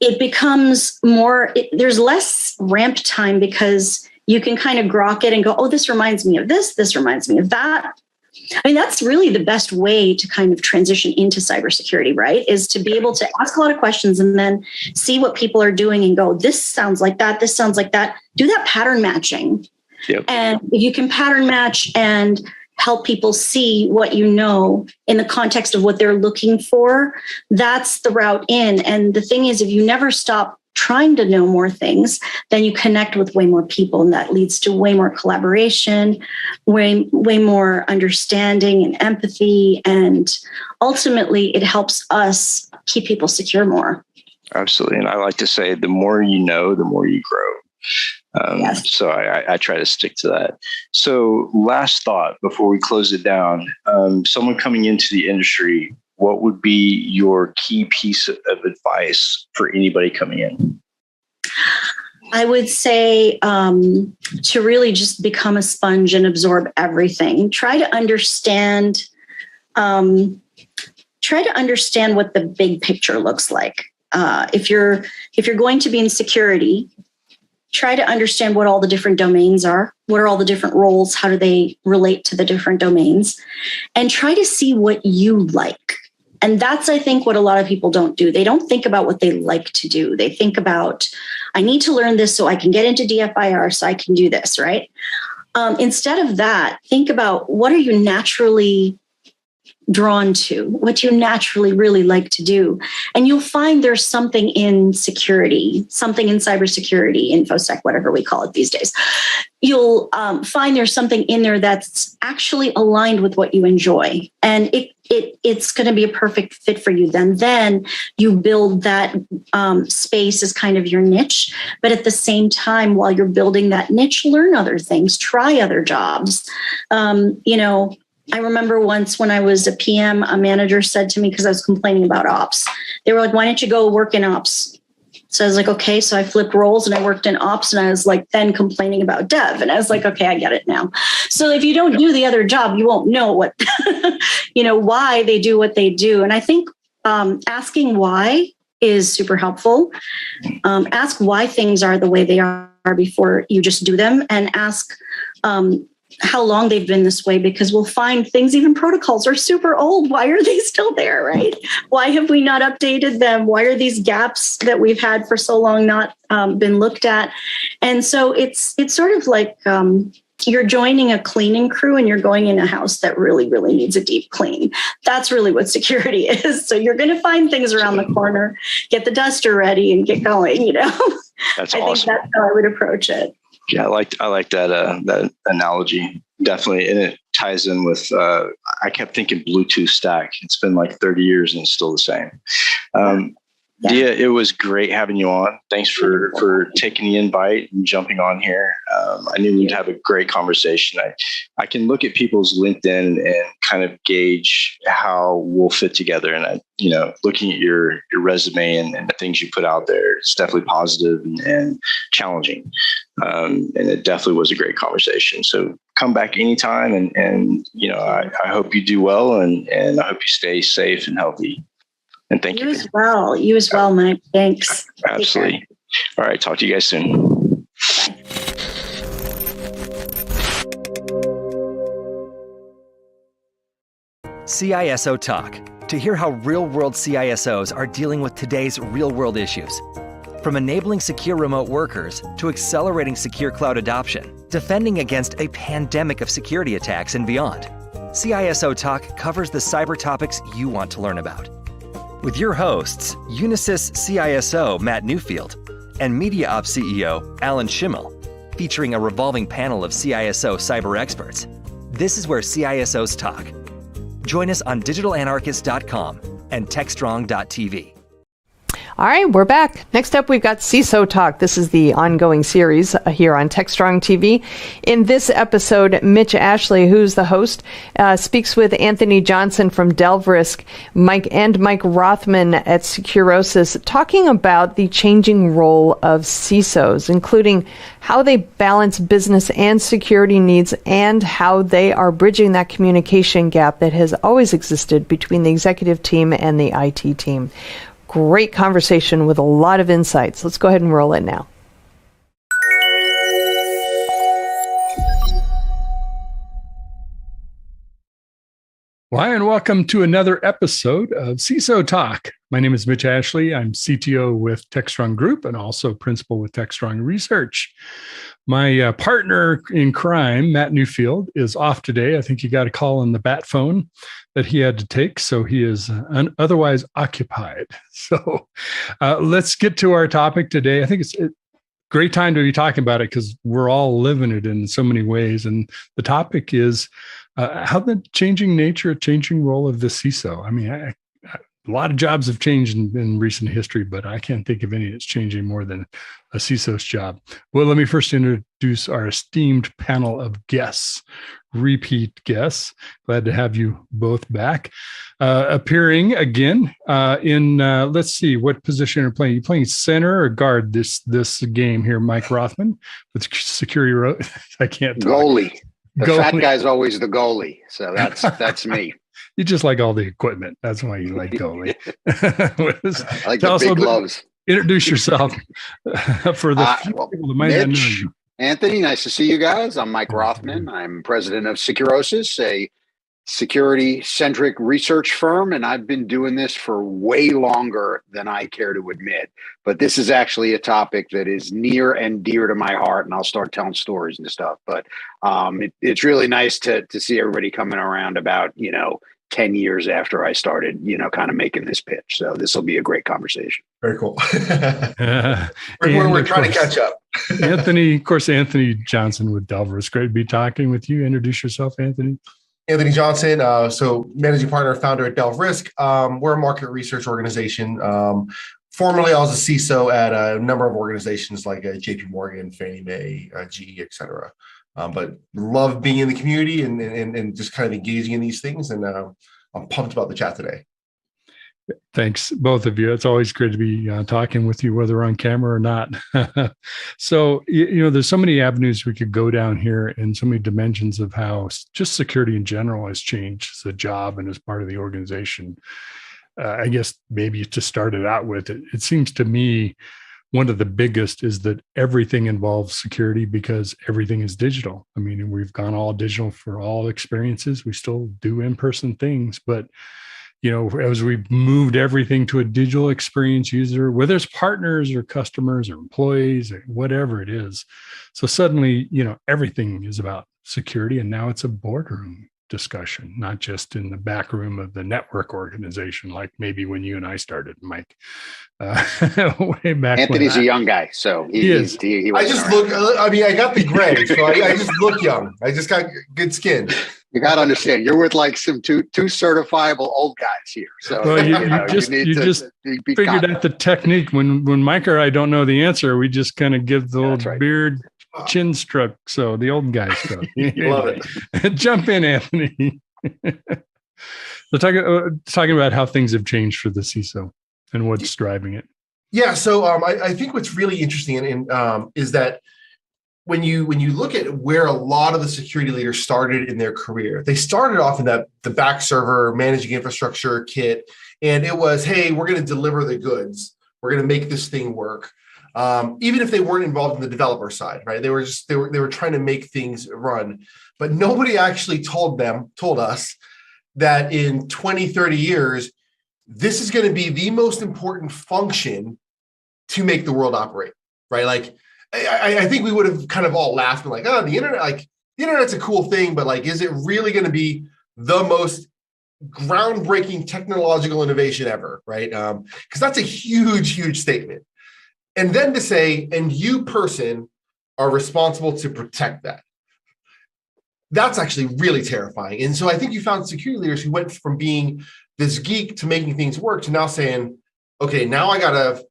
Speaker 8: it becomes there's less ramp time because you can kind of grok it and go, oh, this reminds me of this reminds me of that. I mean, that's really the best way to kind of transition into cybersecurity, right? Is to be able to ask a lot of questions and then see what people are doing and go, this sounds like that. This sounds like that. Do that pattern matching.
Speaker 9: Yep.
Speaker 8: And if you can pattern match and help people see what you know in the context of what they're looking for, that's the route in. And the thing is, if you never stop trying to know more things, then you connect with way more people, and that leads to way more collaboration, way more understanding and empathy, and ultimately it helps us keep people secure more.
Speaker 9: Absolutely. And I like to say the more you know, the more you grow.
Speaker 8: Yes.
Speaker 9: So I try to stick to that. So last thought before we close it down, someone coming into the industry, what would be your key piece of advice for anybody coming in?
Speaker 8: I would say to really just become a sponge and absorb everything. Try to understand what the big picture looks like. If you're going to be in security, try to understand what all the different domains are. What are all the different roles? How do they relate to the different domains? And try to see what you like. And that's, I think, what a lot of people don't do. They don't think about what they like to do. They think about, I need to learn this so I can get into DFIR so I can do this, right? Instead of that, think about what are you naturally drawn to, what you naturally really like to do. And you'll find there's something in security, something in cybersecurity, InfoSec, whatever we call it these days. You'll find there's something in there that's actually aligned with what you enjoy. And it's going to be a perfect fit for you. Then you build that space as kind of your niche. But at the same time, while you're building that niche, learn other things, try other jobs. I remember once when I was a PM, a manager said to me, because I was complaining about ops, they were like, why don't you go work in ops? So I was like, okay. So I flipped roles and I worked in ops, and I was like, then complaining about dev. And I was like, okay, I get it now. So if you don't do the other job, you won't know what, why they do what they do. And I think asking why is super helpful. Ask why things are the way they are before you just do them, and ask, how long they've been this way, because we'll find things, even protocols are super old. Why are they still there, right? Why have we not updated them? Why are these gaps that we've had for so long not been looked at? And so it's sort of like you're joining a cleaning crew and you're going in a house that really, really needs a deep clean. That's really what security is. So you're going to find things around the corner, get the duster ready and get going,
Speaker 9: That's
Speaker 8: I
Speaker 9: awesome.
Speaker 8: think that's how I would approach it.
Speaker 9: Yeah, I like that analogy, definitely, and it ties in with. I kept thinking Bluetooth stack. It's been like 30 years and it's still the same. Dia, it was great having you on. Thanks for taking the invite and jumping on here. I knew we'd have a great conversation. I can look at people's LinkedIn and kind of gauge how we'll fit together. And looking at your resume and the things you put out there, it's definitely positive and challenging. And it definitely was a great conversation. So come back anytime. And I hope you do well, and I hope you stay safe and healthy. And thank you.
Speaker 8: You as well, Mike. Thanks.
Speaker 9: Absolutely. All right. Talk to you guys soon.
Speaker 8: Bye.
Speaker 10: CISO Talk. To hear how real-world CISOs are dealing with today's real-world issues. From enabling secure remote workers to accelerating secure cloud adoption, defending against a pandemic of security attacks and beyond. CISO Talk covers the cyber topics you want to learn about. With your hosts, Unisys CISO Matt Newfield and MediaOps CEO Alan Schimmel, featuring a revolving panel of CISO cyber experts. This is where CISOs talk. Join us on digitalanarchist.com and techstrong.tv.
Speaker 1: All right, we're back. Next up, we've got CISO Talk. This is the ongoing series here on Techstrong TV. In this episode, Mitch Ashley, who's the host, speaks with Anthony Johnson from DelveRisk, Mike Rothman at Securosis, talking about the changing role of CISOs, including how they balance business and security needs and how they are bridging that communication gap that has always existed between the executive team and the IT team. Great conversation with a lot of insights. Let's go ahead and roll it now.
Speaker 11: Hi, and welcome to another episode of CISO Talk. My name is Mitch Ashley. I'm CTO with Techstrong Group and also principal with Techstrong Research. My partner in crime, Matt Newfield, is off today. I think he got a call on the bat phone that he had to take, so he is otherwise occupied. So let's get to our topic today. I think it's a great time to be talking about it because we're all living it in so many ways. And the topic is how the changing role of the CISO. I mean, a lot of jobs have changed in recent history, but I can't think of any that's changing more than a CISO's job. Well, let me first introduce our esteemed panel of guests, repeat guests. Glad to have you both back. Appearing again in, let's see, what position are you playing? Are you playing center or guard this game here, Mike Rothman with security? I can't talk.
Speaker 12: Goalie. The fat guy's always the goalie, so that's me.
Speaker 11: You just like all the equipment. That's why you like goalie.
Speaker 12: I like the big gloves.
Speaker 11: Introduce yourself for the people that might not know you.
Speaker 12: Anthony, nice to see you guys. I'm Mike Rothman. I'm president of Securosis, a security-centric research firm, and I've been doing this for way longer than I care to admit. But this is actually a topic that is near and dear to my heart, and I'll start telling stories and stuff. But it's really nice to see everybody coming around about, 10 years after I started, kind of making this pitch. So this will be a great conversation.
Speaker 13: Very cool. We're trying to catch up.
Speaker 11: Anthony Johnson with DelveRisk. Great to be talking with you. Introduce yourself, Anthony.
Speaker 13: Anthony Johnson, so managing partner, founder at DelveRisk. We're a market research organization. Formerly, I was a CISO at a number of organizations like JP Morgan, Fannie Mae, GE, et cetera. But love being in the community and just kind of engaging in these things. And I'm pumped about the chat today.
Speaker 11: Thanks, both of you. It's always great to be talking with you, whether on camera or not. So, there's so many avenues we could go down here and so many dimensions of how just security in general has changed as a job and as part of the organization. I guess maybe to start it out with, it seems to me one of the biggest is that everything involves security because everything is digital. I mean, we've gone all digital for all experiences. We still do in-person things, but as we've moved everything to a digital experience user, whether it's partners or customers or employees or whatever it is. So suddenly, everything is about security, and now it's a boardroom discussion, not just in the back room of the network organization, like maybe when you and I started, Mike, way back.
Speaker 12: Anthony's a young guy, so he
Speaker 13: I just look. I got the gray, so I just look young. I just got good skin.
Speaker 12: You got to understand, you're with like some two certifiable old guys here. So
Speaker 11: well, you just figured out the technique. When Mike or I don't know the answer, we just kind of give the old beard chin stroke. So the old guy stuff.
Speaker 13: Love it.
Speaker 11: Jump in, Anthony. So talking about how things have changed for the CISO and what's driving it.
Speaker 13: Yeah. So I think what's really interesting is that when you look at where a lot of the security leaders started in their career, they started off in the back server, managing infrastructure kit. And it was, hey, we're going to deliver the goods. We're going to make this thing work. Even if they weren't involved in the developer side, right? They were trying to make things run. But nobody actually told us that in 20, 30 years, this is going to be the most important function to make the world operate, right? Like, I think we would have kind of all laughed and like, oh, the internet's a cool thing, but like, is it really going to be the most groundbreaking technological innovation ever, right? Because that's a huge, huge statement. And then to say, and you person are responsible to protect that. That's actually really terrifying. And so I think you found security leaders who went from being this geek to making things work to now saying, okay, now I got to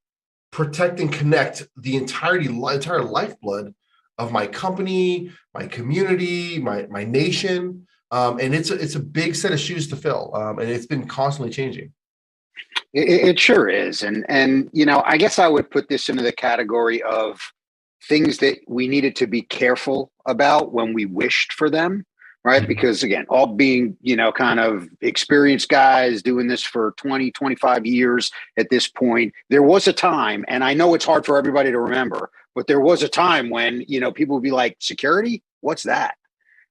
Speaker 13: protect and connect the entire lifeblood of my company, my community, my nation. And it's a big set of shoes to fill. And it's been constantly changing.
Speaker 12: It sure is. And, you know, I guess I would put this into the category of things that we needed to be careful about when we wished for them, right? Because again, all being, you know, kind of experienced guys doing this for 20, 25 years at this point, there was a time, and I know it's hard for everybody to remember, but there was a time when, you know, people would be like, security, what's that?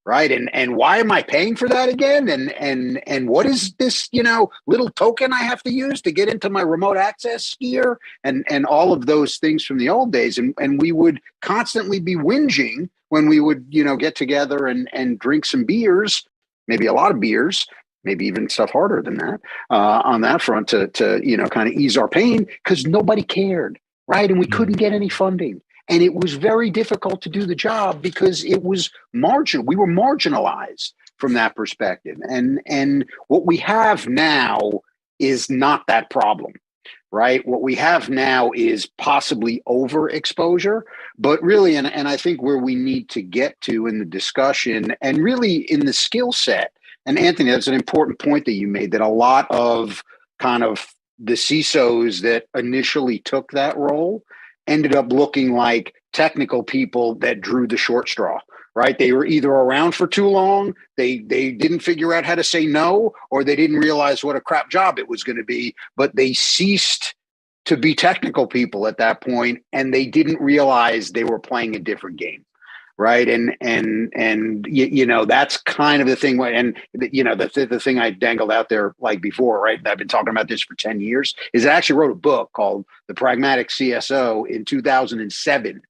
Speaker 12: Right. And why am I paying for that again? And what is this, you know, little token I have to use to get into my remote access gear and all of those things from the old days. And we would constantly be whinging when we would, you know, get together and drink some beers, maybe a lot of beers, maybe even stuff harder than that on that front to, you know, kind of ease our pain because nobody cared. Right. And we couldn't get any funding. And it was very difficult to do the job because it was marginal. We were marginalized from that perspective. And what we have now is not that problem, right? What we have now is possibly overexposure, but really, and I think where we need to get to in the discussion and really in the skill set, and Anthony, that's an important point that you made, that a lot of kind of the CISOs that initially took that role ended up looking like technical people that drew the short straw, right? They were either around for too long, they didn't figure out how to say no, or they didn't realize what a crap job it was going to be, but they ceased to be technical people at that point, and they didn't realize they were playing a different game. Right. And you know, that's kind of the thing. And, you know, the thing I dangled out there like before, right, I've been talking about this for 10 years, is I actually wrote a book called The Pragmatic CSO in 2007.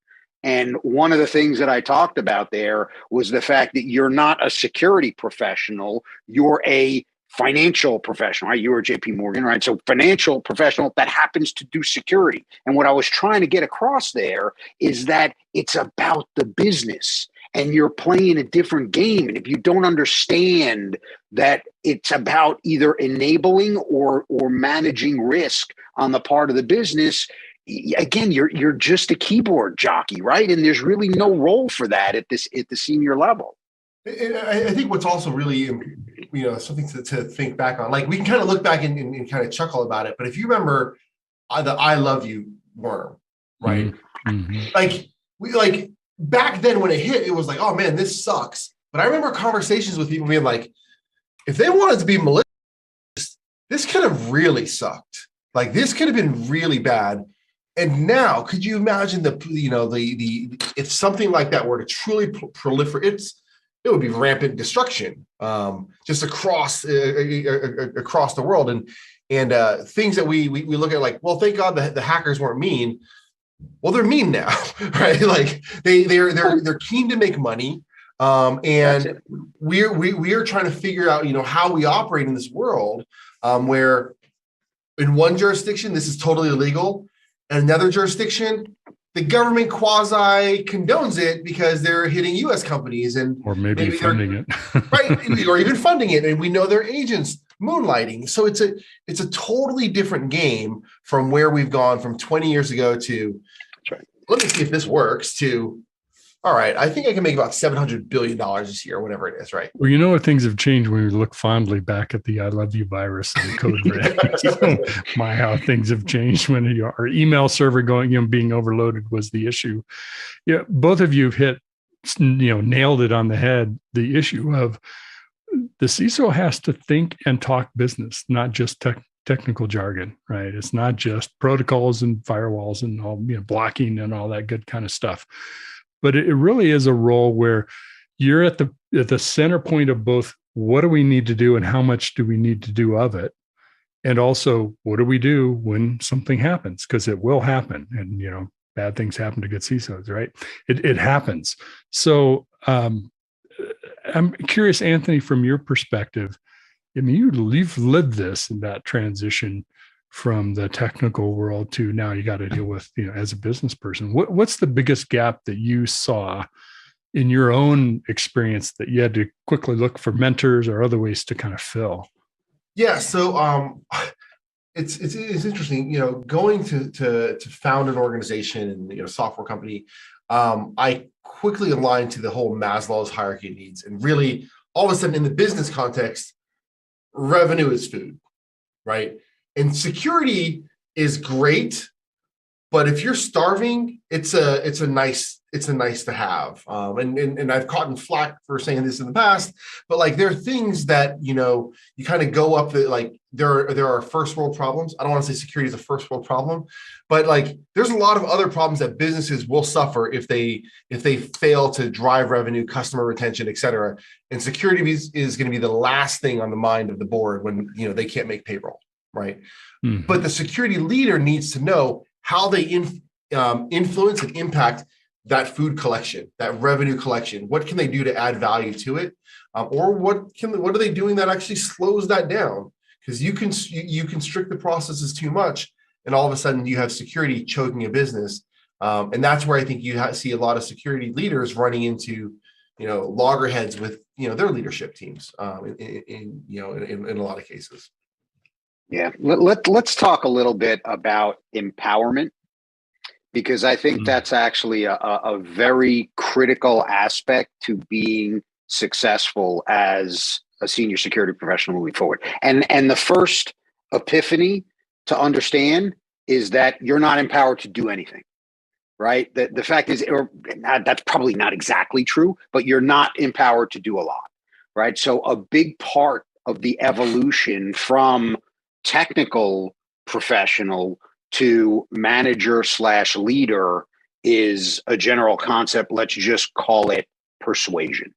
Speaker 12: And one of the things that I talked about there was the fact that you're not a security professional, you're a financial professional, right? You were JP Morgan, right? So financial professional that happens to do security. And what I was trying to get across there is that it's about the business and you're playing a different game. And if you don't understand that it's about either enabling or managing risk on the part of the business, again, you're just a keyboard jockey, right? And there's really no role for that at the senior level.
Speaker 13: I think what's also really, you know, something to think back on, like we can kind of look back and kind of chuckle about it. But if you remember the I love you worm, right? Mm-hmm. Like back then when it hit, it was like, oh man, this sucks. But I remember conversations with people being like, if they wanted to be malicious, this could have really sucked. Like this could have been really bad. And now, could you imagine the if something like that were to truly proliferate, it would be rampant destruction just across the world, and things that we look at like, well, thank God the hackers weren't mean. Well, they're mean now, right? Like they're keen to make money, and we are trying to figure out, you know, how we operate in this world where in one jurisdiction this is totally illegal, and another jurisdiction the government quasi condones it because they're hitting U.S. companies
Speaker 11: or maybe funding it,
Speaker 13: right? Or even funding it, and we know they're agents moonlighting. So it's a totally different game from where we've gone from 20 years ago to, let me see if this works, to, all right, I think I can make about $700 billion this year, or whatever it is, right?
Speaker 11: Well, you know what, things have changed when we look fondly back at the I love you virus and code red. My, how things have changed when our email server being overloaded was the issue. Yeah, both of you have nailed it on the head. The issue of the CISO has to think and talk business, not just technical jargon, right? It's not just protocols and firewalls and all, blocking and all that good kind of stuff. But it really is a role where you're at the center point of both what do we need to do and how much do we need to do of it? And also, what do we do when something happens? Because it will happen. And, bad things happen to good CISOs, right? It happens. So I'm curious, Anthony, from your perspective, I mean, you've lived this in that transition from the technical world to now you got to deal with, as a business person. What's the biggest gap that you saw in your own experience that you had to quickly look for mentors or other ways to kind of fill?
Speaker 13: Yeah, so it's interesting, going to found an organization and software company. I quickly aligned to the whole Maslow's hierarchy of needs, and really all of a sudden in the business context, revenue is food, right? And security is great, but if you're starving, it's a nice to have. And I've caught in flack for saying this in the past, but like there are things that you kind of go up that, like there are first world problems. I don't want to say security is a first world problem, but like there's a lot of other problems that businesses will suffer if they fail to drive revenue, customer retention, et cetera. And security is going to be the last thing on the mind of the board when they can't make payroll, right? Mm-hmm. But the security leader needs to know how they influence and impact that food collection, that revenue collection. What can they do to add value to it, or what are they doing that actually slows that down? Because you constrict the processes too much, and all of a sudden you have security choking a business, and that's where I think you see a lot of security leaders running into loggerheads with their leadership teams in a lot of cases.
Speaker 12: Yeah, let's talk a little bit about empowerment, because I think that's actually a very critical aspect to being successful as a senior security professional moving forward. And the first epiphany to understand is that you're not empowered to do anything, right? The fact is, or that's probably not exactly true, but you're not empowered to do a lot, right? So a big part of the evolution from technical professional to manager/leader is a general concept. Let's just call it persuasion,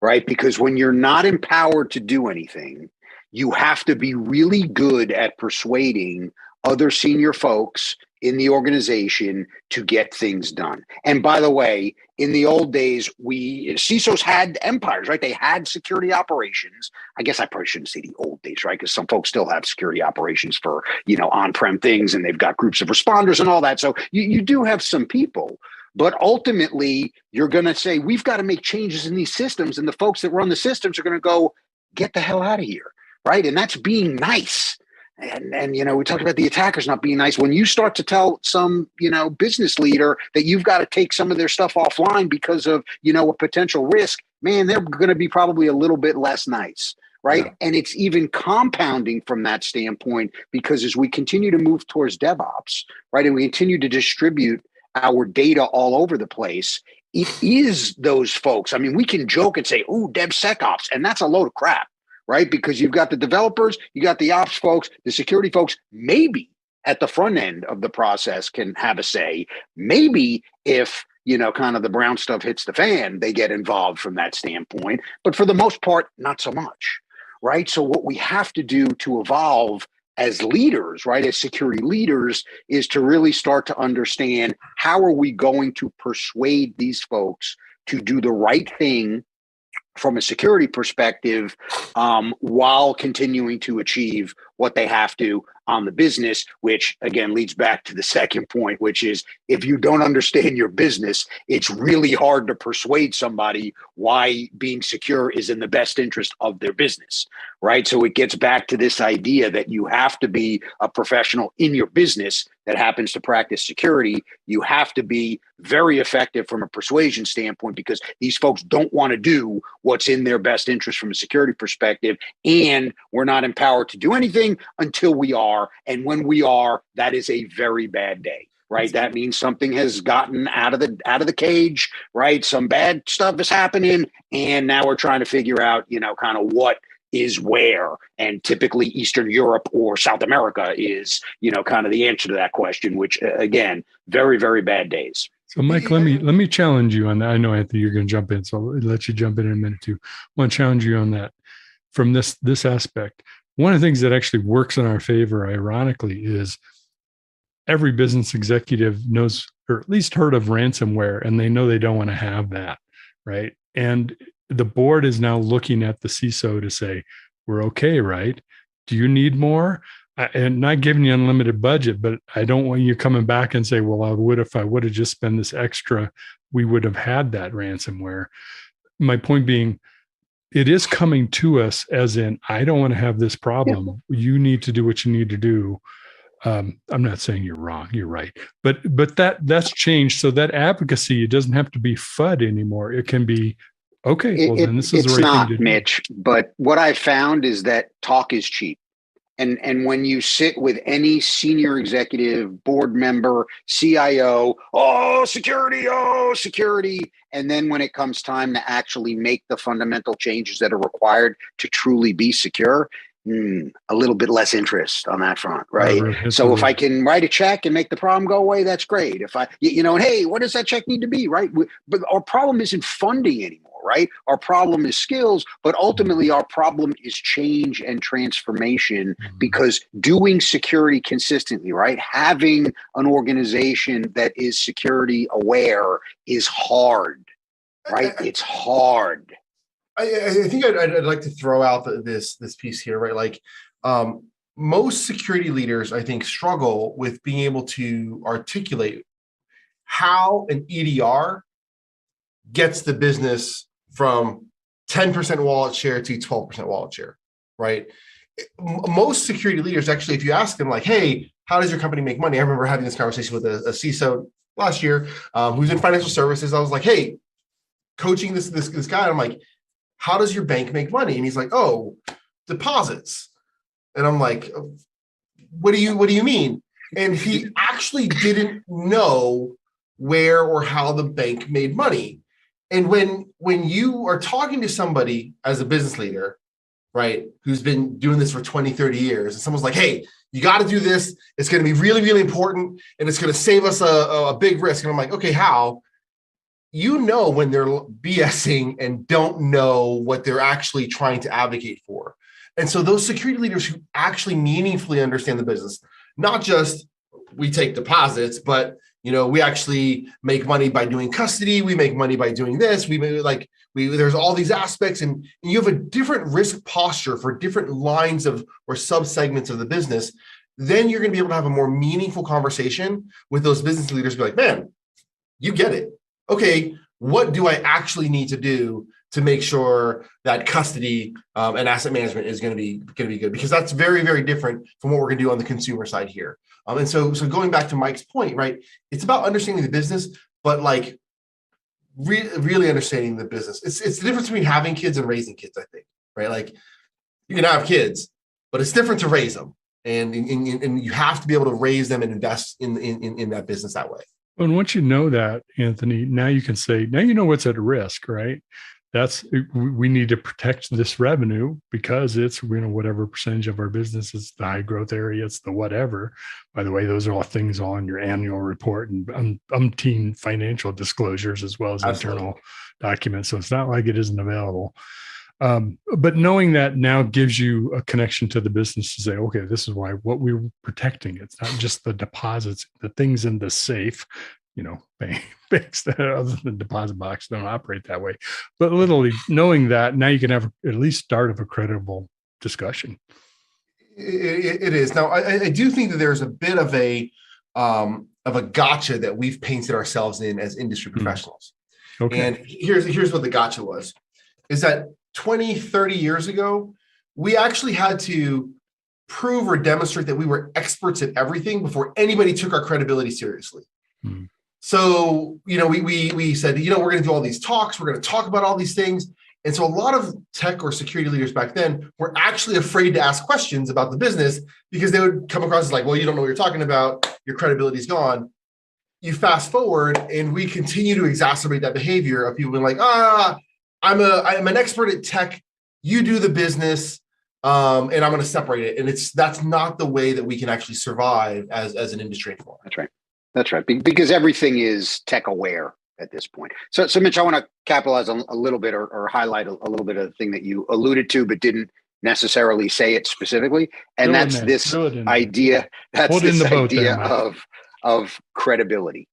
Speaker 12: right? Because when you're not empowered to do anything, you have to be really good at persuading other senior folks in the organization to get things done. And by the way, in the old days, CISOs had empires, right? They had security operations. I guess I probably shouldn't say the old days, right? Because some folks still have security operations for, on-prem things, and they've got groups of responders and all that. So you do have some people, but ultimately you're going to say, we've got to make changes in these systems. And the folks that run the systems are going to go, get the hell out of here, right? And that's being nice. And we talked about the attackers not being nice. When you start to tell some, business leader that you've got to take some of their stuff offline because of, a potential risk, man, they're going to be probably a little bit less nice, right? Yeah. And it's even compounding from that standpoint, because as we continue to move towards DevOps, right, and we continue to distribute our data all over the place, it is those folks. I mean, we can joke and say, "Ooh, DevSecOps," and that's a load of crap. Right? Because you've got the developers, you got the ops folks, the security folks, maybe at the front end of the process can have a say. Maybe if, kind of the brown stuff hits the fan, they get involved from that standpoint. But for the most part, not so much. Right? So what we have to do to evolve as leaders, right, as security leaders, is to really start to understand, how are we going to persuade these folks to do the right thing from a security perspective, while continuing to achieve what they have to on the business, which again leads back to the second point, which is if you don't understand your business, it's really hard to persuade somebody why being secure is in the best interest of their business, right? So it gets back to this idea that you have to be a professional in your business that happens to practice security. You have to be very effective from a persuasion standpoint because these folks don't want to do what's in their best interest from a security perspective. And we're not empowered to do anything until we are. And when we are, that is a very bad day, right? That means something has gotten out of the cage, right? Some bad stuff is happening. And now we're trying to figure out, kind of what is where. And typically Eastern Europe or South America is, kind of the answer to that question, which again, very, very bad days.
Speaker 11: So Mike, let me challenge you on that. I know, Anthony, you're going to jump in, so I'll let you jump in a minute too. I want to challenge you on that from this aspect. One of the things that actually works in our favor, ironically, is every business executive knows, or at least heard of ransomware, and they know they don't want to have that, right? And the board is now looking at the CISO to say, we're okay, right? Do you need more? And not giving you unlimited budget, but I don't want you coming back and say, well, if I would have just spent this extra, we would have had that ransomware. My point being, it is coming to us as in, I don't want to have this problem. Yeah. You need to do what you need to do. I'm not saying you're wrong. You're right. But that's changed. So that advocacy, it doesn't have to be FUD anymore. It can be, okay, well, then this is the right thing to do.
Speaker 12: Mitch, but what I found is that talk is cheap. And when you sit with any senior executive, board member, CIO, oh, security. And then when it comes time to actually make the fundamental changes that are required to truly be secure, a little bit less interest on that front, right? So if I can write a check and make the problem go away, that's great. If I, and hey, what does that check need to be, right? But our problem isn't funding anymore, right? Our problem is skills, but ultimately our problem is change and transformation because doing security consistently, right? Having an organization that is security aware is hard, right? It's hard.
Speaker 13: I think I'd like to throw out this piece here, right? Like most security leaders, I think, struggle with being able to articulate how an EDR gets the business from 10% wallet share to 12% wallet share, right? Most security leaders, actually, if you ask them like, hey, how does your company make money? I remember having this conversation with a CISO last year who's in financial services. I was like, hey, coaching this guy, I'm like, how does your bank make money? And he's like, oh, deposits. And I'm like, what do you mean? And he actually didn't know where or how the bank made money. And when you are talking to somebody as a business leader, right, who's been doing this for 20, 30 years, and someone's like, hey, you got to do this. It's going to be really, really important. And it's going to save us a big risk. And I'm like, okay, how? You know when they're BSing and don't know what they're actually trying to advocate for. And so those security leaders who actually meaningfully understand the business, not just we take deposits, but we actually make money by doing custody. We make money by doing this. There's all these aspects, and you have a different risk posture for different lines of or subsegments of the business. Then you're going to be able to have a more meaningful conversation with those business leaders. Be like, man, you get it. Okay, what do I actually need to do to make sure that custody and asset management is going to be good? Because that's very, very different from what we're going to do on the consumer side here. And so going back to Mike's point, right? It's about understanding the business, but like really understanding the business. It's the difference between having kids and raising kids, I think, right? Like you can have kids, but it's different to raise them, and you have to be able to raise them and invest in that business that way.
Speaker 11: And once you know that, Anthony, now you can say, now you know what's at risk, right? We need to protect this revenue because it's, whatever percentage of our business is the high growth area, it's the whatever. By the way, those are all things on your annual report and umpteen financial disclosures as well as internal documents. So it's not like it isn't available. But knowing that now gives you a connection to the business to say, okay, this is what we were protecting. It's not just the deposits, the things in the safe, banks that other than deposit box don't operate that way. But literally knowing that, now you can have at least start of a credible discussion.
Speaker 13: It is. Now, I do think that there's a bit of a gotcha that we've painted ourselves in as industry professionals. Okay. And here's what the gotcha was, is that 20, 30 years ago, we actually had to prove or demonstrate that we were experts at everything before anybody took our credibility seriously. Mm. So, we said, we're going to do all these talks, we're going to talk about all these things. And so a lot of tech or security leaders back then were actually afraid to ask questions about the business because they would come across as like, well, you don't know what you're talking about, your credibility's gone. You fast forward and we continue to exacerbate that behavior of people being like, I'm an expert at tech, you do the business, and I'm going to separate it. And that's not the way that we can actually survive as an industry anymore.
Speaker 12: That's right. Because everything is tech aware at this point. So Mitch, I want to capitalize on a little bit or highlight a little bit of the thing that you alluded to, but didn't necessarily say it specifically. And that's this idea. That's this idea of credibility,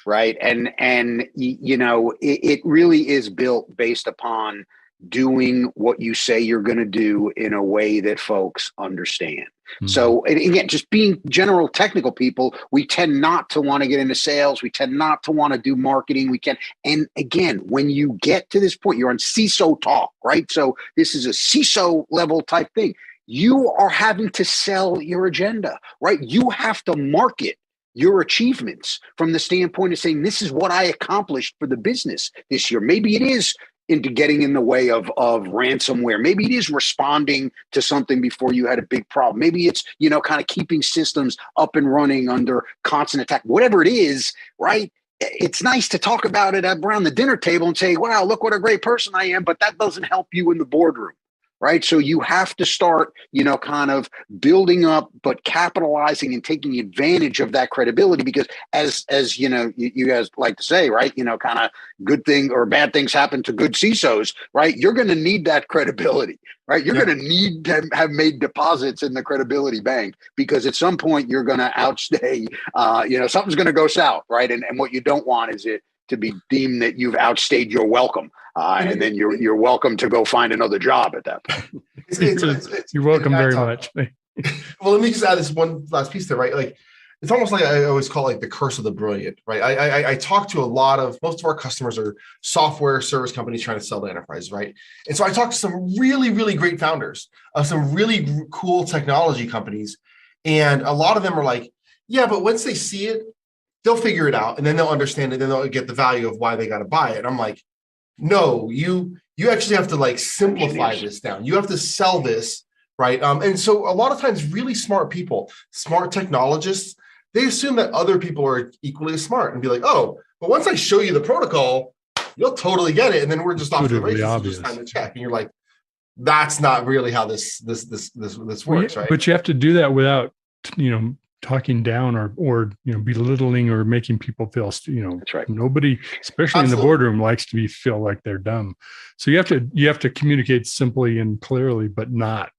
Speaker 12: right? And it really is built based upon doing what you say you're going to do in a way that folks understand. Mm-hmm. So, and again, just being general technical people, we tend not to want to get into sales. We tend not to want to do marketing. And again, when you get to this point, you're on CISO talk, right? So this is a CISO level type thing. You are having to sell your agenda, right? You have to market your achievements from the standpoint of saying, this is what I accomplished for the business this year. Maybe it is into getting in the way of ransomware. Maybe it is responding to something before you had a big problem. Maybe it's, kind of keeping systems up and running under constant attack, whatever it is, right? It's nice to talk about it around the dinner table and say, wow, look what a great person I am, but that doesn't help you in the boardroom. Right. So you have to start, kind of building up, but capitalizing and taking advantage of that credibility, because as you guys like to say, right, kind of good thing or bad things happen to good CISOs, right? You're going to need that credibility, right? You're going to need to have made deposits in the credibility bank, because at some point you're going to outstay, something's going to go south, right? And what you don't want is it to be deemed that you've outstayed your welcome. And then you're welcome to go find another job at that point.
Speaker 11: You're welcome very much.
Speaker 13: Well, let me just add this one last piece there, right? Like, it's almost like I always call it like the curse of the brilliant, right? I talk to most of our customers are software service companies trying to sell to enterprise, right? And so I talk to some really, really great founders of some really cool technology companies. And a lot of them are like, yeah, but once they see it, they'll figure it out, and then they'll understand it, then they'll get the value of why they got to buy it. And I'm like, no, you actually have to like simplify this down. You have to sell this, right? And so a lot of times really smart people, smart technologists, they assume that other people are equally as smart and be like, oh, but once I show you the protocol, you'll totally get it. And then we're just off to the races, it's just time to check. And you're like, that's not really how this works, right?
Speaker 11: But you have to do that without, talking down or belittling or making people feel,
Speaker 12: that's right.
Speaker 11: Nobody, especially in the boardroom, likes to feel like they're dumb. So you have to communicate simply and clearly, but not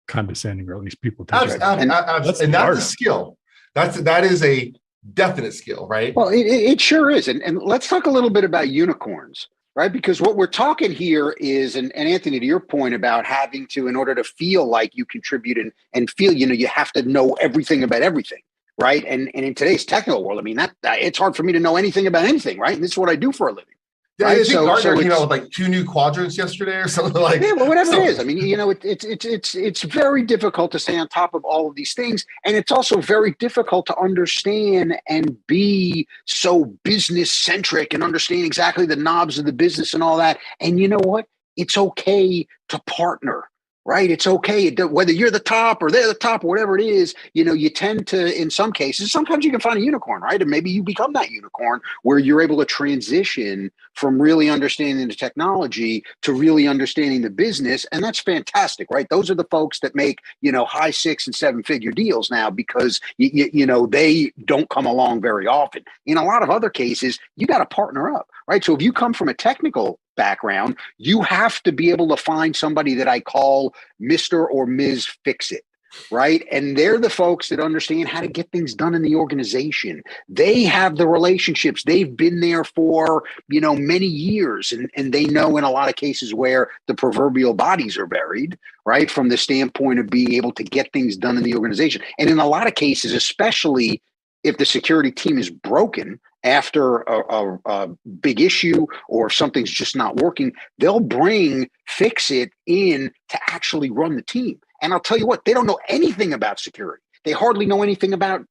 Speaker 11: condescending, or at least people think
Speaker 13: and that's a skill. That is a definite skill, right?
Speaker 12: Well, it sure is. And let's talk a little bit about unicorns. Right? Because what we're talking here is, and Anthony, to your point about having to, in order to feel like you contribute and feel, you have to know everything about everything, right? And in today's technical world, I mean, that it's hard for me to know anything about anything, right? And this is what I do for a living.
Speaker 13: Yeah, right? I think Gartner came out with like 2 new quadrants yesterday or something like that.
Speaker 12: Yeah, well, whatever it is. I mean, it's very difficult to stay on top of all of these things. And it's also very difficult to understand and be so business centric and understand exactly the knobs of the business and all that. And you know what? It's okay to partner. Right. It's okay. Whether you're the top or they're the top or whatever it is, you tend to, in some cases, sometimes you can find a unicorn, right? And maybe you become that unicorn where you're able to transition from really understanding the technology to really understanding the business. And that's fantastic, right? Those are the folks that make, high 6 and 7 figure deals now, because, they don't come along very often. In a lot of other cases, you got to partner up, right? So if you come from a technical background, you have to be able to find somebody that I call Mr. or Ms. Fix-It, right? And they're the folks that understand how to get things done in the organization. They have the relationships. They've been there for, many years. And they know in a lot of cases where the proverbial bodies are buried, right? From the standpoint of being able to get things done in the organization. And in a lot of cases, especially if the security team is broken after a big issue or something's just not working, they'll bring Fix-It in to actually run the team. And I'll tell you what, they don't know anything about security. They hardly know anything about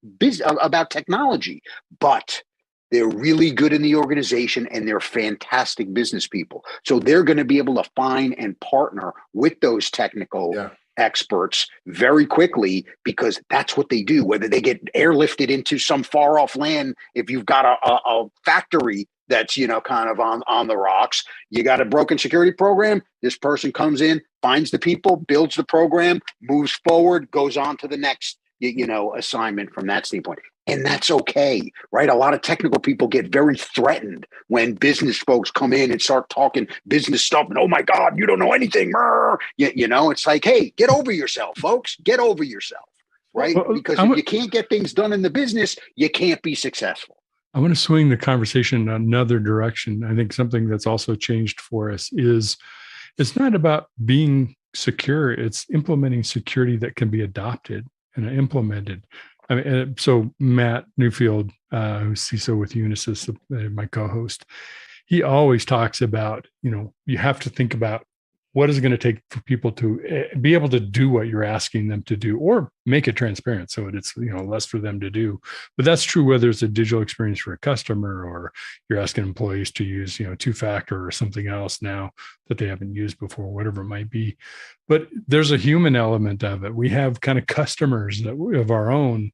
Speaker 12: technology, but they're really good in the organization and they're fantastic business people. So they're going to be able to find and partner with those technical experts very quickly, because that's what they do. Whether they get airlifted into some far off land, if you've got a factory that's, kind of on the rocks, you got a broken security program, this person comes in, finds the people, builds the program, moves forward, goes on to the next, assignment from that standpoint. And that's okay, right? A lot of technical people get very threatened when business folks come in and start talking business stuff. And, oh my God, you don't know anything. It's like, hey, get over yourself, folks. Get over yourself, right? Because if you can't get things done in the business, you can't be successful.
Speaker 11: I want to swing the conversation in another direction. I think something that's also changed for us is it's not about being secure. It's implementing security that can be adopted and implemented. I mean, so Matt Newfield, who's CISO with Unisys, my co-host, he always talks about, you have to think about what is it going to take for people to be able to do what you're asking them to do, or make it transparent so it's less for them to do. But that's true whether it's a digital experience for a customer or you're asking employees to use two-factor or something else now that they haven't used before, whatever it might be. But there's a human element of it. We have kind of customers that we have our own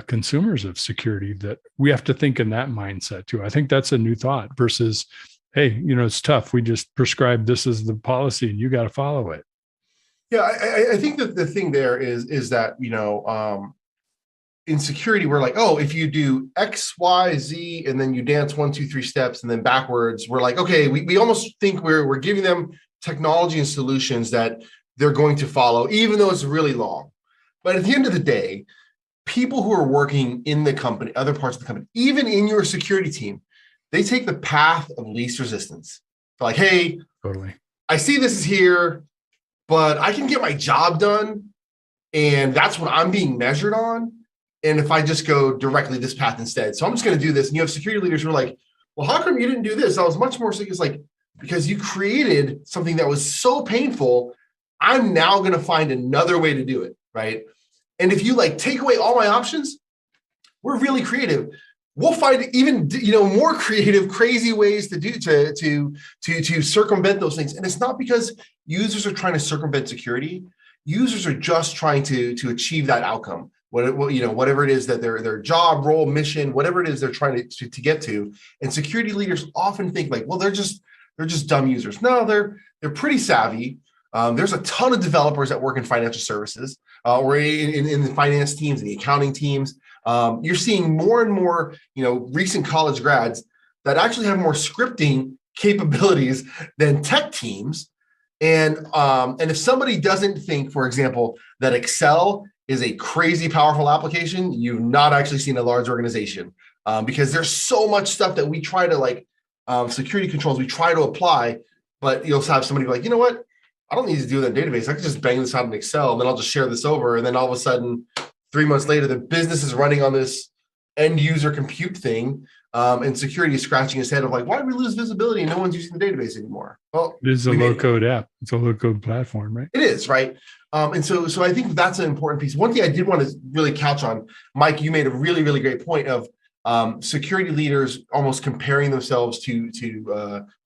Speaker 11: consumers of security that we have to think in that mindset too. I think that's a new thought versus, hey, it's tough. We just prescribe this as the policy and you got to follow it.
Speaker 13: Yeah, I think that the thing there is that, in security, we're like, oh, if you do X, Y, Z, and then you dance 1, 2, 3 steps and then backwards, we're like, okay, we almost think we're giving them technology and solutions that they're going to follow, even though it's really long. But at the end of the day, people who are working in the company, other parts of the company, even in your security team, they take the path of least resistance. They're like, hey,
Speaker 11: totally,
Speaker 13: I see this is here, but I can get my job done. And that's what I'm being measured on. And if I just go directly this path instead, so I'm just going to do this. And you have security leaders who are like, well, how come you didn't do this? I was much more sick. It's like, because you created something that was so painful, I'm now going to find another way to do it, right? And if you take away all my options, we're really creative. We'll find even more creative, crazy ways to do to circumvent those things. And it's not because users are trying to circumvent security. Users are just trying to achieve that outcome. Whatever it is that their job, role, mission, whatever it is they're trying to get to. And security leaders often think well, they're just dumb users. No, they're pretty savvy. There's a ton of developers that work in financial services or in the finance teams, the accounting teams. You're seeing more and more, recent college grads that actually have more scripting capabilities than tech teams. And if somebody doesn't think, for example, that Excel is a crazy powerful application, you've not actually seen a large organization, because there's so much stuff that we try to security controls we try to apply, but you'll have somebody be like, you know what? I don't need to do that database. I can just bang this out in Excel, and then I'll just share this over. And then all of a sudden, 3 months later, the business is running on this end user compute thing, and security is scratching his head of why did we lose visibility and no one's using the database anymore? Well,
Speaker 11: it is a low-code app. It's a low-code platform, right?
Speaker 13: It is, right? And so I think that's an important piece. One thing I did want to really couch on, Mike, you made a really, really great point of security leaders almost comparing themselves to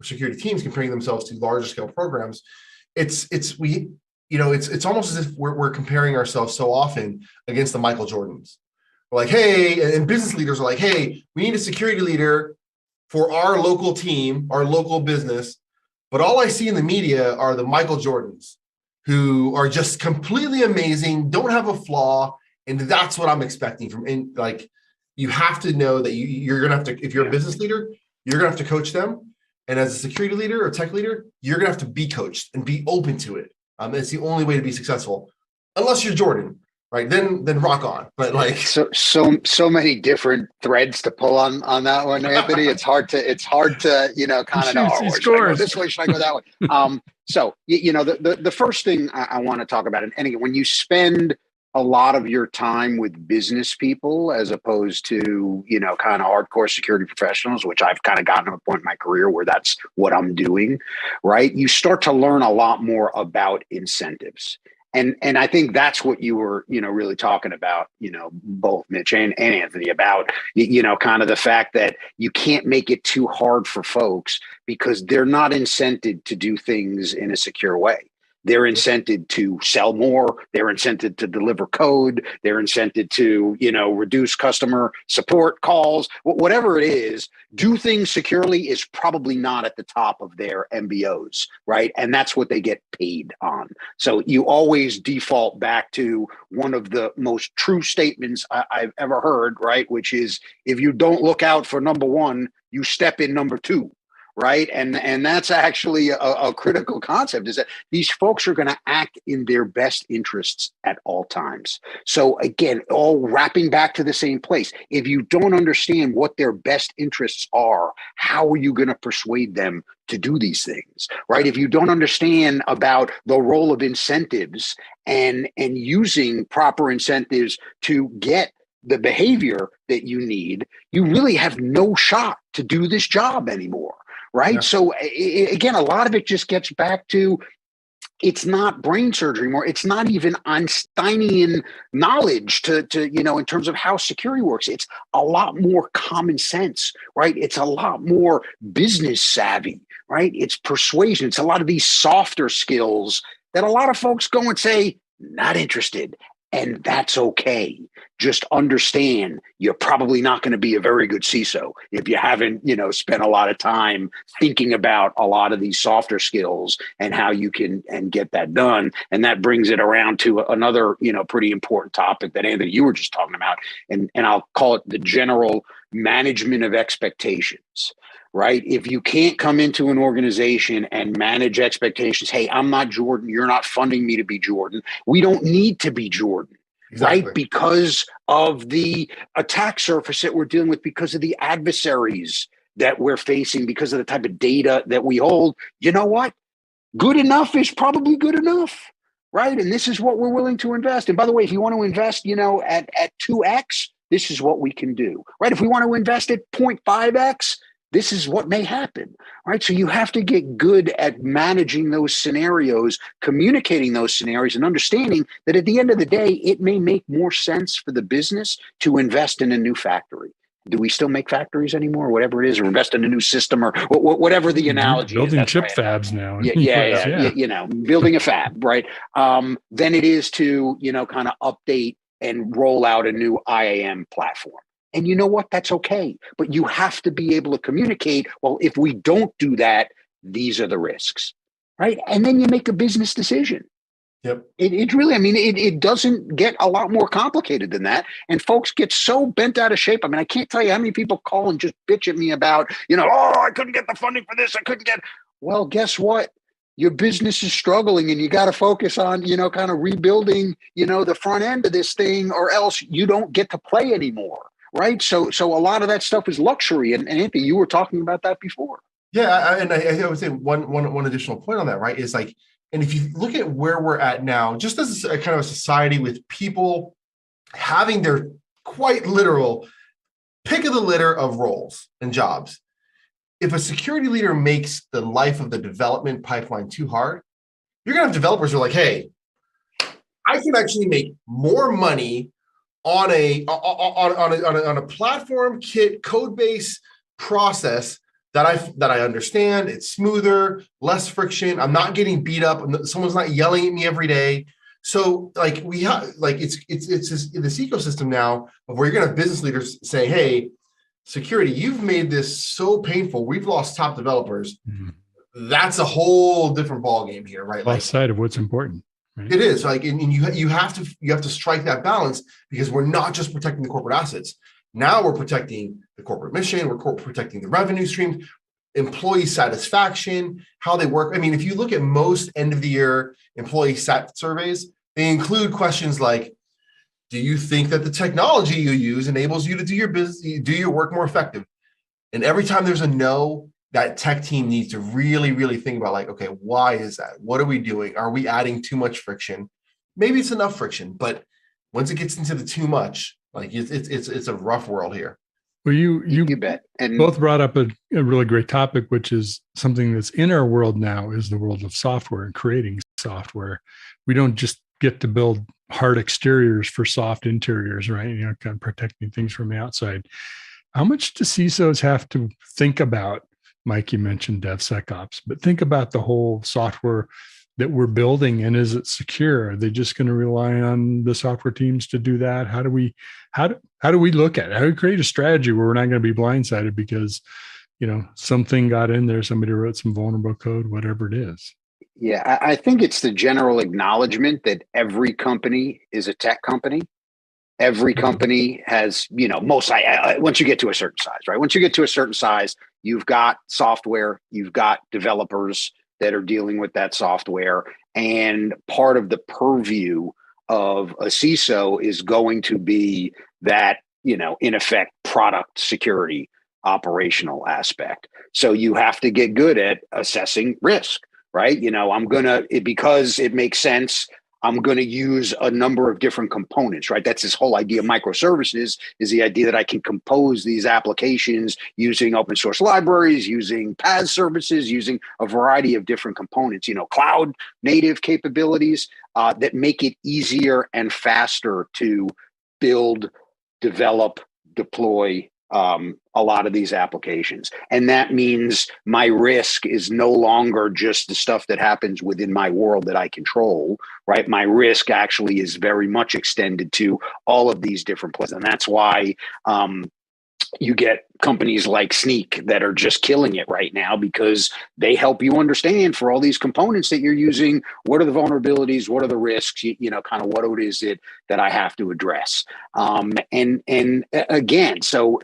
Speaker 13: security teams comparing themselves to larger scale programs. It's almost as if we're comparing ourselves so often against the Michael Jordans. We're like, hey, and business leaders are like, hey, we need a security leader for our local team, our local business. But all I see in the media are the Michael Jordans who are just completely amazing, don't have a flaw. And that's what I'm expecting from, and you have to know that you're going to have to, if you're a business leader, you're going to have to coach them. And as a security leader or tech leader, you're going to have to be coached and be open to it. It's the only way to be successful, unless you're Jordan. right? Then rock on. But like
Speaker 12: so many different threads to pull on that one, Anthony. It's hard to kind of know, should I go this way, should I go that way? So the first thing I want to talk about, and again, when you spend a lot of your time with business people as opposed to, kind of hardcore security professionals, which I've kind of gotten to a point in my career where that's what I'm doing, right? You start to learn a lot more about incentives. And I think that's what you were, really talking about, both Mitch and Anthony, about, kind of the fact that you can't make it too hard for folks because they're not incented to do things in a secure way. They're incented to sell more. They're incented to deliver code. They're incented to, reduce customer support calls, whatever it is. Do things securely is probably not at the top of their MBOs, right? And that's what they get paid on. So you always default back to one of the most true statements I've ever heard, right? Which is, if you don't look out for number one, you step in number two. Right. And that's actually a critical concept, is that these folks are going to act in their best interests at all times. So again, all wrapping back to the same place. If you don't understand what their best interests are, how are you going to persuade them to do these things? Right. If you don't understand about the role of incentives and using proper incentives to get the behavior that you need, you really have no shot to do this job anymore. Right. Yeah. So again, a lot of it just gets back to, it's not brain surgery anymore. It's not even Einsteinian knowledge to in terms of how security works. It's a lot more common sense, right? It's a lot more business savvy, right? It's persuasion. It's a lot of these softer skills that a lot of folks go and say, not interested. And that's okay. Just understand you're probably not going to be a very good CISO if you haven't, spent a lot of time thinking about a lot of these softer skills and how you can get that done. And that brings it around to another, pretty important topic that, Anthony, you were just talking about. And I'll call it the general management of expectations. Right? If you can't come into an organization and manage expectations, hey, I'm not Jordan, you're not funding me to be Jordan. We don't need to be Jordan, exactly. Right? Because of the attack surface that we're dealing with, because of the adversaries that we're facing, because of the type of data that we hold. You know what? Good enough is probably good enough, right? And this is what we're willing to invest. And by the way, if you want to invest, at 2x, this is what we can do, right? If we want to invest at 0.5x, this is what may happen, right? So you have to get good at managing those scenarios, communicating those scenarios, and understanding that at the end of the day, it may make more sense for the business to invest in a new factory. Do we still make factories anymore, whatever it is, or invest in a new system, or whatever the analogy
Speaker 11: building
Speaker 12: is?
Speaker 11: Chip fabs now.
Speaker 12: Yeah. Building a fab, right? Then it is to, kind of update and roll out a new IAM platform. And you know what? That's okay. But you have to be able to communicate, well, if we don't do that, these are the risks, right? And then you make a business decision.
Speaker 13: Yep.
Speaker 12: It really, it doesn't get a lot more complicated than that. And folks get so bent out of shape. I can't tell you how many people call and just bitch at me about, I couldn't get the funding for this. Well, guess what? Your business is struggling and you got to focus on, kind of rebuilding, the front end of this thing, or else you don't get to play anymore. Right. So a lot of that stuff is luxury. And Anthony, you were talking about that before.
Speaker 13: Yeah. And I would say one additional point on that, right, is like, and if you look at where we're at now, just as a kind of a society with people having their quite literal pick of the litter of roles and jobs, if a security leader makes the life of the development pipeline too hard, you're going to have developers who are like, hey, I can actually make more money on a platform kit code base process that I understand. It's smoother, less friction. I'm not getting beat up. Someone's not yelling at me every day. So like we have it's this ecosystem now of where you're gonna have business leaders saying, hey, security, you've made this so painful. We've lost top developers. Mm-hmm. That's a whole different ballgame here, right?
Speaker 11: Lost sight of what's important. Right.
Speaker 13: It is like, and you have to strike that balance, because we're not just protecting the corporate assets. Now we're protecting the corporate mission. We're protecting the revenue streams, employee satisfaction, how they work. If you look at most end of the year employee sat surveys, they include questions like, Do you think that the technology you use enables you to do your business, do your work more effective? And every time there's a no, that tech team needs to really, really think about like, okay, why is that? What are we doing? Are we adding too much friction? Maybe it's enough friction, but once it gets into the too much, like it's a rough world here.
Speaker 11: Well, you
Speaker 12: bet. And
Speaker 11: both brought up a really great topic, which is something that's in our world now, is the world of software and creating software. We don't just get to build hard exteriors for soft interiors, right? You know, kind of protecting things from the outside. How much do CISOs have to think about? Mike, you mentioned DevSecOps, but think about the whole software that we're building, and is it secure? Are they just going to rely on the software teams to do that? How do we look at it? How do we create a strategy where we're not going to be blindsided because, you know, something got in there, somebody wrote some vulnerable code, whatever it is?
Speaker 12: Yeah, I think it's the general acknowledgement that every company is a tech company. Every company has, you know, once you get to a certain size, right? Once you get to a certain size, you've got software, you've got developers that are dealing with that software. And part of the purview of a CISO is going to be that, you know, in effect, product security, operational aspect. So you have to get good at assessing risk, right? You know, because it makes sense, I'm going to use a number of different components, right? That's this whole idea of microservices, is the idea that I can compose these applications using open source libraries, using PaaS services, using a variety of different components, you know, cloud native capabilities that make it easier and faster to build, develop, deploy a lot of these applications. And that means my risk is no longer just the stuff that happens within my world that I control, right? My risk actually is very much extended to all of these different places. And that's why you get companies like Sneak that are just killing it right now, because they help you understand, for all these components that you're using, what are the vulnerabilities, what are the risks, you know, kind of what it is that I have to address. And again, so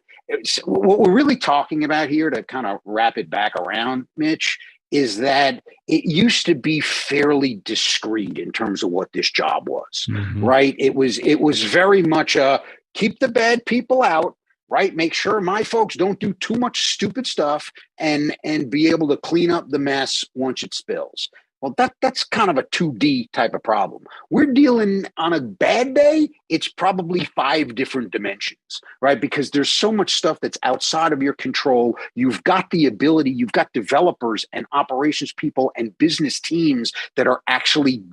Speaker 12: what we're really talking about here, to kind of wrap it back around, Mitch, is that it used to be fairly discreet in terms of what this job was, right? It was very much keep the bad people out, right? Make sure my folks don't do too much stupid stuff, and be able to clean up the mess once it spills. Well, that's kind of a 2D type of problem. We're dealing, on a bad day, it's probably 5 different dimensions, right? Because there's so much stuff that's outside of your control. You've got the ability, you've got developers and operations people and business teams that are actually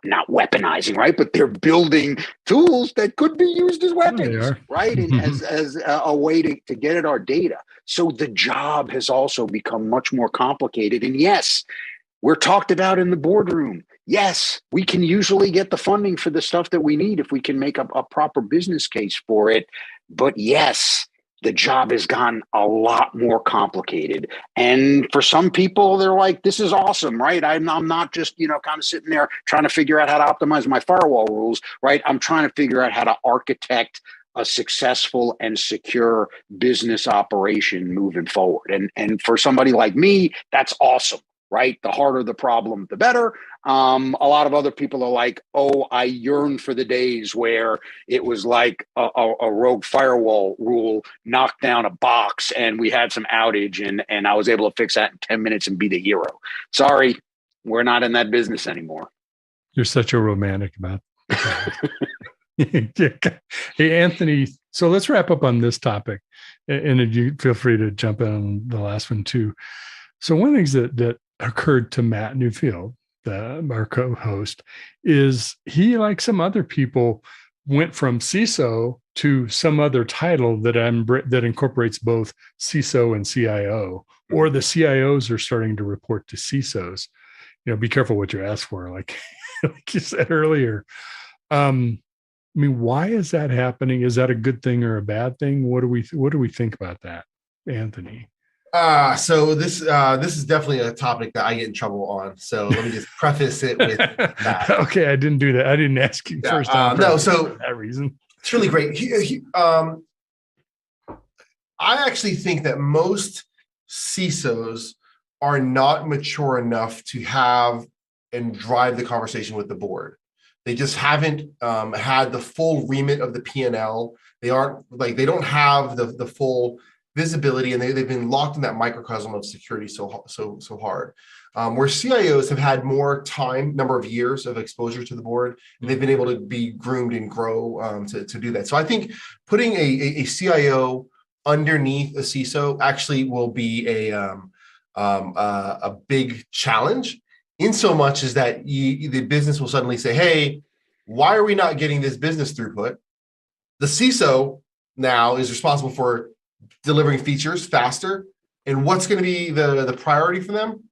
Speaker 12: not weaponizing, right? But they're building tools that could be used as weapons, right? And as a way to get at our data. So the job has also become much more complicated. And yes, we're talked about in the boardroom. Yes, we can usually get the funding for the stuff that we need if we can make a proper business case for it. But yes, the job has gotten a lot more complicated. And for some people, they're like, this is awesome, right? I'm not just, you know, kind of sitting there trying to figure out how to optimize my firewall rules, right? I'm trying to figure out how to architect a successful and secure business operation moving forward. And for somebody like me, that's awesome, right? The harder the problem, the better. A lot of other people are like, oh, I yearn for the days where it was like a rogue firewall rule knocked down a box and we had some outage and I was able to fix that in 10 minutes and be the hero. Sorry, we're not in that business anymore.
Speaker 11: You're such a romantic about it. Hey, Anthony, so let's wrap up on this topic. And you feel free to jump in on the last one too. So one of the things that occurred to Matt Newfield, our co-host, is he, like some other people, went from CISO to some other title that incorporates both CISO and CIO, or the CIOs are starting to report to CISOs. You know, be careful what you ask for, like you said earlier. I mean, why is that happening? Is that a good thing or a bad thing? What do we think about that, Anthony?
Speaker 13: So this is definitely a topic that I get in trouble on. So let me just preface it with that.
Speaker 11: Okay, I didn't do that. I didn't ask you first time.
Speaker 13: No, so
Speaker 11: for that reason.
Speaker 13: It's really great. I actually think that most CISOs are not mature enough to have and drive the conversation with the board. They just haven't had the full remit of the P&L. They don't have the full visibility, and they've been locked in that microcosm of security so hard. Where CIOs have had more number of years of exposure to the board, and they've been able to be groomed and grow to do that. So I think putting a CIO underneath a CISO actually will be a big challenge, in so much as that the business will suddenly say, hey, why are we not getting this business throughput? The CISO now is responsible for delivering features faster. And what's going to be the priority for them?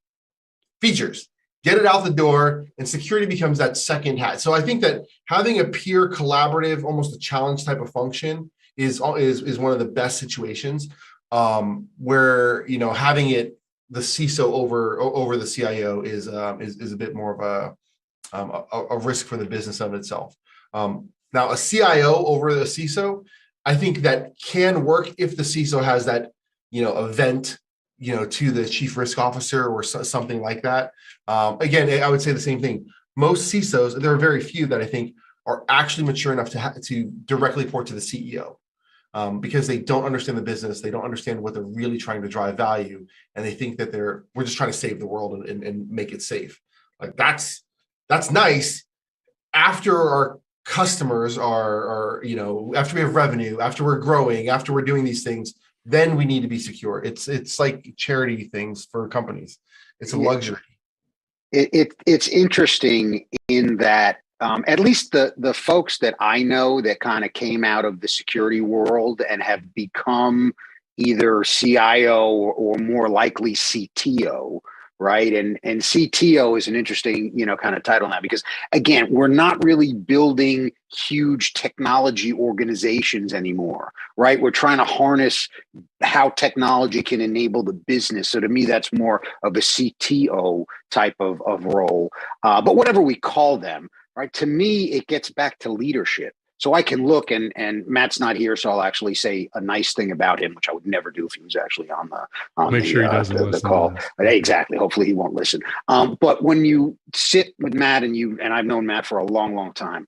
Speaker 13: Features. Get it out the door, and security becomes that second hat. So I think that having a peer collaborative, almost a challenge type of function is one of the best situations, where having the CISO over the CIO is a bit more of a risk for the business of itself. Now, a CIO over the CISO, I think that can work if the CISO has that event to the chief risk officer or something like that. Again, I would say the same thing. Most CISOs, there are very few that I think are actually mature enough to directly report to the CEO, because they don't understand the business. They don't understand what they're really trying to drive value. And they think that we're just trying to save the world and make it safe. Like that's nice after our customers are after we have revenue, after we're growing, after we're doing these things, then we need to be secure. It's like charity things for companies. It's a luxury.
Speaker 12: It's interesting in that at least the folks that I know that kind of came out of the security world and have become either CIO or more likely CTO, right? And CTO is an interesting, kind of title now, because again, we're not really building huge technology organizations anymore, right? We're trying to harness how technology can enable the business. So to me, that's more of a CTO type of role. But whatever we call them, right? To me, it gets back to leadership. So I can look, and Matt's not here, so I'll actually say a nice thing about him, which I would never do if he was actually on the call. Exactly. Hopefully he won't listen. But when you sit with Matt, and I've known Matt for a long, long time,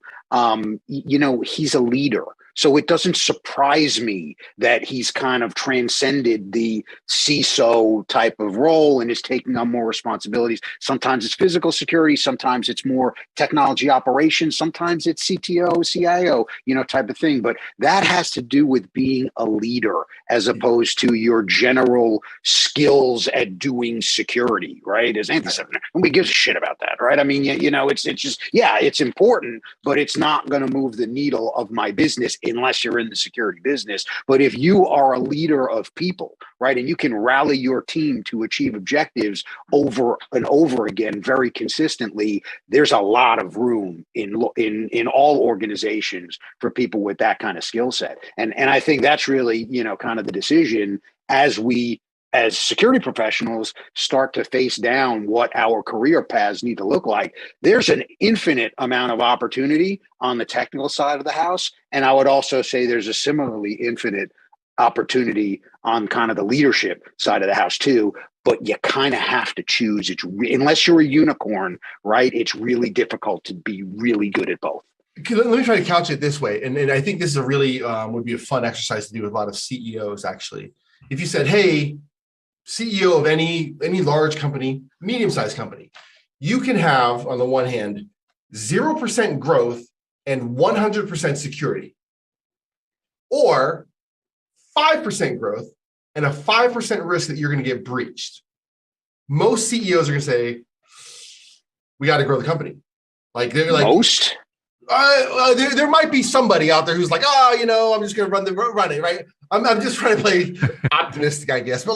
Speaker 12: he's a leader. So it doesn't surprise me that he's kind of transcended the CISO type of role and is taking on more responsibilities. Sometimes it's physical security, sometimes it's more technology operations, sometimes it's CTO, CIO, type of thing. But that has to do with being a leader as opposed to your general skills at doing security, right? As Anthony said, nobody gives a shit about that, right? I mean, it's just, it's important, but it's not going to move the needle of my business unless you're in the security business. But if you are a leader of people, right, and you can rally your team to achieve objectives over and over again very consistently, there's a lot of room in all organizations for people with that kind of skill set. And I think that's really, kind of the decision as security professionals start to face down what our career paths need to look like. There's an infinite amount of opportunity on the technical side of the house. And I would also say there's a similarly infinite opportunity on kind of the leadership side of the house too. But you kind of have to choose. Unless you're a unicorn, right? It's really difficult to be really good at both.
Speaker 13: Let me try to couch it this way. And I think this is a really would be a fun exercise to do with a lot of CEOs, actually. If you said, hey, CEO of any large company, medium-sized company, you can have, on the one hand, 0% growth and 100% security, or 5% growth and a 5% risk that you're going to get breached. Most CEOs are going to say, we got to grow the company. Like they're like
Speaker 12: most.
Speaker 13: There might be somebody out there who's like, I'm just going to run it, right? I'm just trying to play optimistic, I guess. But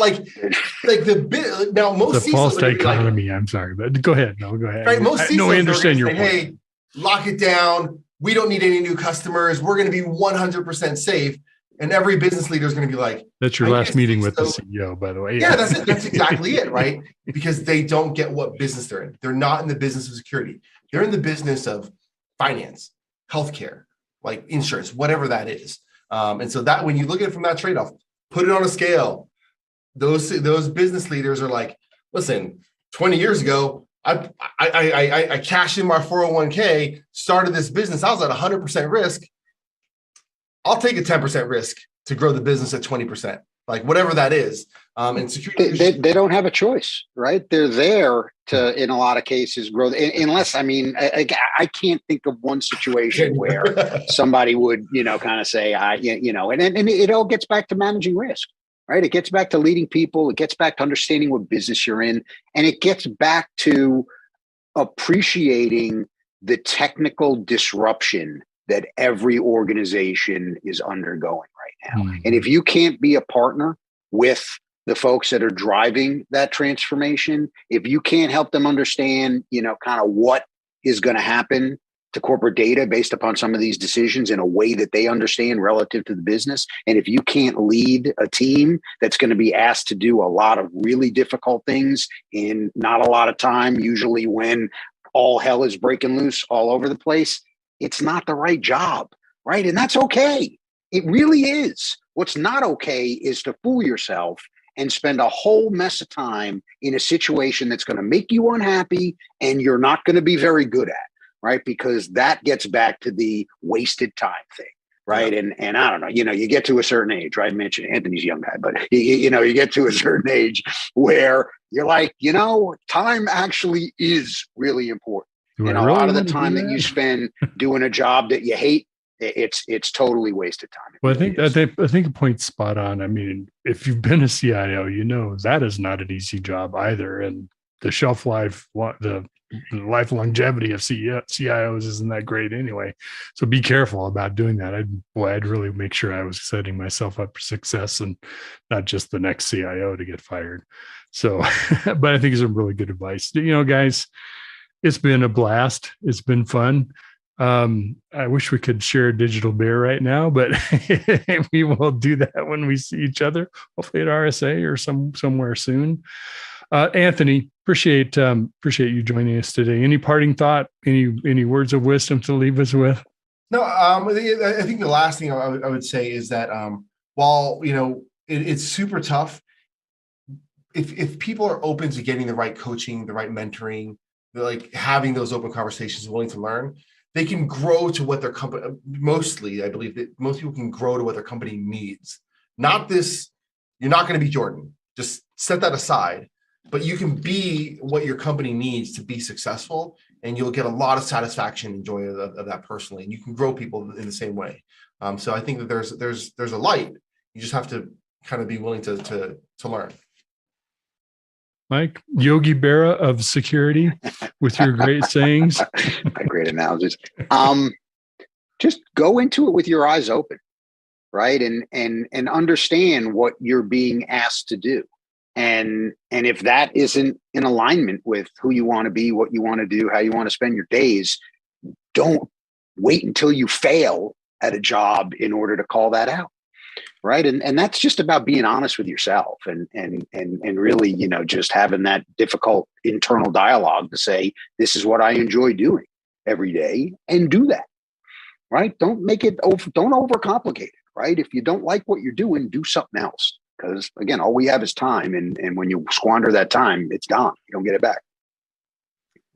Speaker 13: now most
Speaker 11: the false dichotomy. I'm sorry, but go ahead. No, go ahead.
Speaker 13: Right, most CISOs
Speaker 11: I understand your point.
Speaker 13: Hey, lock it down. We don't need any new customers. We're going to be 100% safe. And every business leader is going to be like,
Speaker 11: that's your last meeting with the CEO, by the way.
Speaker 13: Yeah, that's it. That's exactly it, right? Because they don't get what business they're in. They're not in the business of security. They're in the business of finance, healthcare, like insurance, whatever that is. And so that when you look at it from that trade-off, put it on a scale. Those business leaders are like, listen, 20 years ago, I cashed in my 401k, started this business. I was at 100% risk. I'll take a 10% risk to grow the business at 20%, like whatever that is. And security,
Speaker 12: they don't have a choice, right? They're there to, in a lot of cases, grow. Unless, I mean, I can't think of one situation where somebody would, kind of say, and it all gets back to managing risk, right? It gets back to leading people. It gets back to understanding what business you're in. And it gets back to appreciating the technical disruption that every organization is undergoing right now. And if you can't be a partner with the folks that are driving that transformation, if you can't help them understand, kind of what is going to happen to corporate data based upon some of these decisions in a way that they understand relative to the business, and if you can't lead a team that's going to be asked to do a lot of really difficult things in not a lot of time, usually when all hell is breaking loose all over the place, it's not the right job, right? And that's okay. It really is. What's not okay is to fool yourself and spend a whole mess of time in a situation that's going to make you unhappy and you're not going to be very good at, right? Because that gets back to the wasted time thing, right? Yeah. And I don't know, you get to a certain age, right? I mentioned Anthony's a young guy, but you get to a certain age where you're like, time actually is really important. And a lot of the time that you spend doing a job that you hate, it's totally wasted time.
Speaker 11: Well, I think the point's spot on. I mean, if you've been a CIO, that is not an easy job either. And the shelf life, the life longevity of CIOs isn't that great anyway. So be careful about doing that. I'd really make sure I was setting myself up for success and not just the next CIO to get fired. So, but I think it's some really good advice. Guys, it's been a blast. It's been fun. I wish we could share a digital beer right now, but we will do that when we see each other, hopefully at RSA or somewhere soon. Anthony, appreciate you joining us today. Any parting thought? Any words of wisdom to leave us with?
Speaker 13: No, I think the last thing I would say is that while it's super tough, if people are open to getting the right coaching, the right mentoring, like having those open conversations, willing to learn, they can grow to what their company, mostly, I believe that most people can grow to what their company needs. Not this, you're not going to be Jordan. Just set that aside. But you can be what your company needs to be successful, and you'll get a lot of satisfaction and joy of that personally. And you can grow people in the same way. So I think that there's a light. You just have to kind of be willing to learn.
Speaker 11: Mike, Yogi Berra of security with your great sayings.
Speaker 12: Great analogies. Just go into it with your eyes open, right? And understand what you're being asked to do. And if that isn't in alignment with who you want to be, what you want to do, how you want to spend your days, don't wait until you fail at a job in order to call that out. Right. And that's just about being honest with yourself and really, just having that difficult internal dialogue to say, this is what I enjoy doing every day, and do that. Right. Don't overcomplicate it. Right. If you don't like what you're doing, do something else. Because again, all we have is time. And when you squander that time, it's gone. You don't get it back.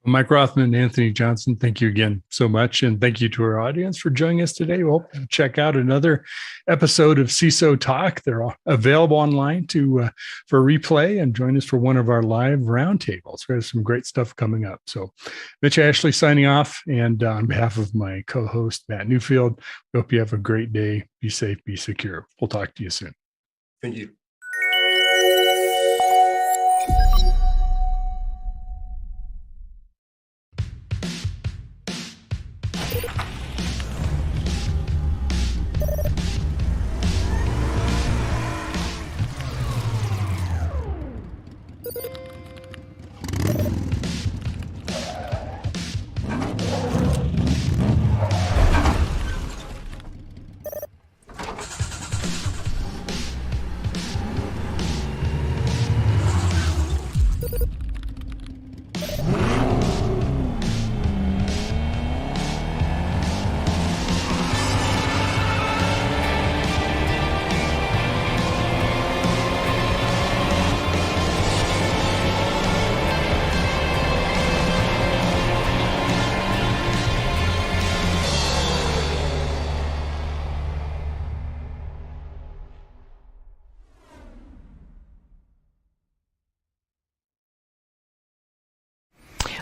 Speaker 11: Mike Rothman and Anthony Johnson, thank you again so much. And thank you to our audience for joining us today. We'll check out another episode of CISO Talk. They're available online for replay, and join us for one of our live roundtables. We have some great stuff coming up. So Mitch Ashley signing off. And on behalf of my co-host, Matt Newfield, we hope you have a great day. Be safe, be secure. We'll talk to you soon.
Speaker 13: Thank you.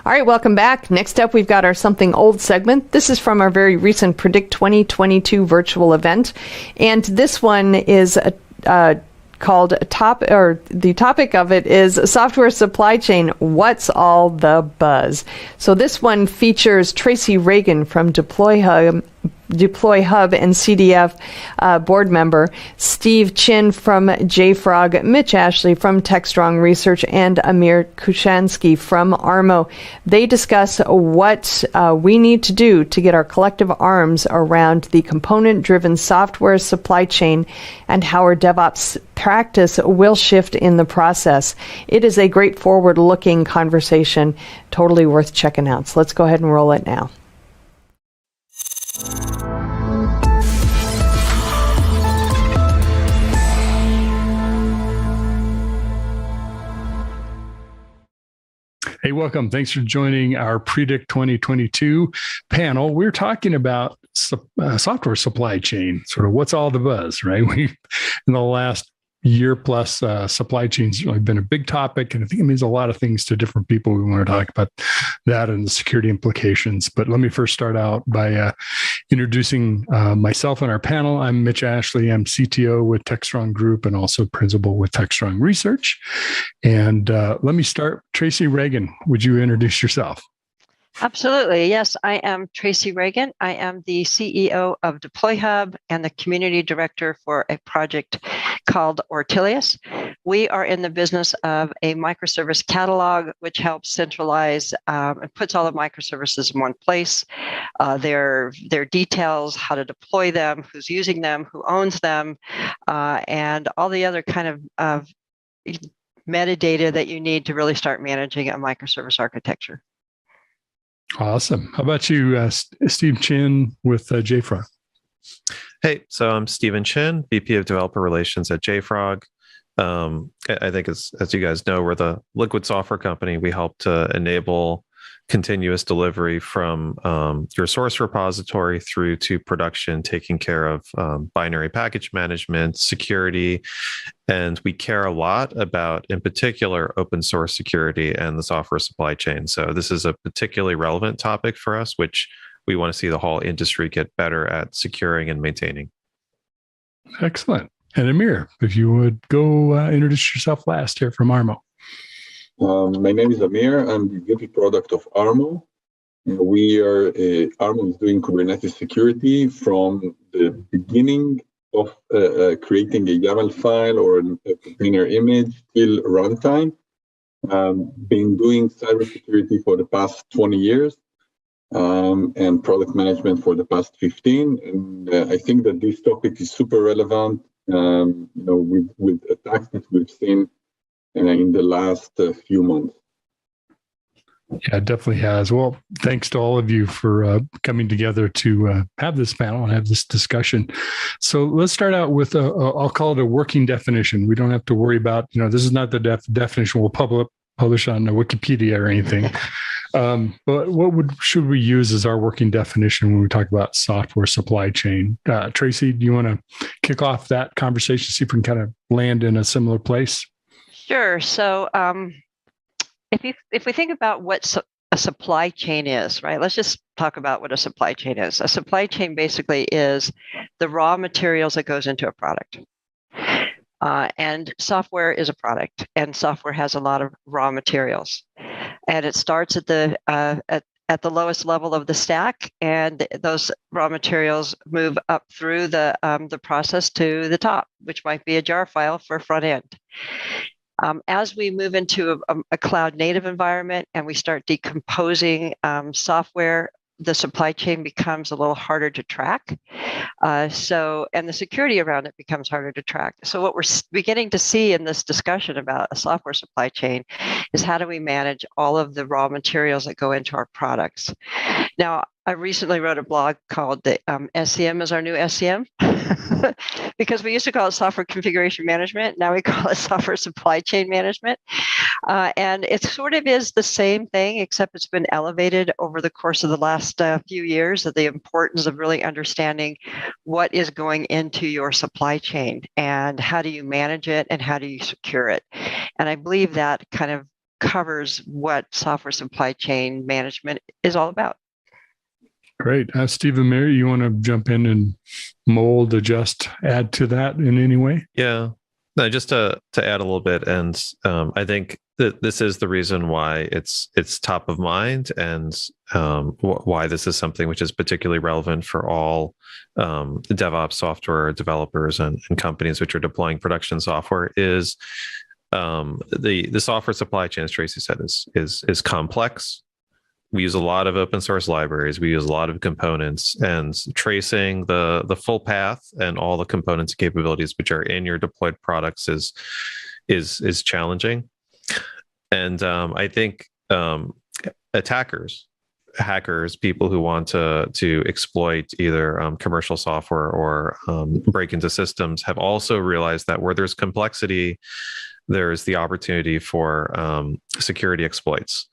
Speaker 1: All right, welcome back. Next up, we've got our Something Old segment. This is from our very recent Predict 2022 virtual event. And this one is called the topic of it is software supply chain. What's all the buzz? So this one features Tracy Reagan from Deploy Hub and CDF board member, Steve Chin from JFrog, Mitch Ashley from Techstrong Research, and Amir Kushansky from Armo. They discuss what we need to do to get our collective arms around the component-driven software supply chain and how our DevOps practice will shift in the process. It is a great forward-looking conversation, totally worth checking out. So let's go ahead and roll it now.
Speaker 11: Hey, welcome. Thanks for joining our Predict 2022 panel. We're talking about software supply chain, sort of what's all the buzz, right? In the last year plus, supply chain's really been a big topic, and I think it means a lot of things to different people. We want to talk about that and the security implications. But let me first start out by introducing myself and our panel. I'm Mitch Ashley. I'm CTO with Techstrong Group and also principal with Techstrong Research. And let me start. Tracy Reagan, would you introduce yourself?
Speaker 14: Absolutely. Yes, I am Tracy Reagan. I am the CEO of Deploy Hub and the community director for a project called Ortelius. We are in the business of a microservice catalog, which helps centralize and puts all the microservices in one place, their details, how to deploy them, who's using them, who owns them, and all the other kind of metadata that you need to really start managing a microservice architecture.
Speaker 11: Awesome. How about you, Steve Chin with JFrog?
Speaker 15: Hey, so I'm Stephen Chin, VP of Developer Relations at JFrog. I think as you guys know, we're the liquid software company. We help to enable continuous delivery from your source repository through to production, taking care of binary package management, security, and we care a lot about, in particular, open source security and the software supply chain. So this is a particularly relevant topic for us, which we want to see the whole industry get better at securing and maintaining.
Speaker 11: Excellent. And Amir, if you would go introduce yourself last here from Armo.
Speaker 16: My name is Amir. I'm the VP product of Armo. Armo is doing Kubernetes security from the beginning of creating a YAML file or a container image till runtime. Been doing cybersecurity for the past 20 years and product management for the past 15. And I think that this topic is super relevant, with attacks that we've seen in the last few months.
Speaker 11: Yeah, it definitely has. Well, thanks to all of you for coming together to have this panel and have this discussion. So let's start out with, I'll call it a working definition. We don't have to worry about, this is not the definition we'll publish on Wikipedia or anything. But what should we use as our working definition when we talk about software supply chain? Tracy, do you want to kick off that conversation, see if we can kind of land in a similar place?
Speaker 14: Sure. So if we think about what a supply chain is, right? Let's just talk about what a supply chain is. A supply chain basically is the raw materials that goes into a product. And software is a product, and software has a lot of raw materials. And it starts at the lowest level of the stack, and those raw materials move up through the process to the top, which might be a jar file for front end. As we move into a cloud native environment and we start decomposing software, the supply chain becomes a little harder to track. And the security around it becomes harder to track. So what we're beginning to see in this discussion about a software supply chain is how do we manage all of the raw materials that go into our products. Now, I recently wrote a blog called the SCM is our new SCM because we used to call it software configuration management. Now we call it software supply chain management. And it sort of is the same thing, except it's been elevated over the course of the last few years, of the importance of really understanding what is going into your supply chain and how do you manage it and how do you secure it. And I believe that kind of covers what software supply chain management is all about.
Speaker 11: Great. Stephen, Mary, you want to jump in and mold, adjust, add to that in any way?
Speaker 15: Yeah. No, just to add a little bit, and I think that this is the reason why it's top of mind, and why this is something which is particularly relevant for all DevOps software developers and companies which are deploying production software is the software supply chain, as Tracy said, is complex. We use a lot of open source libraries. We use a lot of components, and tracing the full path and all the components and capabilities which are in your deployed products is challenging. And I think attackers, hackers, people who want to exploit either commercial software or break into systems have also realized that where there's complexity, there's the opportunity for security exploits.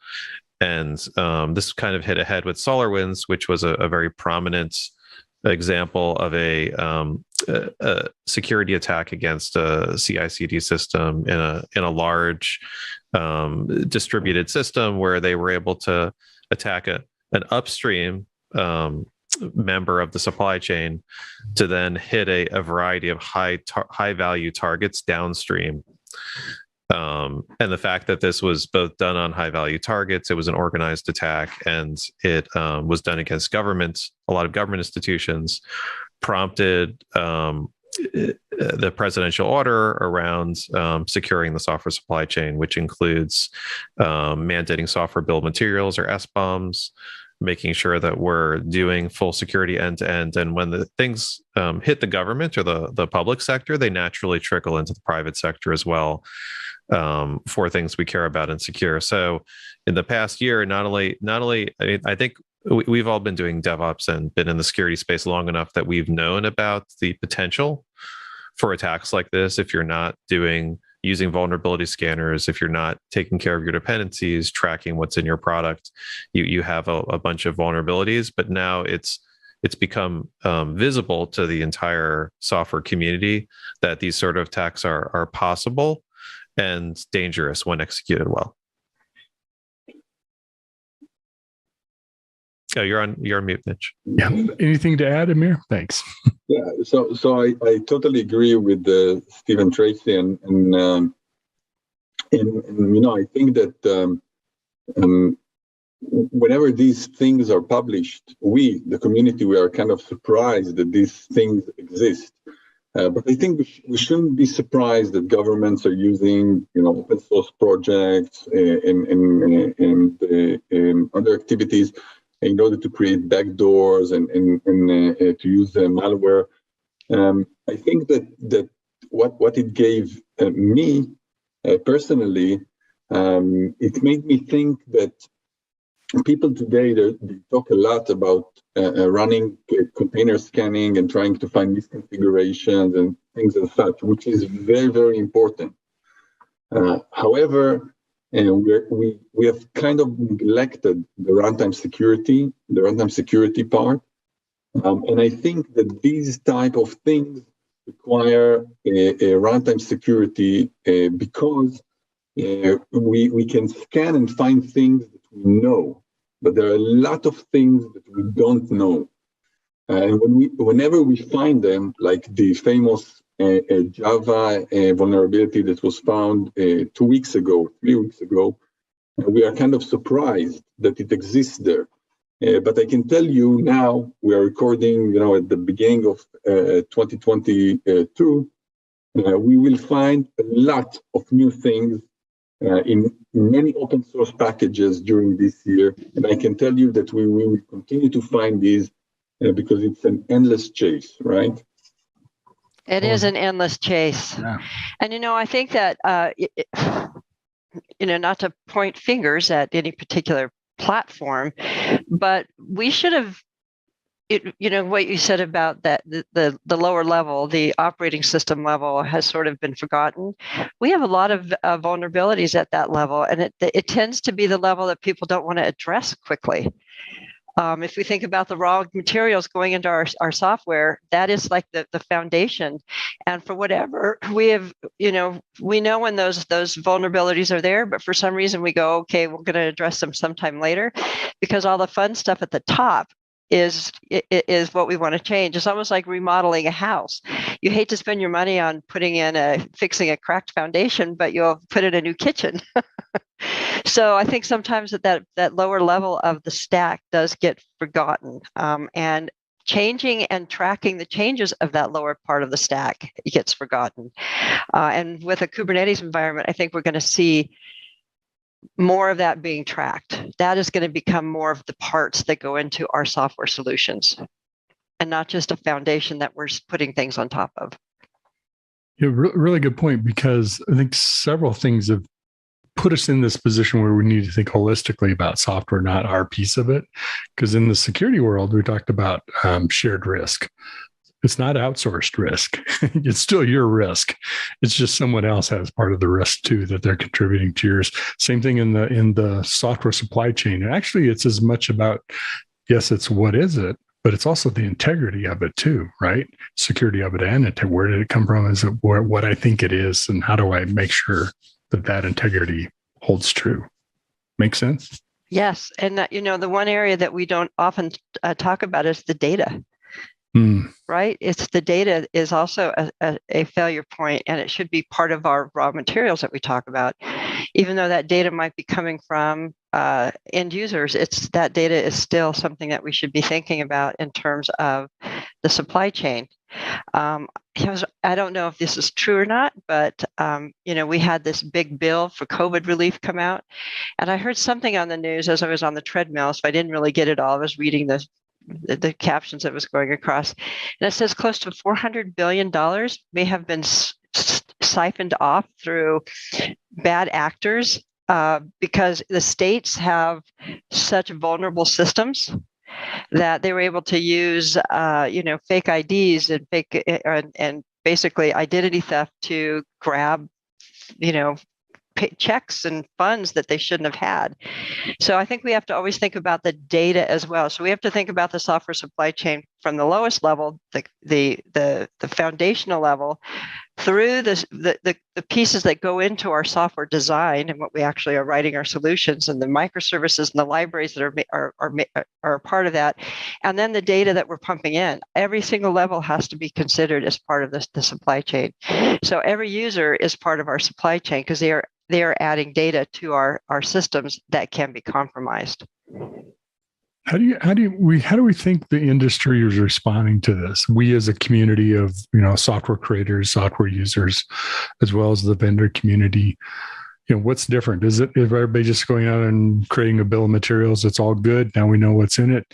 Speaker 15: And this kind of hit ahead with SolarWinds, which was a very prominent example of a security attack against a CI/CD system in a large distributed system, where they were able to attack an upstream member of the supply chain to then hit a variety of high value targets downstream. And the fact that this was both done on high value targets, it was an organized attack, and it was done against governments, a lot of government institutions, prompted the presidential order around securing the software supply chain, which includes mandating software bill of materials, or SBOMs, making sure that we're doing full security end to end. And when the things hit the government or the public sector, they naturally trickle into the private sector as well, for things we care about and secure. So in the past year, not only I think we've all been doing DevOps and been in the security space long enough that we've known about the potential for attacks like this. If you're not using vulnerability scanners, if you're not taking care of your dependencies, tracking what's in your product, you have a bunch of vulnerabilities. But now it's become visible to the entire software community that these sort of attacks are possible and dangerous when executed well. Oh, you're on mute, Mitch.
Speaker 11: Yeah. Anything to add, Amir? Thanks.
Speaker 16: Yeah. So I totally agree with Stephen, Tracy, and I think that whenever these things are published, the community, we are kind of surprised that these things exist. But I think we shouldn't be surprised that governments are using, open source projects and other activities in order to create backdoors and to use malware. I think that what it gave me personally, it made me think that people today, they talk a lot about running container scanning and trying to find misconfigurations and things as such, which is very, very important. However, we have kind of neglected the runtime security part. And I think that these type of things require a runtime security because we can scan and find things that we know, but there are a lot of things that we don't know. And whenever we find them, like the famous Java vulnerability that was found 3 weeks ago, we are kind of surprised that it exists there. But I can tell you now, we are recording, at the beginning of 2022, we will find a lot of new things in many open source packages during this year. And I can tell you that we will continue to find these because it's an endless chase, right?
Speaker 14: It is an endless chase. Yeah. And, I think that, not to point fingers at any particular platform, but we should have, what you said about that, the lower level, the operating system level has sort of been forgotten. We have a lot of vulnerabilities at that level, and it tends to be the level that people don't want to address quickly. If we think about the raw materials going into our software, that is like the foundation. And for whatever we have, we know when those vulnerabilities are there, but for some reason we go, okay, we're going to address them sometime later, because all the fun stuff at the top is what we want to change. It's almost like remodeling a house. You hate to spend your money on fixing a cracked foundation, but you'll put in a new kitchen. So I think sometimes that lower level of the stack does get forgotten, and changing and tracking the changes of that lower part of the stack gets forgotten. And with a Kubernetes environment, I think we're going to see more of that being tracked. That is going to become more of the parts that go into our software solutions, and not just a foundation that we're putting things on top of.
Speaker 11: Yeah, really good point, because I think several things have put us in this position where we need to think holistically about software, not our piece of it. Because in the security world, we talked about shared risk. It's not outsourced risk. It's still your risk. It's just someone else has part of the risk too, that they're contributing to yours. Same thing in the software supply chain. And actually, it's as much about, yes, it's what is it, but it's also the integrity of it too, right? Security of it, and where did it come from? Is it what I think it is, and how do I make sure that integrity holds true? Make sense?
Speaker 14: Yes, and the one area that we don't often talk about is the data. Right? It's the data is also a failure point, and it should be part of our raw materials that we talk about. Even though that data might be coming from end users, that data is still something that we should be thinking about in terms of the supply chain. I don't know if this is true or not, but we had this big bill for COVID relief come out, and I heard something on the news as I was on the treadmill, so I didn't really get it all. I was reading the captions that was going across, and it says close to $400 billion may have been siphoned off through bad actors because the states have such vulnerable systems that they were able to use fake IDs and basically identity theft to grab checks and funds that they shouldn't have had. So I think we have to always think about the data as well. So we have to think about the software supply chain from the lowest level, the foundational level, through the pieces that go into our software design and what we actually are writing our solutions, and the microservices and the libraries that are a part of that, and then the data that we're pumping in. Every single level has to be considered as part of the supply chain. So every user is part of our supply chain because they are adding data to our systems that can be compromised.
Speaker 11: How do we think the industry is responding to this? We as a community of software creators, software users, as well as the vendor community. What's different? Is everybody just going out and creating a bill of materials? It's all good. Now we know what's in it.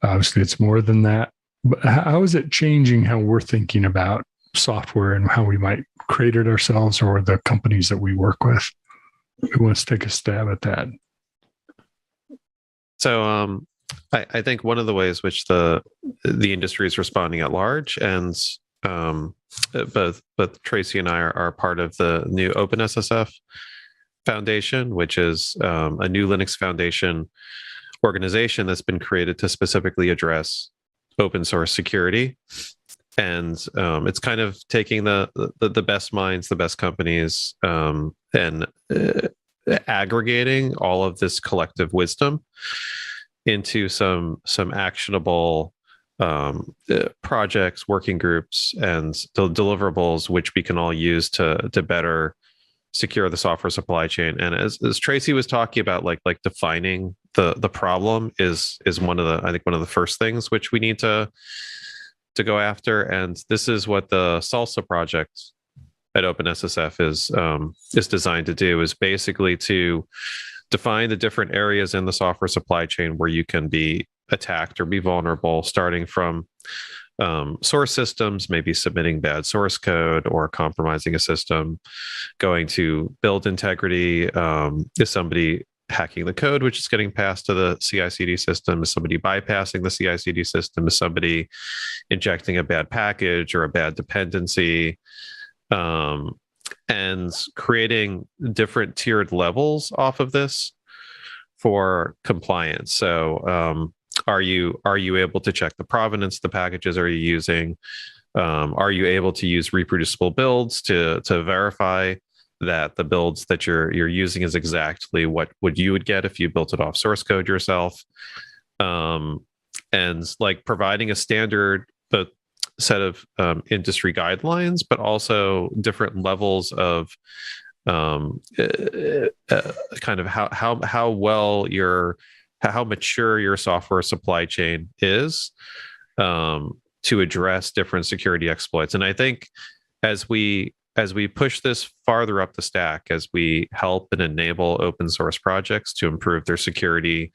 Speaker 11: Obviously, it's more than that. But how is it changing how we're thinking about software and how we might create it ourselves or the companies that we work with? Who wants to take a stab at that?
Speaker 15: So I think one of the ways which the industry is responding at large, and both Tracy and I are part of the new OpenSSF Foundation, which is a new Linux Foundation organization that's been created to specifically address open source security. And it's kind of taking the best minds, the best companies, and aggregating all of this collective wisdom into some actionable projects, working groups, and deliverables, which we can all use to better secure the software supply chain. And as Tracy was talking about, like defining the problem is one of the first things which we need to go after. And this is what the Salsa project at OpenSSF is designed to do, is basically to define the different areas in the software supply chain where you can be attacked or be vulnerable, starting from source systems, maybe submitting bad source code or compromising a system, going to build integrity. Is somebody hacking the code, which is getting passed to the CI/CD system? Is somebody bypassing the CI/CD system? Is somebody injecting a bad package or a bad dependency? And creating different tiered levels off of this for compliance. So Are you able to check the provenance of the packages are you using? Are you able to use reproducible builds to verify that the builds that you're using is exactly what you would get if you built it off source code yourself? And like providing a standard set of industry guidelines, but also different levels of kind of how mature your software supply chain is to address different security exploits. And I think as we push this farther up the stack, as we help and enable open source projects to improve their security,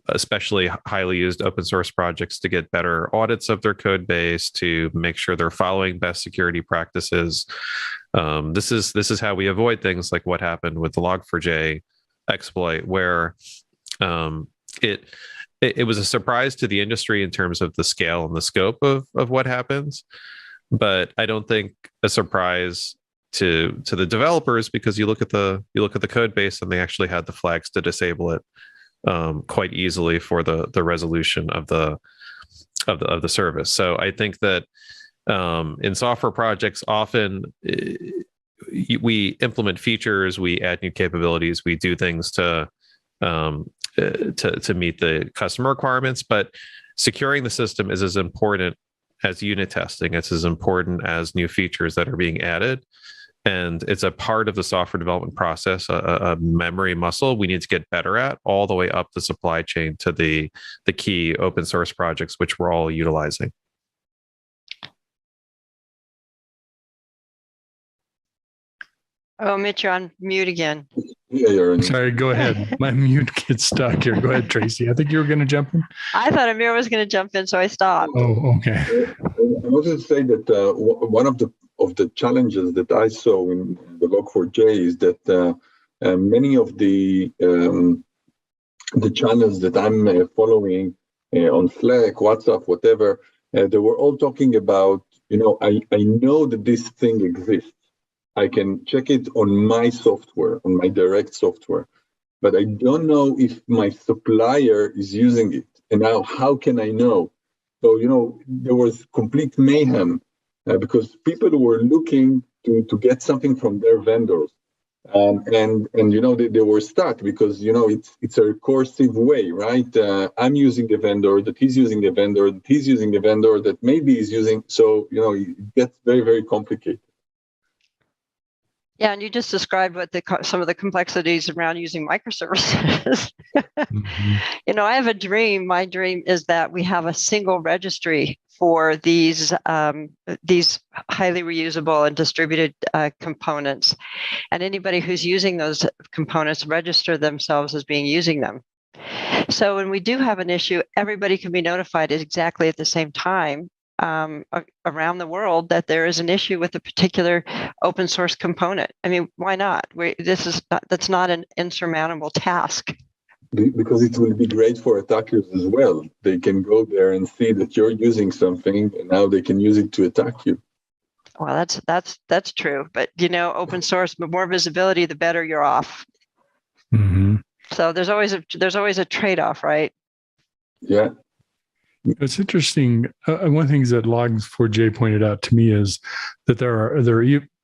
Speaker 15: especially highly used open source projects to get better audits of their code base, to make sure they're following best security practices. This is how we avoid things like what happened with the Log4j exploit, where it was a surprise to the industry in terms of the scale and the scope of what happens, but I don't think a surprise to the developers, because you look at the code base and they actually had the flags to disable it quite easily for the resolution of the service. So I think that in software projects, often we implement features, we add new capabilities, we do things to meet the customer requirements, but securing the system is as important as unit testing. It's as important as new features that are being added. And it's a part of the software development process, a memory muscle we need to get better at all the way up the supply chain to the key open source projects, which we're all utilizing.
Speaker 14: Oh, Mitch, you're on mute again.
Speaker 16: Yeah, you're
Speaker 11: sorry, go ahead. My mute gets stuck here. Go ahead, Tracy. I think you were going to jump in.
Speaker 14: I thought Amir was going to jump in, so I stopped.
Speaker 11: Oh, okay.
Speaker 16: I wanted to say that one of the challenges that I saw in the Log4j is that many of the channels that I'm following on Slack, WhatsApp, whatever, they were all talking about, I know that this thing exists. I can check it on my software, on my direct software, but I don't know if my supplier is using it. And now, how can I know? So, there was complete mayhem because people were looking to get something from their vendors. And they were stuck because, it's a recursive way, right? I'm using a vendor, that he's using a vendor, that he's using a vendor, that maybe he's using. So, it gets very, very complicated.
Speaker 14: Yeah, and you just described what some of the complexities around using microservices.
Speaker 11: Mm-hmm.
Speaker 14: I have a dream. My dream is that we have a single registry for these highly reusable and distributed components, and anybody who's using those components register themselves as being using them. So when we do have an issue, everybody can be notified exactly at the same time around the world that there is an issue with a particular open source component. I mean, why not? That's not an insurmountable task.
Speaker 16: Because it will be great for attackers as well. They can go there and see that you're using something, and now they can use it to attack you.
Speaker 14: Well, that's true. But open source, the more visibility, the better you're off.
Speaker 11: Mm-hmm.
Speaker 14: So there's always a trade-off, right?
Speaker 16: Yeah.
Speaker 11: It's interesting. One of the things that Log4j pointed out to me is that there are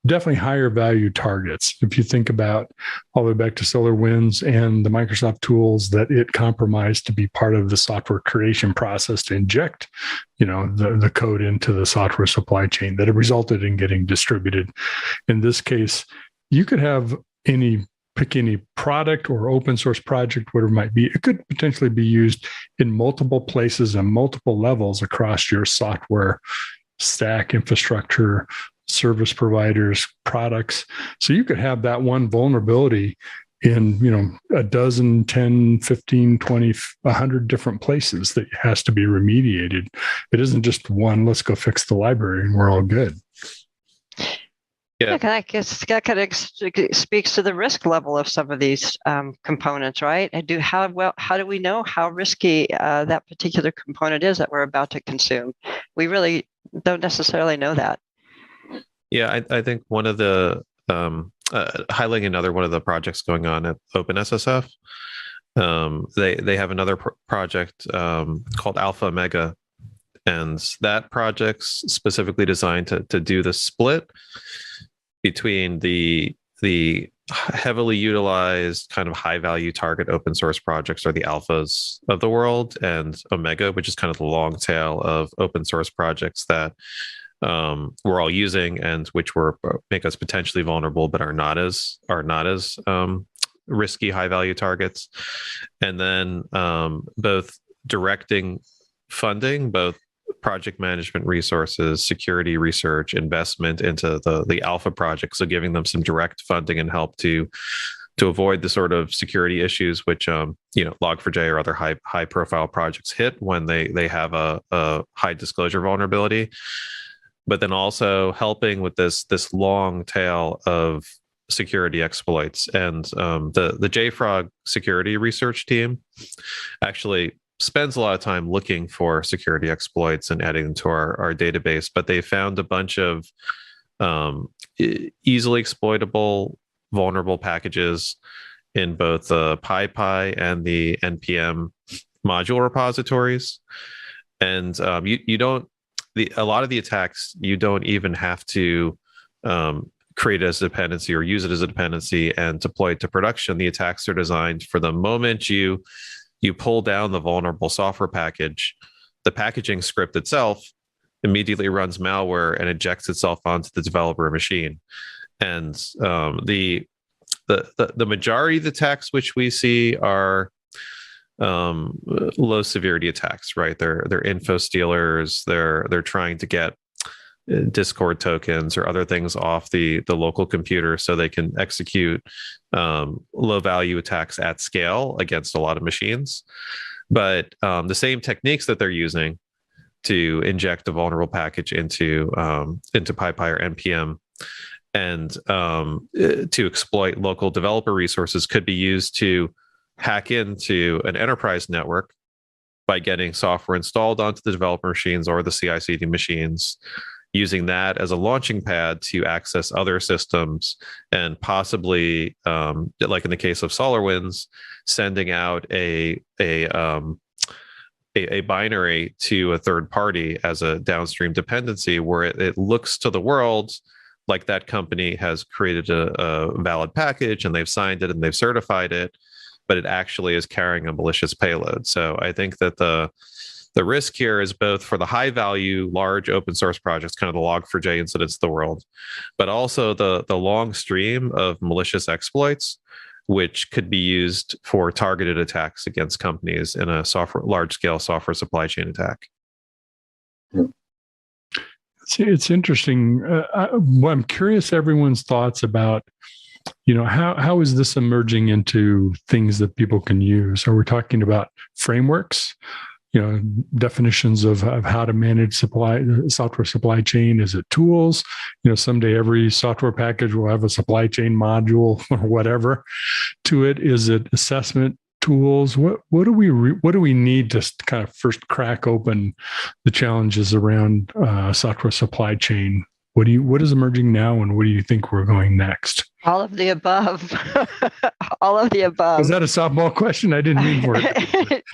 Speaker 11: definitely higher value targets. If you think about all the way back to SolarWinds and the Microsoft tools that it compromised to be part of the software creation process to inject, the code into the software supply chain that it resulted in getting distributed. In this case, you could have pick any product or open source project, whatever it might be. It could potentially be used in multiple places and multiple levels across your software stack, infrastructure, service providers, products. So you could have that one vulnerability in, a dozen, 10, 15, 20, 100 different places that has to be remediated. It isn't just one, let's go fix the library and we're all good.
Speaker 14: Yeah, I guess that kind of speaks to the risk level of some of these components, right? How do we know how risky that particular component is that we're about to consume? We really don't necessarily know that.
Speaker 15: Yeah, I think one of the highlighting another one of the projects going on at OpenSSF They have another project called Alpha Omega, and that project's specifically designed to do the split between the heavily utilized kind of high value target open source projects, or the alphas of the world, and Omega, which is kind of the long tail of open source projects that we're all using and which make us potentially vulnerable, but are not as risky high value targets. And then both directing funding, both project management resources, security research, investment into the alpha project, so giving them some direct funding and help to avoid the sort of security issues which Log4j or other high profile projects hit when they have a high disclosure vulnerability. But then also helping with this long tail of security exploits. And the JFrog security research team actually spends a lot of time looking for security exploits and adding them to our database, but they found a bunch of easily exploitable vulnerable packages in both the PyPI and the NPM module repositories. And you don't, a lot of the attacks, you don't even have to create it as a dependency or use it as a dependency and deploy it to production. The attacks are designed for the moment you pull down the vulnerable software package, the packaging script itself immediately runs malware and ejects itself onto the developer machine. And the majority of the attacks which we see are low severity attacks, right? They're info stealers. They're trying to get Discord tokens or other things off the local computer so they can execute low value attacks at scale against a lot of machines. But the same techniques that they're using to inject a vulnerable package into PyPI or NPM and to exploit local developer resources could be used to hack into an enterprise network by getting software installed onto the developer machines or the CI/CD machines, using that as a launching pad to access other systems, and possibly, like in the case of SolarWinds, sending out a binary to a third party as a downstream dependency, where it looks to the world like that company has created a valid package and they've signed it and they've certified it, but it actually is carrying a malicious payload. So I think that the risk here is both for the high value, large open source projects, kind of the Log4j incidents of the world, but also the long stream of malicious exploits, which could be used for targeted attacks against companies in a large scale software supply chain attack.
Speaker 11: It's interesting. I'm curious everyone's thoughts about, how is this emerging into things that people can use? Are we talking about frameworks? Definitions of how to manage software supply chain? Is it tools? Someday every software package will have a supply chain module or whatever to it. Is it assessment tools? What do we need to kind of first crack open the challenges around software supply chain? What is emerging now, and what do you think we're going next?
Speaker 14: All of the above. All of the above.
Speaker 11: Was that a softball question? I didn't mean for it.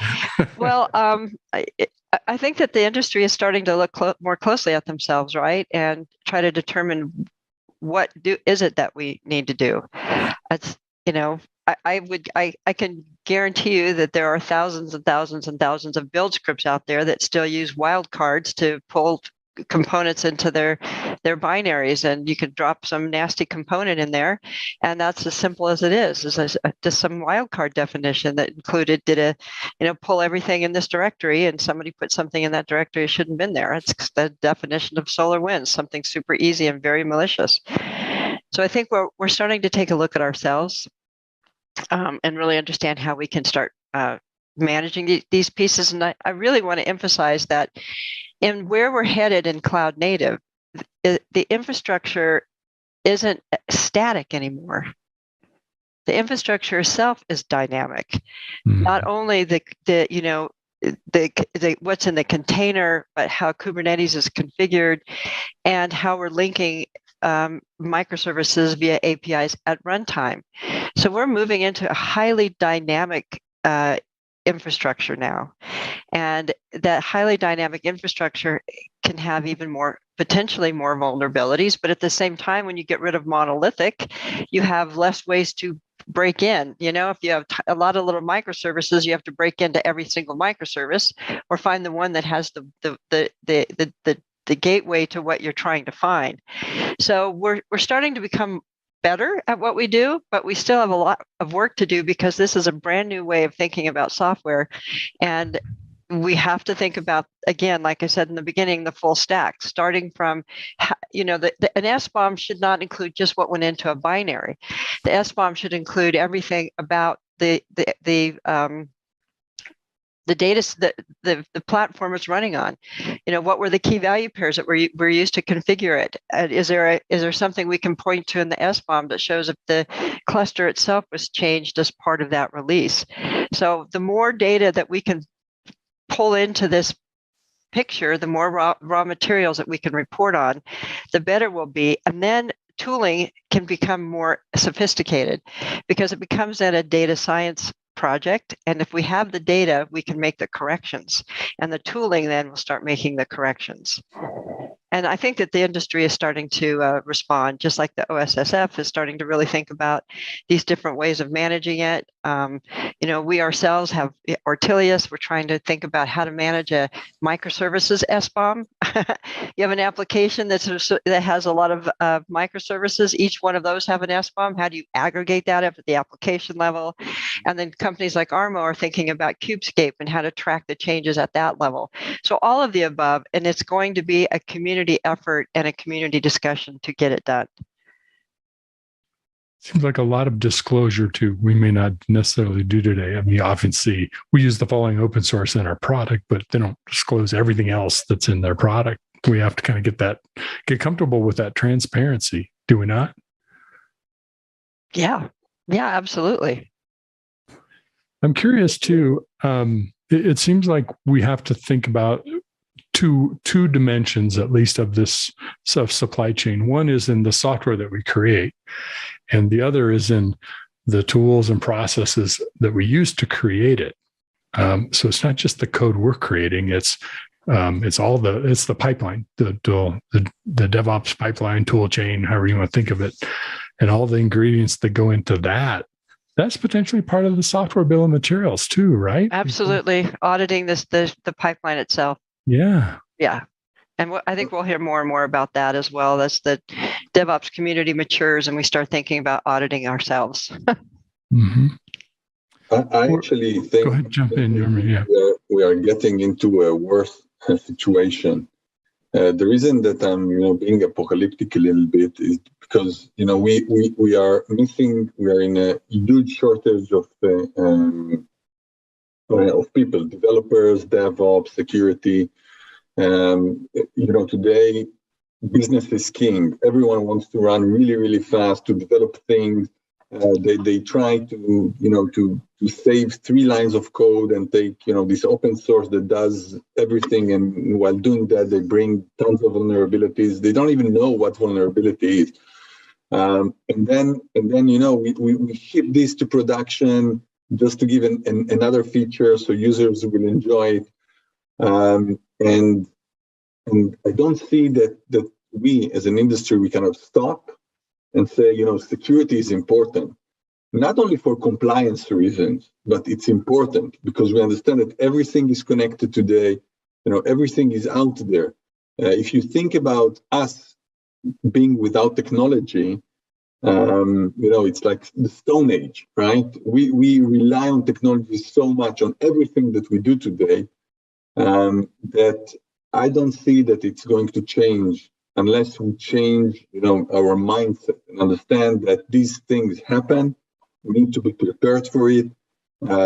Speaker 14: Well, I think that the industry is starting to look more closely at themselves, right, and try to determine what is it that we need to do. It's I can guarantee you that there are thousands and thousands and thousands of build scripts out there that still use wildcards to pull components into their binaries, and you could drop some nasty component in there, and that's as simple as it is just some wildcard definition that included pull everything in this directory, and somebody put something in that directory that shouldn't have been there. It's the definition of SolarWinds, something super easy and very malicious. So I think we're starting to take a look at ourselves and really understand how we can start managing these pieces. And I really want to emphasize that in where we're headed in cloud native, the infrastructure isn't static anymore. The infrastructure itself is dynamic. Mm-hmm. Not only the what's in the container, but how Kubernetes is configured and how we're linking microservices via APIs at runtime. So we're moving into a highly dynamic infrastructure now. And that highly dynamic infrastructure can have even more, potentially more vulnerabilities. But at the same time, when you get rid of monolithic, you have less ways to break in. If you have a lot of little microservices, you have to break into every single microservice or find the one that has the gateway to what you're trying to find. So we're starting to become better at what we do, but we still have a lot of work to do because this is a brand new way of thinking about software. And we have to think about, again, like I said in the beginning, the full stack, starting from, an SBOM should not include just what went into a binary. The SBOM should include everything about the data the platform is running on. What were the key value pairs that were used to configure it? Is there something we can point to in the SBOM that shows if the cluster itself was changed as part of that release? So the more data that we can pull into this picture, the more raw materials that we can report on, the better we'll be. And then tooling can become more sophisticated because it becomes then a data science project. And if we have the data, we can make the corrections. And the tooling then will start making the corrections. And I think that the industry is starting to respond, just like the OSSF is starting to really think about these different ways of managing it. We ourselves have Ortelius. We're trying to think about how to manage a microservices SBOM. You have an application that has a lot of microservices. Each one of those have an SBOM. How do you aggregate that at the application level? And then companies like Armo are thinking about Kubescape and how to track the changes at that level. So all of the above, and it's going to be a community effort and a community discussion to get it done.
Speaker 11: Seems like a lot of disclosure too. We may not necessarily do today. I mean, you often see we use the following open source in our product, but they don't disclose everything else that's in their product. We have to kind of get comfortable with that transparency. Do we not?
Speaker 14: Yeah, absolutely.
Speaker 11: I'm curious too. It seems like we have to think about two dimensions, at least, of this supply chain. One is in the software that we create, and the other is in the tools and processes that we use to create it. So it's not just the code we're creating; it's the pipeline, the DevOps pipeline, tool chain, however you want to think of it, and all the ingredients that go into that. That's potentially part of the software bill of materials too, right?
Speaker 14: Absolutely, auditing the pipeline itself.
Speaker 11: Yeah.
Speaker 14: And I think we'll hear more and more about that as well as the DevOps community matures and we start thinking about auditing ourselves.
Speaker 16: Mm-hmm. I actually think
Speaker 11: Go ahead, jump in,
Speaker 16: we are getting into a worse situation. The reason that I'm being apocalyptic a little bit is because we are in a huge shortage of people, developers, DevOps, security. Today, business is king. Everyone wants to run really, really fast to develop things. They try to save 3 lines of code and take this open source that does everything, and while doing that, they bring tons of vulnerabilities. They don't even know what vulnerability is. And then we ship this to production just to give another feature so users will enjoy it. And I don't see that we as an industry, we cannot stop and say, security is important, not only for compliance reasons, but it's important because we understand that everything is connected today, everything is out there. If you think about us being without technology, it's like the Stone Age, right? We rely on technology so much on everything that we do today that I don't see that it's going to change unless we change, our mindset and understand that these things happen. We need to be prepared for it.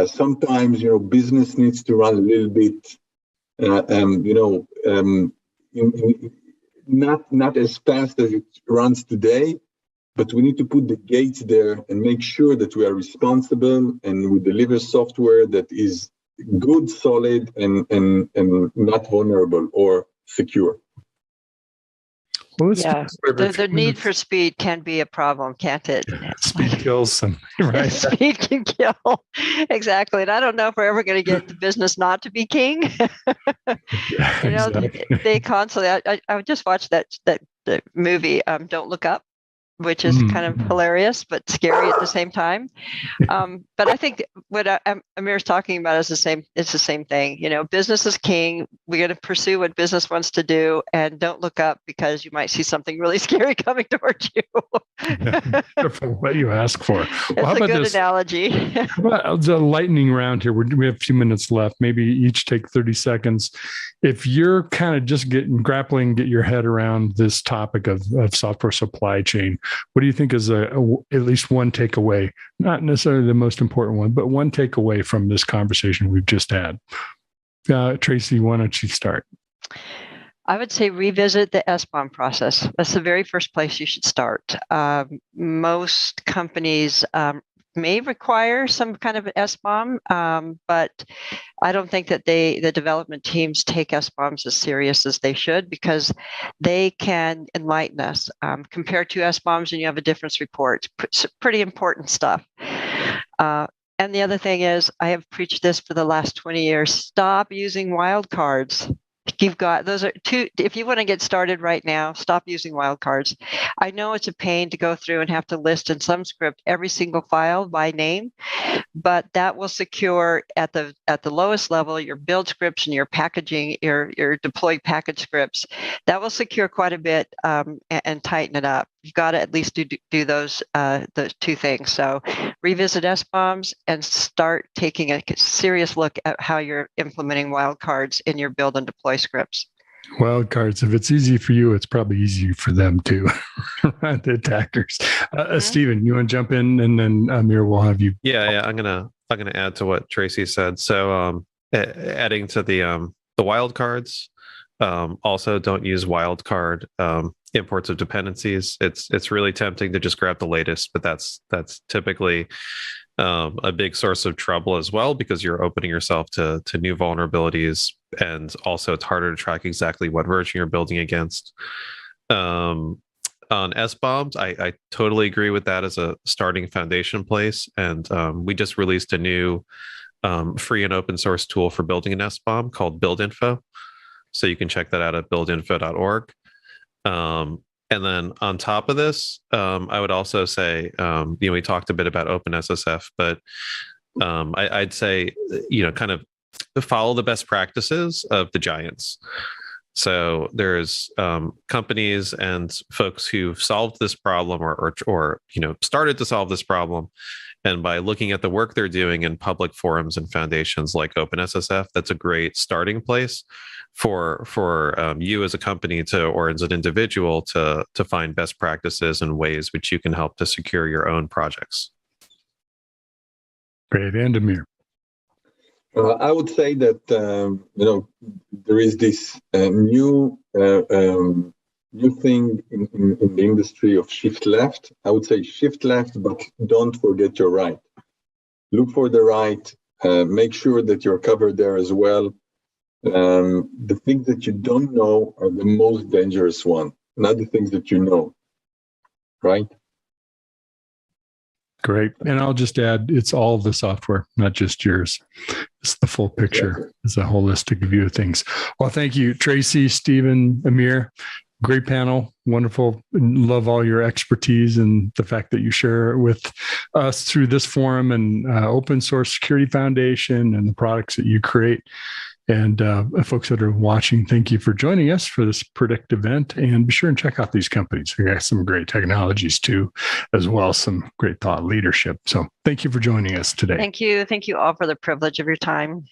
Speaker 16: Sometimes, business needs to run a little bit, not as fast as it runs today, but we need to put the gates there and make sure that we are responsible and we deliver software that is good, solid, and not vulnerable or secure.
Speaker 11: Well,
Speaker 14: the need for speed can be a problem, can't it?
Speaker 11: Speed kills some, right?
Speaker 14: Speed can kill. Exactly. And I don't know if we're ever going to get the business not to be king.
Speaker 11: Exactly.
Speaker 14: They constantly, I just watched that the movie, Don't Look Up, which is kind of hilarious but scary at the same time. But I think what Amir's talking about is the same. It's the same thing. Business is king. We're going to pursue what business wants to do, and don't look up because you might see something really scary coming towards you.
Speaker 11: Careful what you ask for.
Speaker 14: It's a good analogy.
Speaker 11: How about the lightning round here? We have a few minutes left. Maybe each take 30 seconds. If you're kind of just get your head around this topic of software supply chain, what do you think is at least one takeaway? Not necessarily the most important one, but one takeaway from this conversation we've just had. Tracy, why don't you start?
Speaker 14: I would say revisit the SBOM process. That's the very first place you should start. Most companies may require some kind of an SBOM, but I don't think that the development teams take SBOMs as serious as they should, because they can enlighten us. Compared to SBOMs, and you have a difference report. It's pretty important stuff. And the other thing is, I have preached this for the last 20 years. Stop using wildcards. You've got those are two. If you want to get started right now, stop using wildcards. I know it's a pain to go through and have to list in some script every single file by name, but that will secure at the lowest level your build scripts and your packaging, your deployed package scripts. That will secure quite a bit and tighten it up. You've got to at least do those two things. So revisit SBOMs and start taking a serious look at how you're implementing wildcards in your build and deploy scripts.
Speaker 11: Wildcards, if it's easy for you, it's probably easy for them too, the attackers. Stephen, you want to jump in, and then Amir will have you.
Speaker 15: Yeah. I'm gonna add to what Tracy said. So adding to the wildcards, also don't use wildcard imports of dependencies. It's really tempting to just grab the latest, but that's typically a big source of trouble as well, because you're opening yourself to new vulnerabilities, and also it's harder to track exactly what version you're building against. On SBOMs, I totally agree with that as a starting foundation place, and we just released a new free and open source tool for building an SBOM called BuildInfo, so you can check that out at buildinfo.org. And then on top of this, I would also say, we talked a bit about OpenSSF, but I'd say, kind of follow the best practices of the giants. So there's companies and folks who've solved this problem or started to solve this problem. And by looking at the work they're doing in public forums and foundations like OpenSSF, that's a great starting place for you as a company or as an individual to find best practices and ways which you can help to secure your own projects.
Speaker 11: Great. And Amir.
Speaker 16: I would say that there is this new thing in the industry of shift left. I would say shift left, but don't forget your right. Look for the right. Make sure that you're covered there as well. The things that you don't know are the most dangerous one, not the things that you know. Right?
Speaker 11: Great. And I'll just add, it's all the software, not just yours. It's the full picture. It's a holistic view of things. Well, thank you, Tracy, Stephen, Amir. Great panel. Wonderful. Love all your expertise and the fact that you share it with us through this forum and Open Source Security Foundation and the products that you create. And folks that are watching, thank you for joining us for this Predict event. And be sure and check out these companies. We got some great technologies too, as well as some great thought leadership. So thank you for joining us today.
Speaker 14: Thank you. Thank you all for the privilege of your time.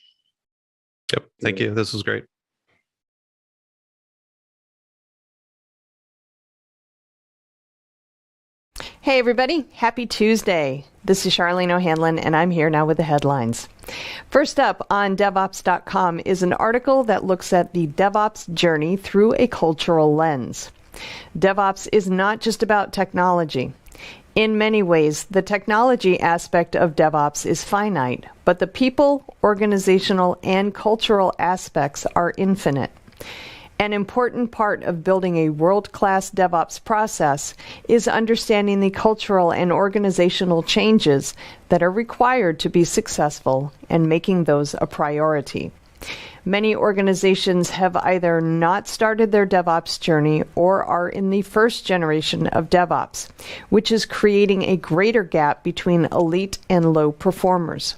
Speaker 15: Yep. Thank you. This was great.
Speaker 1: Hey, everybody. Happy Tuesday. This is Charlene O'Hanlon, and I'm here now with the headlines. First up on DevOps.com is an article that looks at the DevOps journey through a cultural lens. DevOps is not just about technology. In many ways, the technology aspect of DevOps is finite, but the people, organizational, and cultural aspects are infinite. An important part of building a world-class DevOps process is understanding the cultural and organizational changes that are required to be successful and making those a priority. Many organizations have either not started their DevOps journey or are in the first generation of DevOps, which is creating a greater gap between elite and low performers.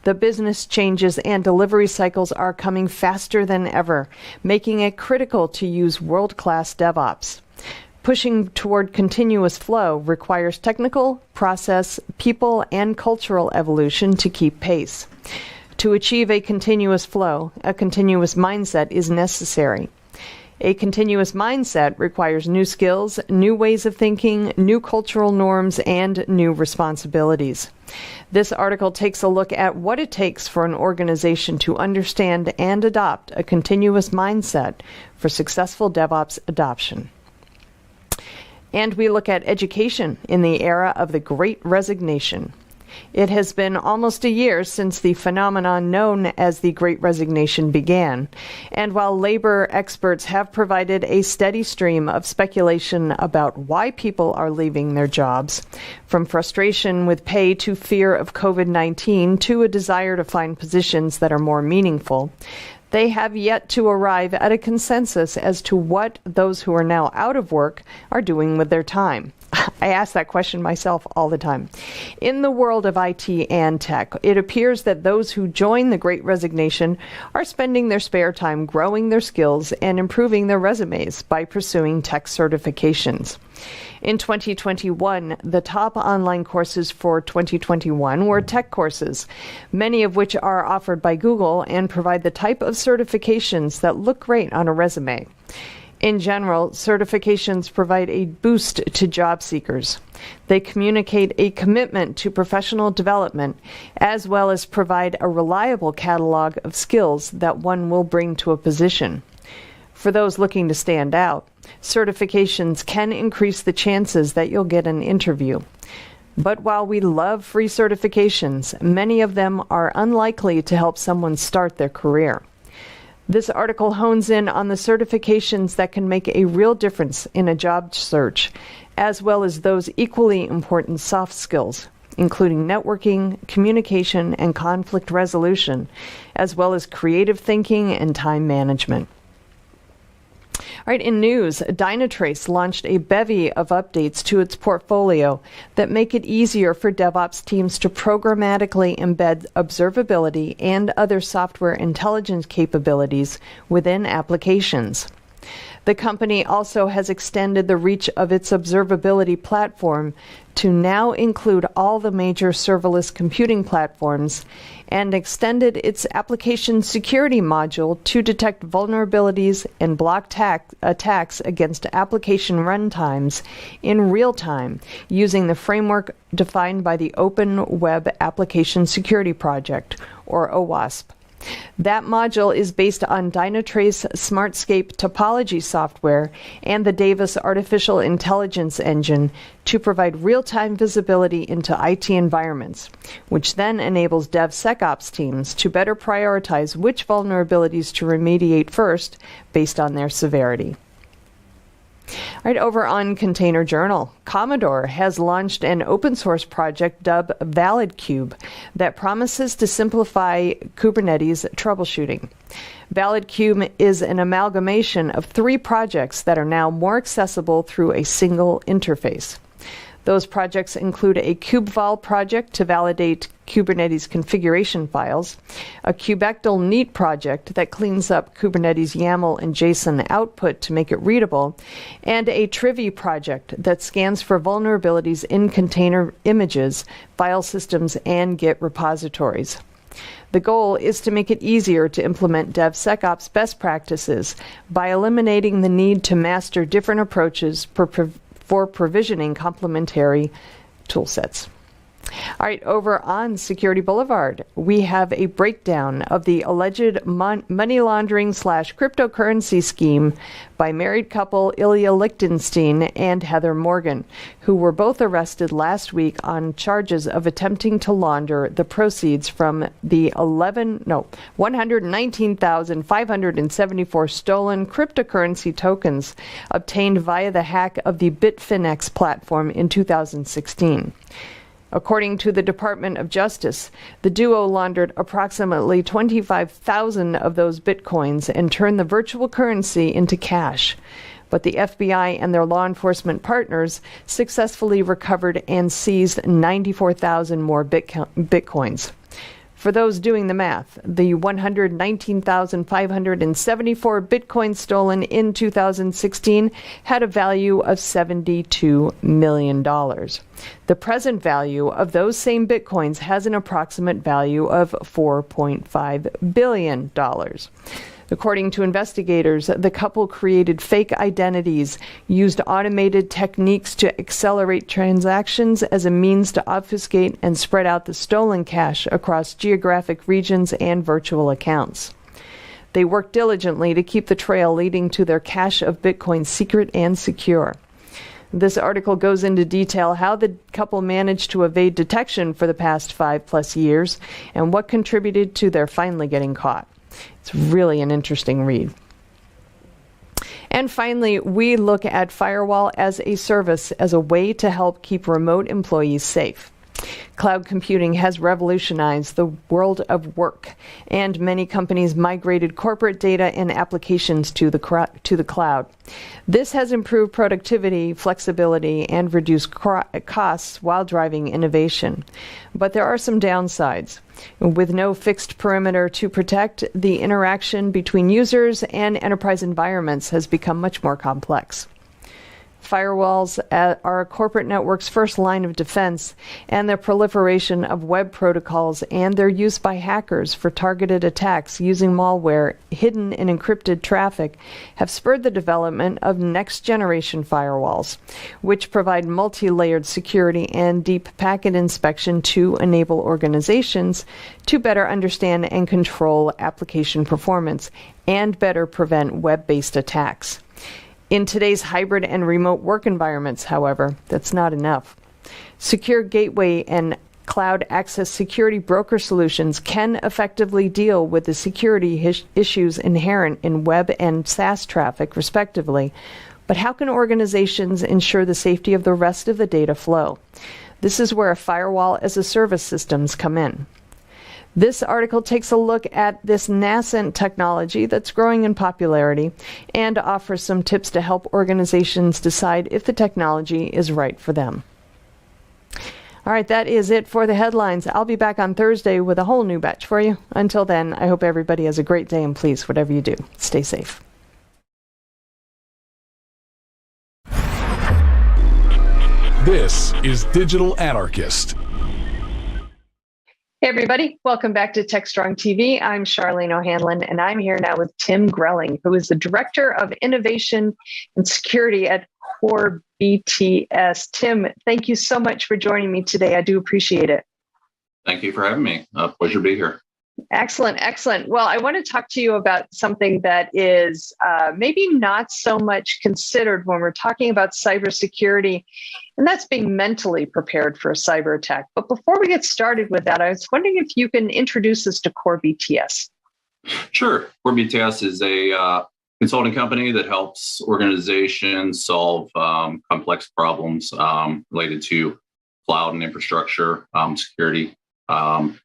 Speaker 1: The business changes and delivery cycles are coming faster than ever, making it critical to use world-class DevOps. Pushing toward continuous flow requires technical, process, people, and cultural evolution to keep pace. To achieve a continuous flow, a continuous mindset is necessary. A continuous mindset requires new skills, new ways of thinking, new cultural norms, and new responsibilities. This article takes a look at what it takes for an organization to understand and adopt a continuous mindset for successful DevOps adoption. And we look at education in the era of the Great Resignation. It has been almost a year since the phenomenon known as the Great Resignation began, and while labor experts have provided a steady stream of speculation about why people are leaving their jobs, from frustration with pay to fear of COVID-19 to a desire to find positions that are more meaningful, they have yet to arrive at a consensus as to what those who are now out of work are doing with their time. I ask that question myself all the time. In the world of IT and tech, it appears that those who join the Great Resignation are spending their spare time growing their skills and improving their resumes by pursuing tech certifications. In 2021, the top online courses for 2021 were tech courses, many of which are offered by Google and provide the type of certifications that look great on a resume. In general, certifications provide a boost to job seekers. They communicate a commitment to professional development, as well as provide a reliable catalog of skills that one will bring to a position. For those looking to stand out, certifications can increase the chances that you'll get an interview. But while we love free certifications, many of them are unlikely to help someone start their career. This article hones in on the certifications that can make a real difference in a job search, as well as those equally important soft skills, including networking, communication, and conflict resolution, as well as creative thinking and time management. All right, in news, Dynatrace launched a bevy of updates to its portfolio that make it easier for DevOps teams to programmatically embed observability and other software intelligence capabilities within applications. The company also has extended the reach of its observability platform to now include all the major serverless computing platforms and extended its application security module to detect vulnerabilities and block attacks against application runtimes in real time using the framework defined by the Open Web Application Security Project, or OWASP. That module is based on Dynatrace Smartscape topology software and the Davis artificial intelligence engine to provide real-time visibility into IT environments, which then enables DevSecOps teams to better prioritize which vulnerabilities to remediate first based on their severity. All right, over on Container Journal, Commodore has launched an open source project dubbed ValidCube that promises to simplify Kubernetes troubleshooting. ValidCube is an amalgamation of 3 projects that are now more accessible through a single interface. Those projects include a KubeVal project to validate Kubernetes configuration files, a Kubectl Neat project that cleans up Kubernetes YAML and JSON output to make it readable, and a Trivy project that scans for vulnerabilities in container images, file systems, and Git repositories. The goal is to make it easier to implement DevSecOps best practices by eliminating the need to master different approaches for provisioning complementary toolsets. All right, over on Security Boulevard, we have a breakdown of the alleged money laundering / cryptocurrency scheme by married couple Ilya Lichtenstein and Heather Morgan, who were both arrested last week on charges of attempting to launder the proceeds from the 119,574 stolen cryptocurrency tokens obtained via the hack of the Bitfinex platform in 2016. According to the Department of Justice, the duo laundered approximately 25,000 of those bitcoins and turned the virtual currency into cash. But the FBI and their law enforcement partners successfully recovered and seized 94,000 more bitcoins. For those doing the math, the 119,574 bitcoins stolen in 2016 had a value of $72 million. The present value of those same bitcoins has an approximate value of $4.5 billion. According to investigators, the couple created fake identities, used automated techniques to accelerate transactions as a means to obfuscate and spread out the stolen cash across geographic regions and virtual accounts. They worked diligently to keep the trail leading to their cache of Bitcoin secret and secure. This article goes into detail how the couple managed to evade detection for the past 5+ years and what contributed to their finally getting caught. It's really an interesting read. And finally, we look at Firewall as a service as a way to help keep remote employees safe. Cloud computing has revolutionized the world of work, and many companies migrated corporate data and applications to the cloud. This has improved productivity, flexibility, and reduced costs while driving innovation. But there are some downsides. With no fixed perimeter to protect, the interaction between users and enterprise environments has become much more complex. Firewalls are a corporate network's first line of defense, and the proliferation of web protocols and their use by hackers for targeted attacks using malware hidden in encrypted traffic have spurred the development of next-generation firewalls, which provide multi-layered security and deep packet inspection to enable organizations to better understand and control application performance and better prevent web-based attacks. In today's hybrid and remote work environments, however, that's not enough. Secure gateway and cloud access security broker solutions can effectively deal with the security issues inherent in web and SaaS traffic, respectively. But how can organizations ensure the safety of the rest of the data flow? This is where firewall as a service systems come in. This article takes a look at this nascent technology that's growing in popularity and offers some tips to help organizations decide if the technology is right for them. All right, that is it for the headlines. I'll be back on Thursday with a whole new batch for you. Until then, I hope everybody has a great day, and please, whatever you do, stay safe.
Speaker 2: This is Digital Anarchist.
Speaker 1: Hey everybody, welcome back to Techstrong TV. I'm Charlene O'Hanlon, and I'm here now with Tim Grelling, who is the Director of Innovation and Security at Core BTS. Tim, thank you so much for joining me today. I do appreciate it.
Speaker 17: Thank you for having me. Pleasure to be here.
Speaker 1: Excellent, excellent. Well, I want to talk to you about something that is maybe not so much considered when we're talking about cybersecurity, and that's being mentally prepared for a cyber attack. But before we get started with that, I was wondering if you can introduce us to Core BTS.
Speaker 17: Sure. Core BTS is a consulting company that helps organizations solve complex problems related to cloud and infrastructure security, and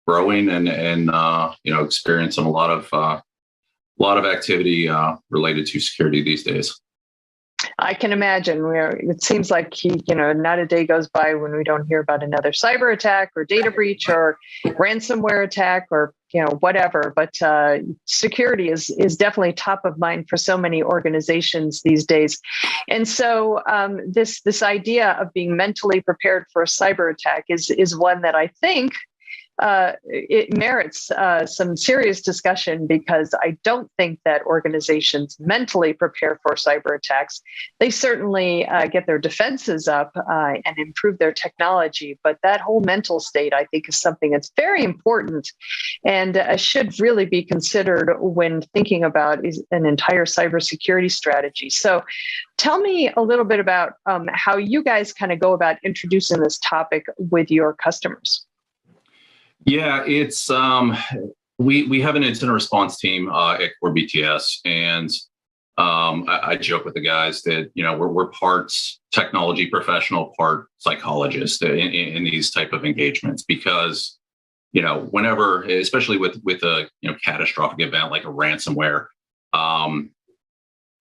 Speaker 17: growing and experiencing a lot of activity related to security these days.
Speaker 1: I can imagine. It seems like not a day goes by when we don't hear about another cyber attack or data breach or ransomware attack or whatever. But security is definitely top of mind for so many organizations these days. And so this idea of being mentally prepared for a cyber attack is one that I think it merits some serious discussion, because I don't think that organizations mentally prepare for cyber attacks. They certainly get their defenses up and improve their technology, but that whole mental state, I think, is something that's very important and should really be considered when thinking about an entire cybersecurity strategy. So tell me a little bit about how you guys kind of go about introducing this topic with your customers.
Speaker 17: Yeah, it's we have an incident response team at Core BTS, and I joke with the guys that we're parts technology professional, part psychologist in these type of engagements, because whenever, especially with a catastrophic event like a ransomware,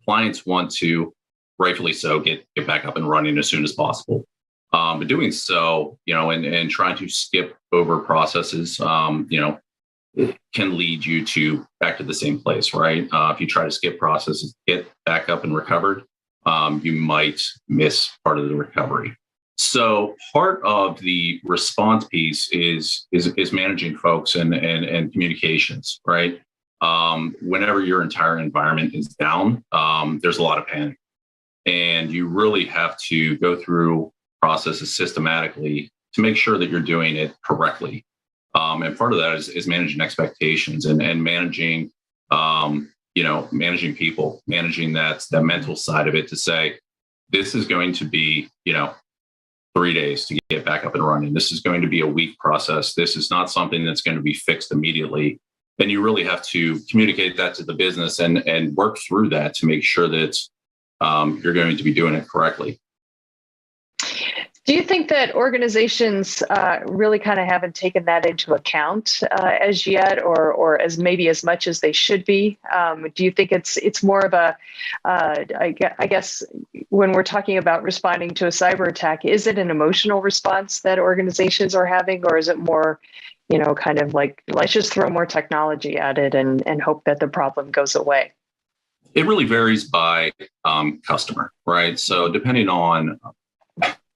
Speaker 17: clients want to, rightfully so, get back up and running as soon as possible. But doing so, and trying to skip over processes, it can lead you back to the same place, right? If you try to skip processes, get back up and recovered, you might miss part of the recovery. So part of the response piece is managing folks and communications, right? Whenever your entire environment is down, there's a lot of panic, and you really have to go through processes systematically to make sure that you're doing it correctly. And part of that is managing expectations and managing, managing people, managing that mental side of it, to say, this is going to be, 3 days to get back up and running. This is going to be a week process. This is not something that's going to be fixed immediately. And you really have to communicate that to the business and work through that to make sure that you're going to be doing it correctly.
Speaker 1: Do you think that organizations really kind of haven't taken that into account as yet, or as maybe as much as they should be? Do you think it's more of a, I guess, when we're talking about responding to a cyber attack, is it an emotional response that organizations are having, or is it more, kind of like, let's just throw more technology at it and hope that the problem goes away?
Speaker 17: It really varies by customer, right? So depending on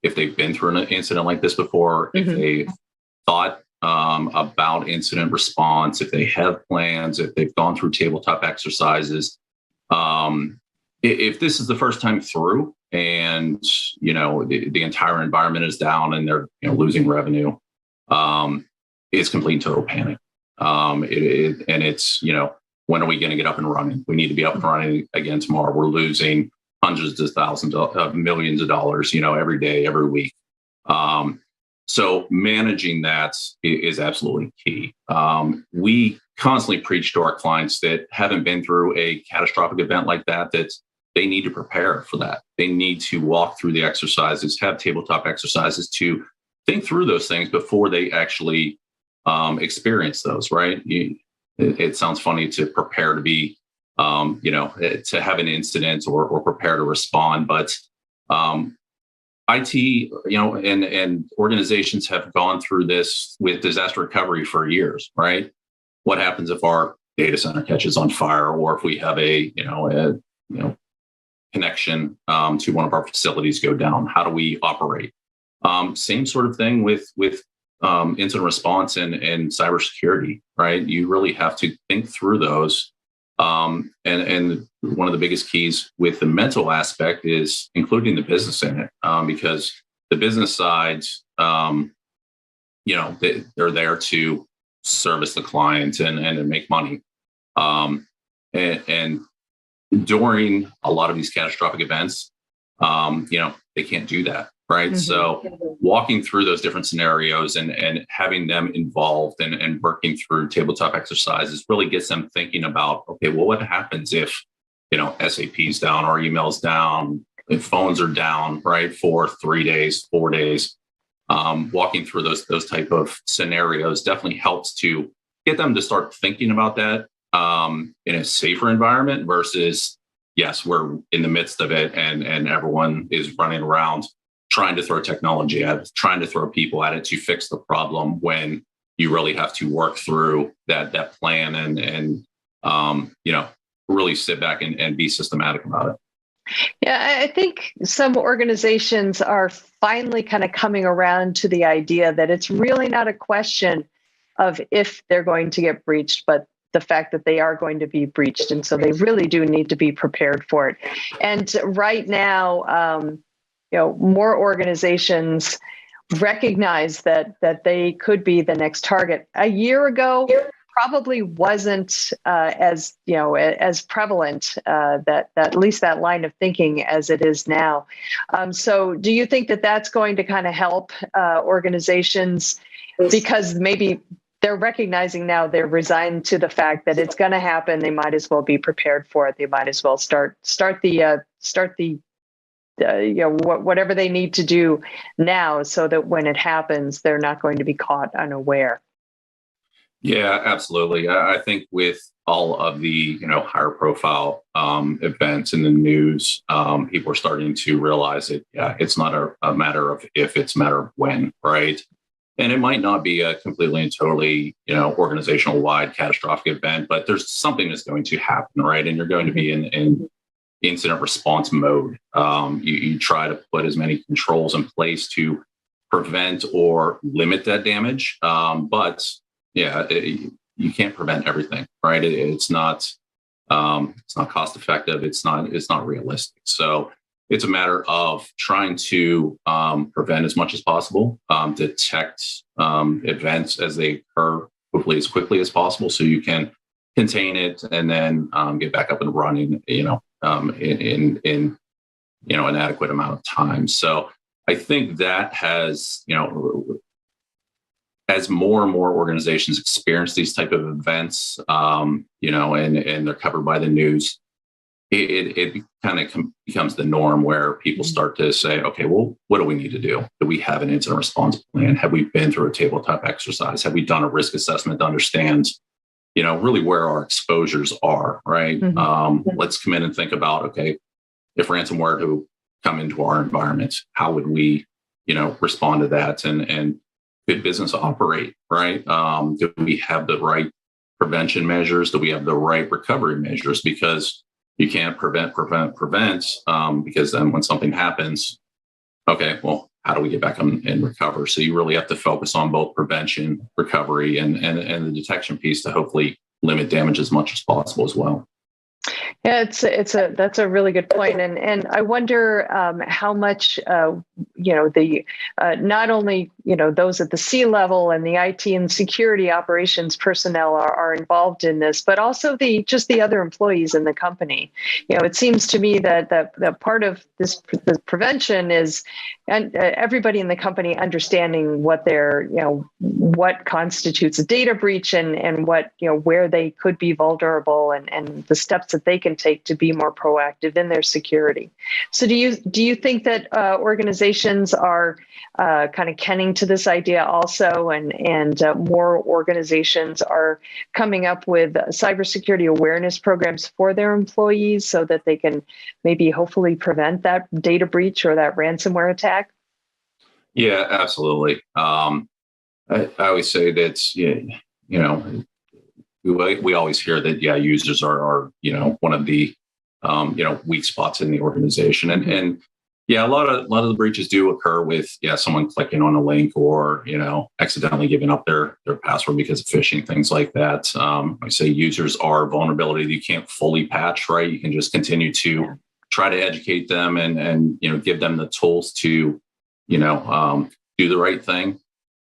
Speaker 17: if they've been through an incident like this before, if they've thought about incident response, if they have plans, if they've gone through tabletop exercises, if this is the first time through and, the entire environment is down and they're losing revenue, it's complete and total panic. And it's, when are we going to get up and running? We need to be up and running again tomorrow. We're losing hundreds of thousands of millions of dollars, every day, every week. So managing that is absolutely key. We constantly preach to our clients that haven't been through a catastrophic event like that they need to prepare for that. They need to walk through the exercises, have tabletop exercises to think through those things before they actually experience those, right? It sounds funny to prepare to be to have an incident or prepare to respond. But IT, and organizations have gone through this with disaster recovery for years, right? What happens if our data center catches on fire, or if we have a connection to one of our facilities go down? How do we operate? Same sort of thing with incident response and cybersecurity, right? You really have to think through those. And one of the biggest keys with the mental aspect is including the business in it, because the business sides, they're there to service the client and make money. And during a lot of these catastrophic events, they can't do that. Right. Mm-hmm. So walking through those different scenarios and having them involved and working through tabletop exercises really gets them thinking about, okay, well, what happens if, SAP's down, our email's down, if phones are down, right, for 3 days, 4 days. Walking through those type of scenarios definitely helps to get them to start thinking about that in a safer environment versus, yes, we're in the midst of it and everyone is running around trying to throw technology at it, trying to throw people at it to fix the problem, when you really have to work through that plan and really sit back and be systematic about it.
Speaker 1: Yeah, I think some organizations are finally kind of coming around to the idea that it's really not a question of if they're going to get breached, but the fact that they are going to be breached. And so they really do need to be prepared for it. And right now, more organizations recognize that they could be the next target. A year ago, probably wasn't as prevalent that at least that line of thinking as it is now. So do you think that that's going to kind of help organizations, because maybe they're recognizing now, they're resigned to the fact that it's going to happen. They might as well be prepared for it. They might as well start the whatever they need to do now, so that when it happens, they're not going to be caught unaware.
Speaker 17: Yeah, absolutely. I think with all of the higher profile events in the news, people are starting to realize that it's not a matter of if, it's a matter of when, right? And it might not be a completely and totally organizational wide catastrophic event, but there's something that's going to happen, right? And you're going to be in incident response mode. You try to put as many controls in place to prevent or limit that damage, but you can't prevent everything, right? It's not cost effective. It's not realistic. So it's a matter of trying to prevent as much as possible, detect events as they occur, hopefully as quickly as possible, so you can contain it and then get back up and running, in an adequate amount of time. So I think that has, as more and more organizations experience these type of events, and they're covered by the news, it kind of becomes the norm, where people start to say, okay, well, what do we need to do? Do we have an incident response plan? Have we been through a tabletop exercise? Have we done a risk assessment to understand, really where our exposures are, right? Mm-hmm. Let's come in and think about, okay, if ransomware to come into our environment, how would we, respond to that? And could business operate, right? Do we have the right prevention measures? Do we have the right recovery measures? Because you can't prevent, because then when something happens, okay, well, how do we get back and recover? So you really have to focus on both prevention, recovery, and the detection piece to hopefully limit damage as much as possible as well.
Speaker 1: Yeah, that's a really good point, and I wonder how much not only those at the C level and the IT and security operations personnel are involved in this, but also the other employees in the company. It seems to me that part of this prevention is and everybody in the company understanding what what constitutes a data breach and what where they could be vulnerable and the steps that they can take to be more proactive in their security. So do you think that organizations are kind of kenning to this idea also, and more organizations are coming up with cybersecurity awareness programs for their employees so that they can maybe hopefully prevent that data breach or that ransomware attack?
Speaker 17: Yeah, absolutely. I always say that, we always hear that, users are one of the, weak spots in the organization. And a lot of the breaches do occur with, someone clicking on a link or, accidentally giving up their password because of phishing, things like that. I say users are a vulnerability that you can't fully patch, right? You can just continue to try to educate them and give them the tools to, do the right thing.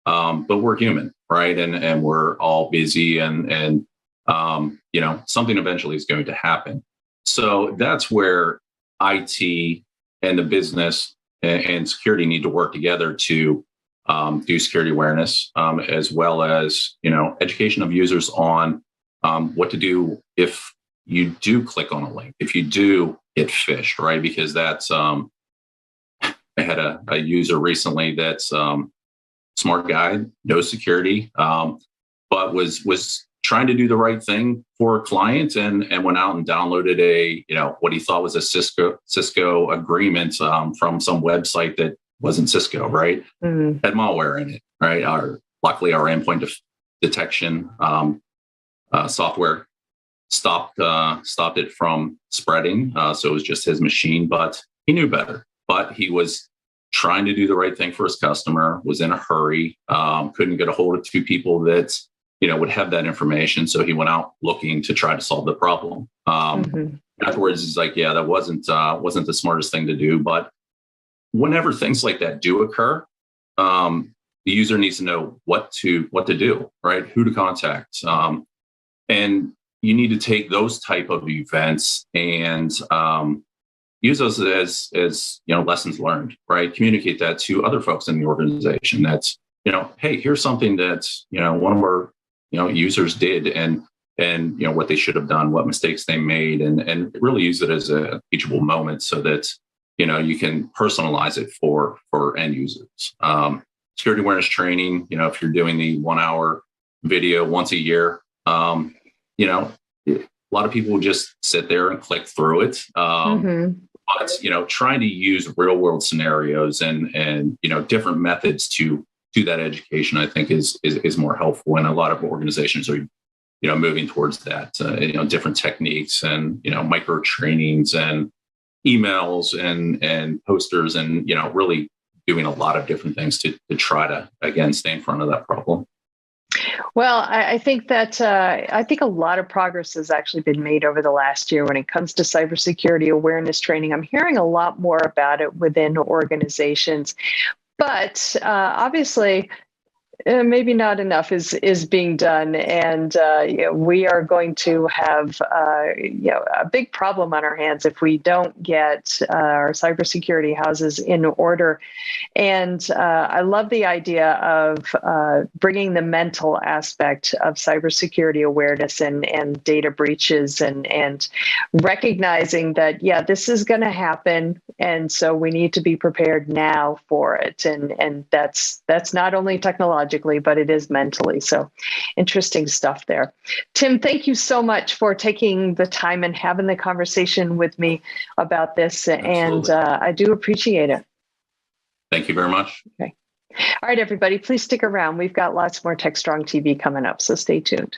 Speaker 17: But we're human, right? And we're all busy and something eventually is going to happen. So that's where IT and the business and security need to work together to do security awareness, as well as, education of users on what to do if you do click on a link, if you do get phished, right? Because that's, I had a user recently that's smart guy, no security, but was trying to do the right thing for a client and went out and downloaded what he thought was a Cisco agreement from some website that wasn't Cisco, right? Mm-hmm. Had malware in it, right? Luckily, our endpoint detection software stopped it from spreading. So it was just his machine, but he knew better. But he was trying to do the right thing for his customer, was in a hurry, couldn't get a hold of two people that would have that information. So he went out looking to try to solve the problem. Afterwards, he's like, yeah, that wasn't the smartest thing to do. But whenever things like that do occur, the user needs to know what to do, right? Who to contact. And you need to take those type of events and use those as lessons learned, right? Communicate that to other folks in the organization. That's, hey, here's something that, one of our, users did and what they should have done, what mistakes they made, and really use it as a teachable moment so that, you can personalize it for end users. Security awareness training, if you're doing the 1 hour video once a year, a lot of people will just sit there and click through it. But, trying to use real world scenarios and different methods to that education, I think is more helpful. And a lot of organizations are, moving towards that, different techniques and, micro trainings and emails and posters and, really doing a lot of different things to try to, again, stay in front of that problem.
Speaker 1: Well, I think that a lot of progress has actually been made over the last year when it comes to cybersecurity awareness training. I'm hearing a lot more about it within organizations, but obviously, maybe not enough is being done, and we are going to have a big problem on our hands if we don't get our cybersecurity houses in order. And I love the idea of bringing the mental aspect of cybersecurity awareness and data breaches and recognizing that this is going to happen, and so we need to be prepared now for it. And that's not only technologically, but it is mentally. So interesting stuff there. Tim, thank you so much for taking the time and having the conversation with me about this. Absolutely. And I do appreciate it.
Speaker 17: Thank you very much.
Speaker 1: Okay. All right, everybody, please stick around. We've got lots more Techstrong TV coming up, so stay tuned.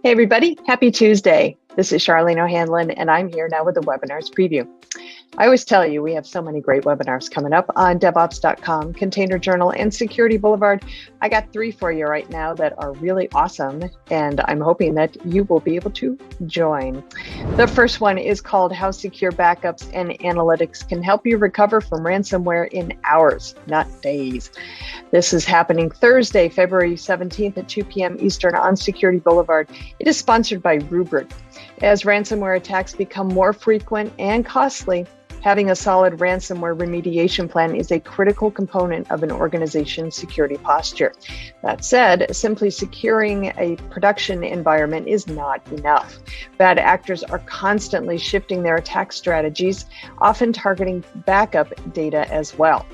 Speaker 1: Hey, everybody. Happy Tuesday. This is Charlene O'Hanlon, and I'm here now with the webinars preview. I always tell you, we have so many great webinars coming up on DevOps.com, Container Journal, and Security Boulevard. I got 3 for you right now that are really awesome, and I'm hoping that you will be able to join. The first one is called How Secure Backups and Analytics Can Help You Recover from Ransomware in Hours, Not Days. This is happening Thursday, February 17th at 2 p.m. Eastern on Security Boulevard. It is sponsored by Rubrik. As ransomware attacks become more frequent and costly, having a solid ransomware remediation plan is a critical component of an organization's security posture. That said, simply securing a production environment is not enough. Bad actors are constantly shifting their attack strategies, often targeting backup data as well.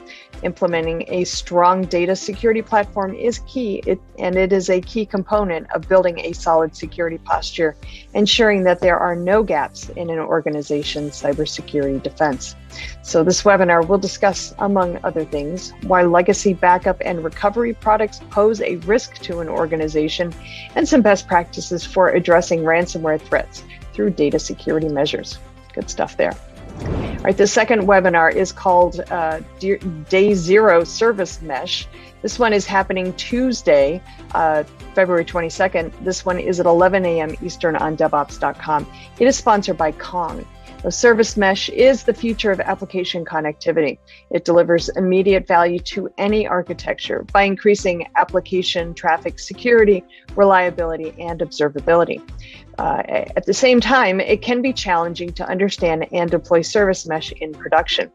Speaker 1: Implementing a strong data security platform is key, and it is a key component of building a solid security posture, ensuring that there are no gaps in an organization's cybersecurity defense. So this webinar will discuss, among other things, why legacy backup and recovery products pose a risk to an organization, and some best practices for addressing ransomware threats through data security measures. Good stuff there. All right, the second webinar is called Day Zero Service Mesh. This one is happening Tuesday, February 22nd. This one is at 11 a.m. Eastern on DevOps.com. It is sponsored by Kong. The service mesh is the future of application connectivity. It delivers immediate value to any architecture by increasing application traffic security, reliability, and observability. At the same time, it can be challenging to understand and deploy service mesh in production.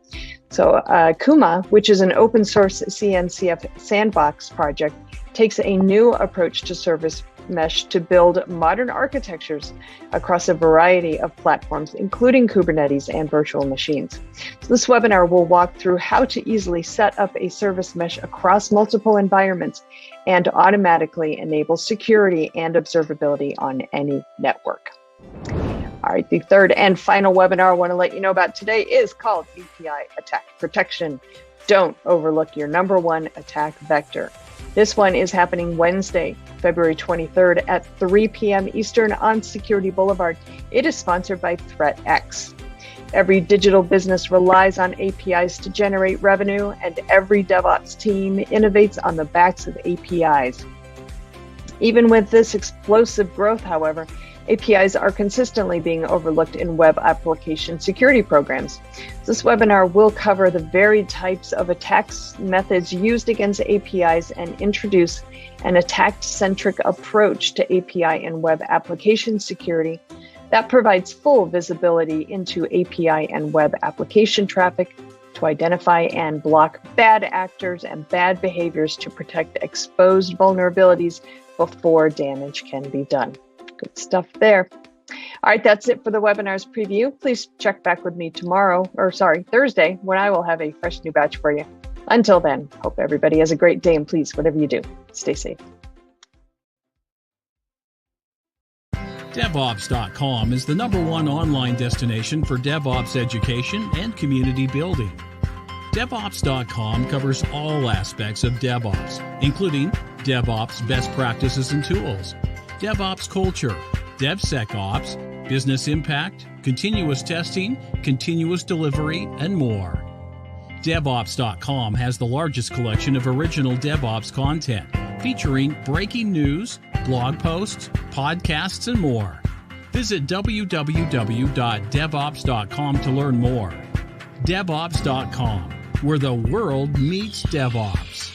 Speaker 1: So Kuma, which is an open source CNCF sandbox project, takes a new approach to service mesh to build modern architectures across a variety of platforms, including Kubernetes and virtual machines. So this webinar will walk through how to easily set up a service mesh across multiple environments and automatically enable security and observability on any network. All right, the third and final webinar I want to let you know about today is called API Attack Protection. Don't overlook your number one attack vector. This one is happening Wednesday, February 23rd at 3 p.m. Eastern on Security Boulevard. It is sponsored by ThreatX. Every digital business relies on APIs to generate revenue, and every DevOps team innovates on the backs of APIs. Even with this explosive growth, however, APIs are consistently being overlooked in web application security programs. This webinar will cover the varied types of attacks methods used against APIs and introduce an attack-centric approach to API and web application security that provides full visibility into API and web application traffic to identify and block bad actors and bad behaviors to protect exposed vulnerabilities before damage can be done. Good stuff there. All right, that's it for the webinar's preview. Please check back with me Thursday, when I will have a fresh new batch for you. Until then, hope everybody has a great day, and please, whatever you do, stay safe.
Speaker 6: DevOps.com is the #1 online destination for DevOps education and community building. DevOps.com covers all aspects of DevOps, including DevOps best practices and tools, DevOps culture, DevSecOps, business impact, continuous testing, continuous delivery, and more. DevOps.com has the largest collection of original DevOps content, featuring breaking news, blog posts, podcasts, and more. Visit www.devops.com to learn more. DevOps.com, where the world meets DevOps.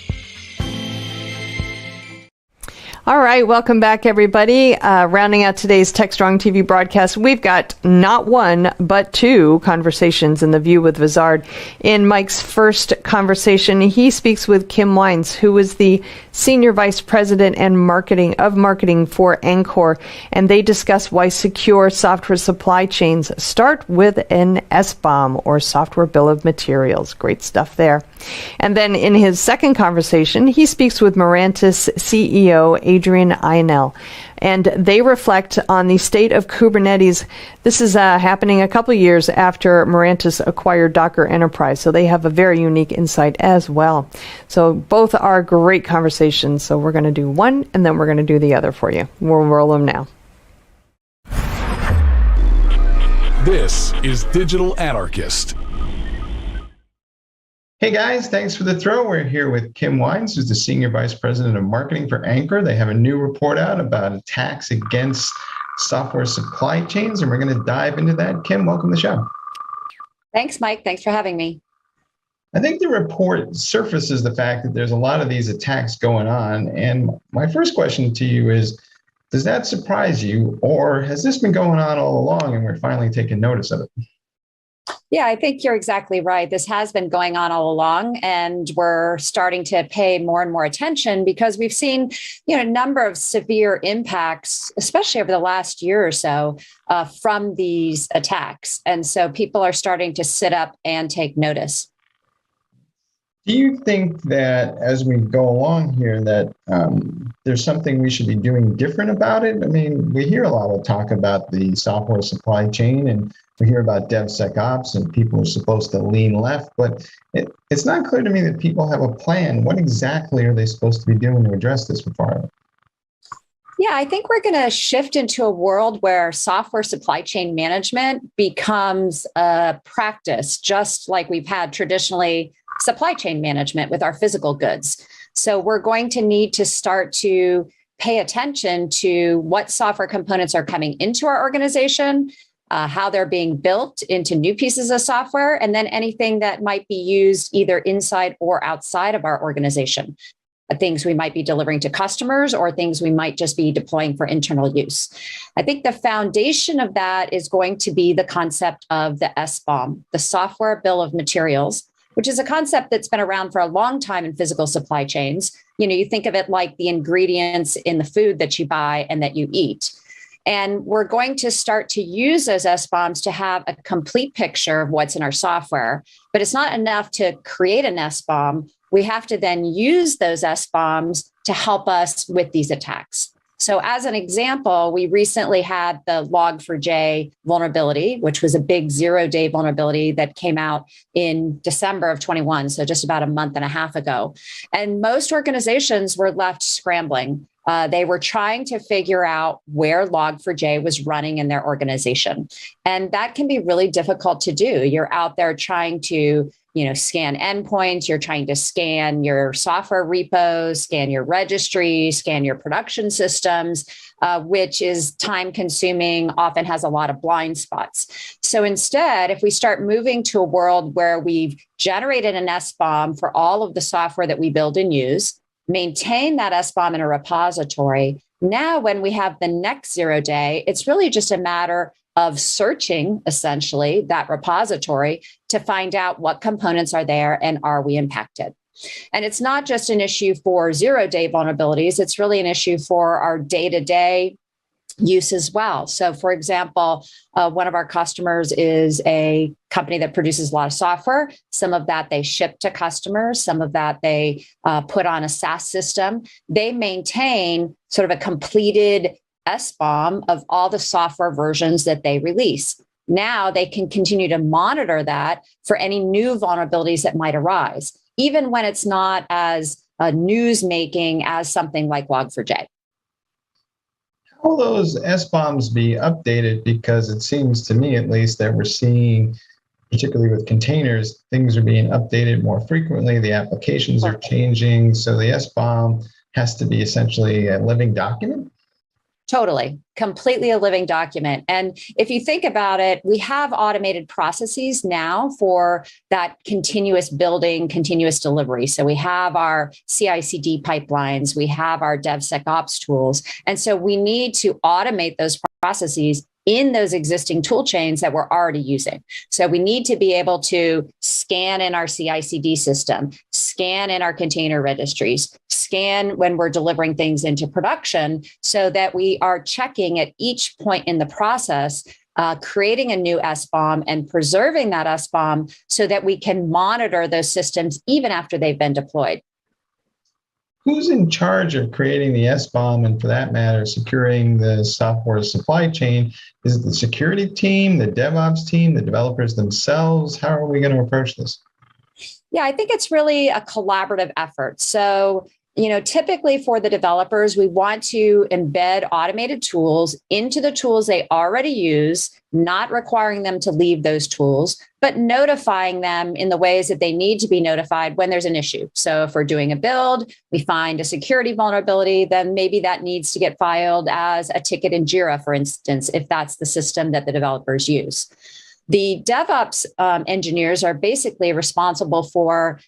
Speaker 1: All right, welcome back, everybody. Rounding out today's Techstrong TV broadcast, we've got not one, but two conversations in the View with Vizard. In Mike's first conversation, he speaks with Kim Wines, who is the Senior Vice President and Marketing for Anchor, and they discuss why secure software supply chains start with an SBOM, or Software Bill of Materials. Great stuff there. And then in his second conversation, he speaks with Mirantis CEO Adrian Einel, and they reflect on the state of Kubernetes. This is happening a couple years after Mirantis acquired Docker Enterprise, so they have a very unique insight as well. So both are great conversations, so we're going to do one, and then we're going to do the other for you. We'll roll them now.
Speaker 2: This is Digital Anarchist.
Speaker 18: Hey guys, thanks for the throw. We're here with Kim Wines, who's the Senior Vice President of Marketing for Anchor. They have a new report out about attacks against software supply chains, and we're going to dive into that. Kim, welcome to the show.
Speaker 19: Thanks, Mike. Thanks for having me.
Speaker 18: I think the report surfaces the fact that there's a lot of these attacks going on. And my first question to you is, does that surprise you, or has this been going on all along and we're finally taking notice of it?
Speaker 19: Yeah, I think you're exactly right. This has been going on all along, and we're starting to pay more and more attention because we've seen, a number of severe impacts, especially over the last year or so, from these attacks. And so people are starting to sit up and take notice.
Speaker 18: Do you think that as we go along here that there's something we should be doing different about it? I mean, we hear a lot of talk about the software supply chain, and we hear about DevSecOps and people are supposed to lean left, but it's not clear to me that people have a plan. What exactly are they supposed to be doing to address this before?
Speaker 19: Yeah, I think we're going to shift into a world where software supply chain management becomes a practice, just like we've had traditionally supply chain management with our physical goods. So we're going to need to start to pay attention to what software components are coming into our organization, how they're being built into new pieces of software, and then anything that might be used either inside or outside of our organization. Things we might be delivering to customers or things we might just be deploying for internal use. I think the foundation of that is going to be the concept of the SBOM, the Software Bill of Materials, which is a concept that's been around for a long time in physical supply chains. You think of it like the ingredients in the food that you buy and that you eat. And we're going to start to use those SBOMs to have a complete picture of what's in our software. But it's not enough to create an SBOM. We have to then use those SBOMs to help us with these attacks. So as an example, we recently had the Log4j vulnerability, which was a big 0-day vulnerability that came out in December of 21, so just about a month and a half ago. And most organizations were left scrambling. They were trying to figure out where Log4j was running in their organization. And that can be really difficult to do. You're out there trying to scan endpoints, you're trying to scan your software repos, scan your registry, scan your production systems, which is time consuming, often has a lot of blind spots. So instead, if we start moving to a world where we've generated an SBOM for all of the software that we build and use, maintain that SBOM in a repository, now when we have the next 0-day, it's really just a matter of searching, essentially, that repository to find out what components are there and are we impacted. And it's not just an issue for 0-day vulnerabilities, it's really an issue for our day-to-day use as well. So for example, one of our customers is a company that produces a lot of software. Some of that they ship to customers, some of that they put on a SaaS system. They maintain sort of a completed SBOM of all the software versions that they release. Now they can continue to monitor that for any new vulnerabilities that might arise, even when it's not as news-making as something like Log4j.
Speaker 18: How will those SBOMs be updated? Because it seems to me, at least, that we're seeing, particularly with containers, things are being updated more frequently. The applications are changing. So the SBOM has to be essentially a living document.
Speaker 19: Totally, completely a living document. And if you think about it, we have automated processes now for that continuous building, continuous delivery. So we have our CI/CD pipelines, we have our DevSecOps tools. And so we need to automate those processes in those existing tool chains that we're already using. So we need to be able to scan in our CI/CD system, scan in our container registries, scan when we're delivering things into production so that we are checking at each point in the process, creating a new SBOM and preserving that SBOM so that we can monitor those systems even after they've been deployed.
Speaker 18: Who's in charge of creating the SBOM and, for that matter, securing the software supply chain? Is it the security team, the DevOps team, the developers themselves? How are we going to approach this?
Speaker 19: Yeah, I think it's really a collaborative effort. So, typically for the developers, we want to embed automated tools into the tools they already use, not requiring them to leave those tools, but notifying them in the ways that they need to be notified when there's an issue. So if we're doing a build, we find a security vulnerability, then maybe that needs to get filed as a ticket in Jira, for instance, if that's the system that the developers use. The DevOps engineers are basically responsible for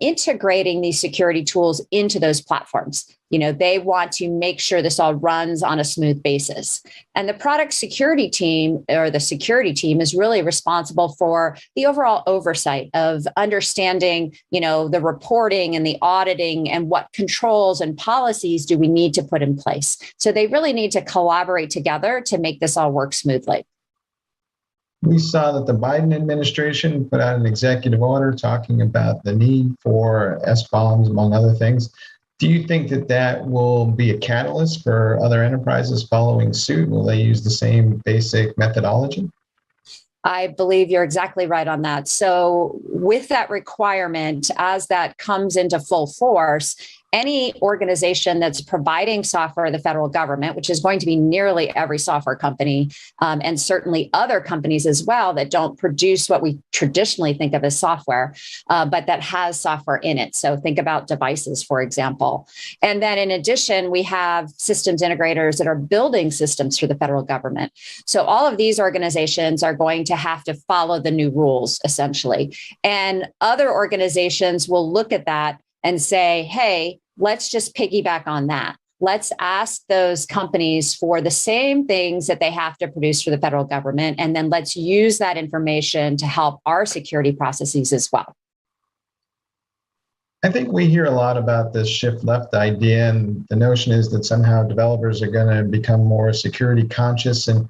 Speaker 19: integrating these security tools into those platforms. They want to make sure this all runs on a smooth basis. And the product security team, or the security team, is really responsible for the overall oversight of understanding, the reporting and the auditing and what controls and policies do we need to put in place. So they really need to collaborate together to make this all work smoothly.
Speaker 18: We saw that the Biden administration put out an executive order talking about the need for SBOMs, among other things. Do you think that that will be a catalyst for other enterprises following suit? Will they use the same basic methodology?
Speaker 19: I believe you're exactly right on that. So with that requirement, as that comes into full force, any organization that's providing software to the federal government, which is going to be nearly every software company, and certainly other companies as well that don't produce what we traditionally think of as software, but that has software in it. So think about devices, for example. And then in addition, we have systems integrators that are building systems for the federal government. So all of these organizations are going to have to follow the new rules, essentially. And other organizations will look at that and say, hey, let's just piggyback on that. Let's ask those companies for the same things that they have to produce for the federal government. And then let's use that information to help our security processes as well.
Speaker 18: I think we hear a lot about this shift left idea, and the notion is that somehow developers are going to become more security conscious. And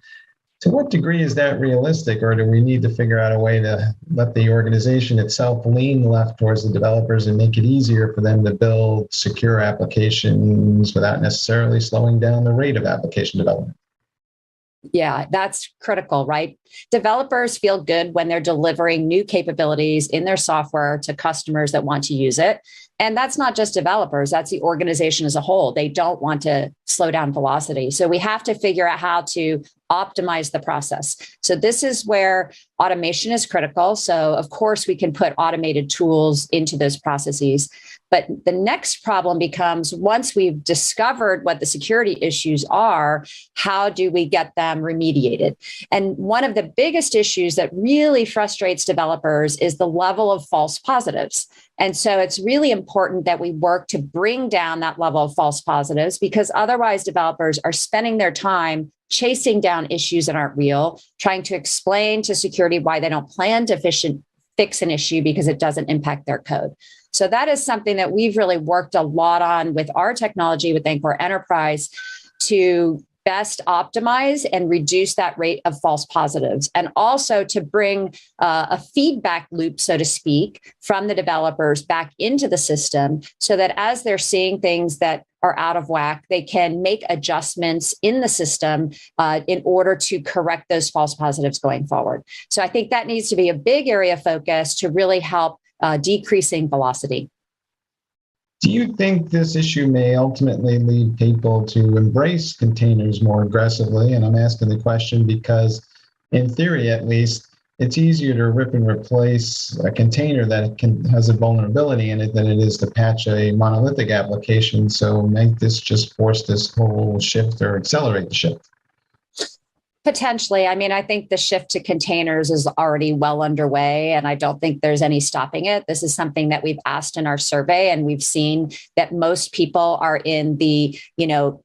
Speaker 18: to what degree is that realistic, or do we need to figure out a way to let the organization itself lean left towards the developers and make it easier for them to build secure applications without necessarily slowing down the rate of application development?
Speaker 19: Yeah, that's critical, right? Developers feel good when they're delivering new capabilities in their software to customers that want to use it. And that's not just developers, that's the organization as a whole. They don't want to slow down velocity. So we have to figure out how to optimize the process. So this is where automation is critical. So of course, we can put automated tools into those processes. But the next problem becomes, once we've discovered what the security issues are, how do we get them remediated? And one of the biggest issues that really frustrates developers is the level of false positives. And so it's really important that we work to bring down that level of false positives, because otherwise developers are spending their time chasing down issues that aren't real, trying to explain to security why they don't plan to fix an issue because it doesn't impact their code. So that is something that we've really worked a lot on with our technology with Anchor Enterprise to best optimize and reduce that rate of false positives, and also to bring a feedback loop, so to speak, from the developers back into the system, so that as they're seeing things that are out of whack, they can make adjustments in the system in order to correct those false positives going forward. So I think that needs to be a big area of focus to really help decreasing velocity.
Speaker 18: Do you think this issue may ultimately lead people to embrace containers more aggressively? And I'm asking the question because, in theory at least, it's easier to rip and replace a container that has a vulnerability in it than it is to patch a monolithic application. So might this just force this whole shift or accelerate the shift?
Speaker 19: Potentially. I mean, I think the shift to containers is already well underway, and I don't think there's any stopping it. This is something that we've asked in our survey, and we've seen that most people are in the,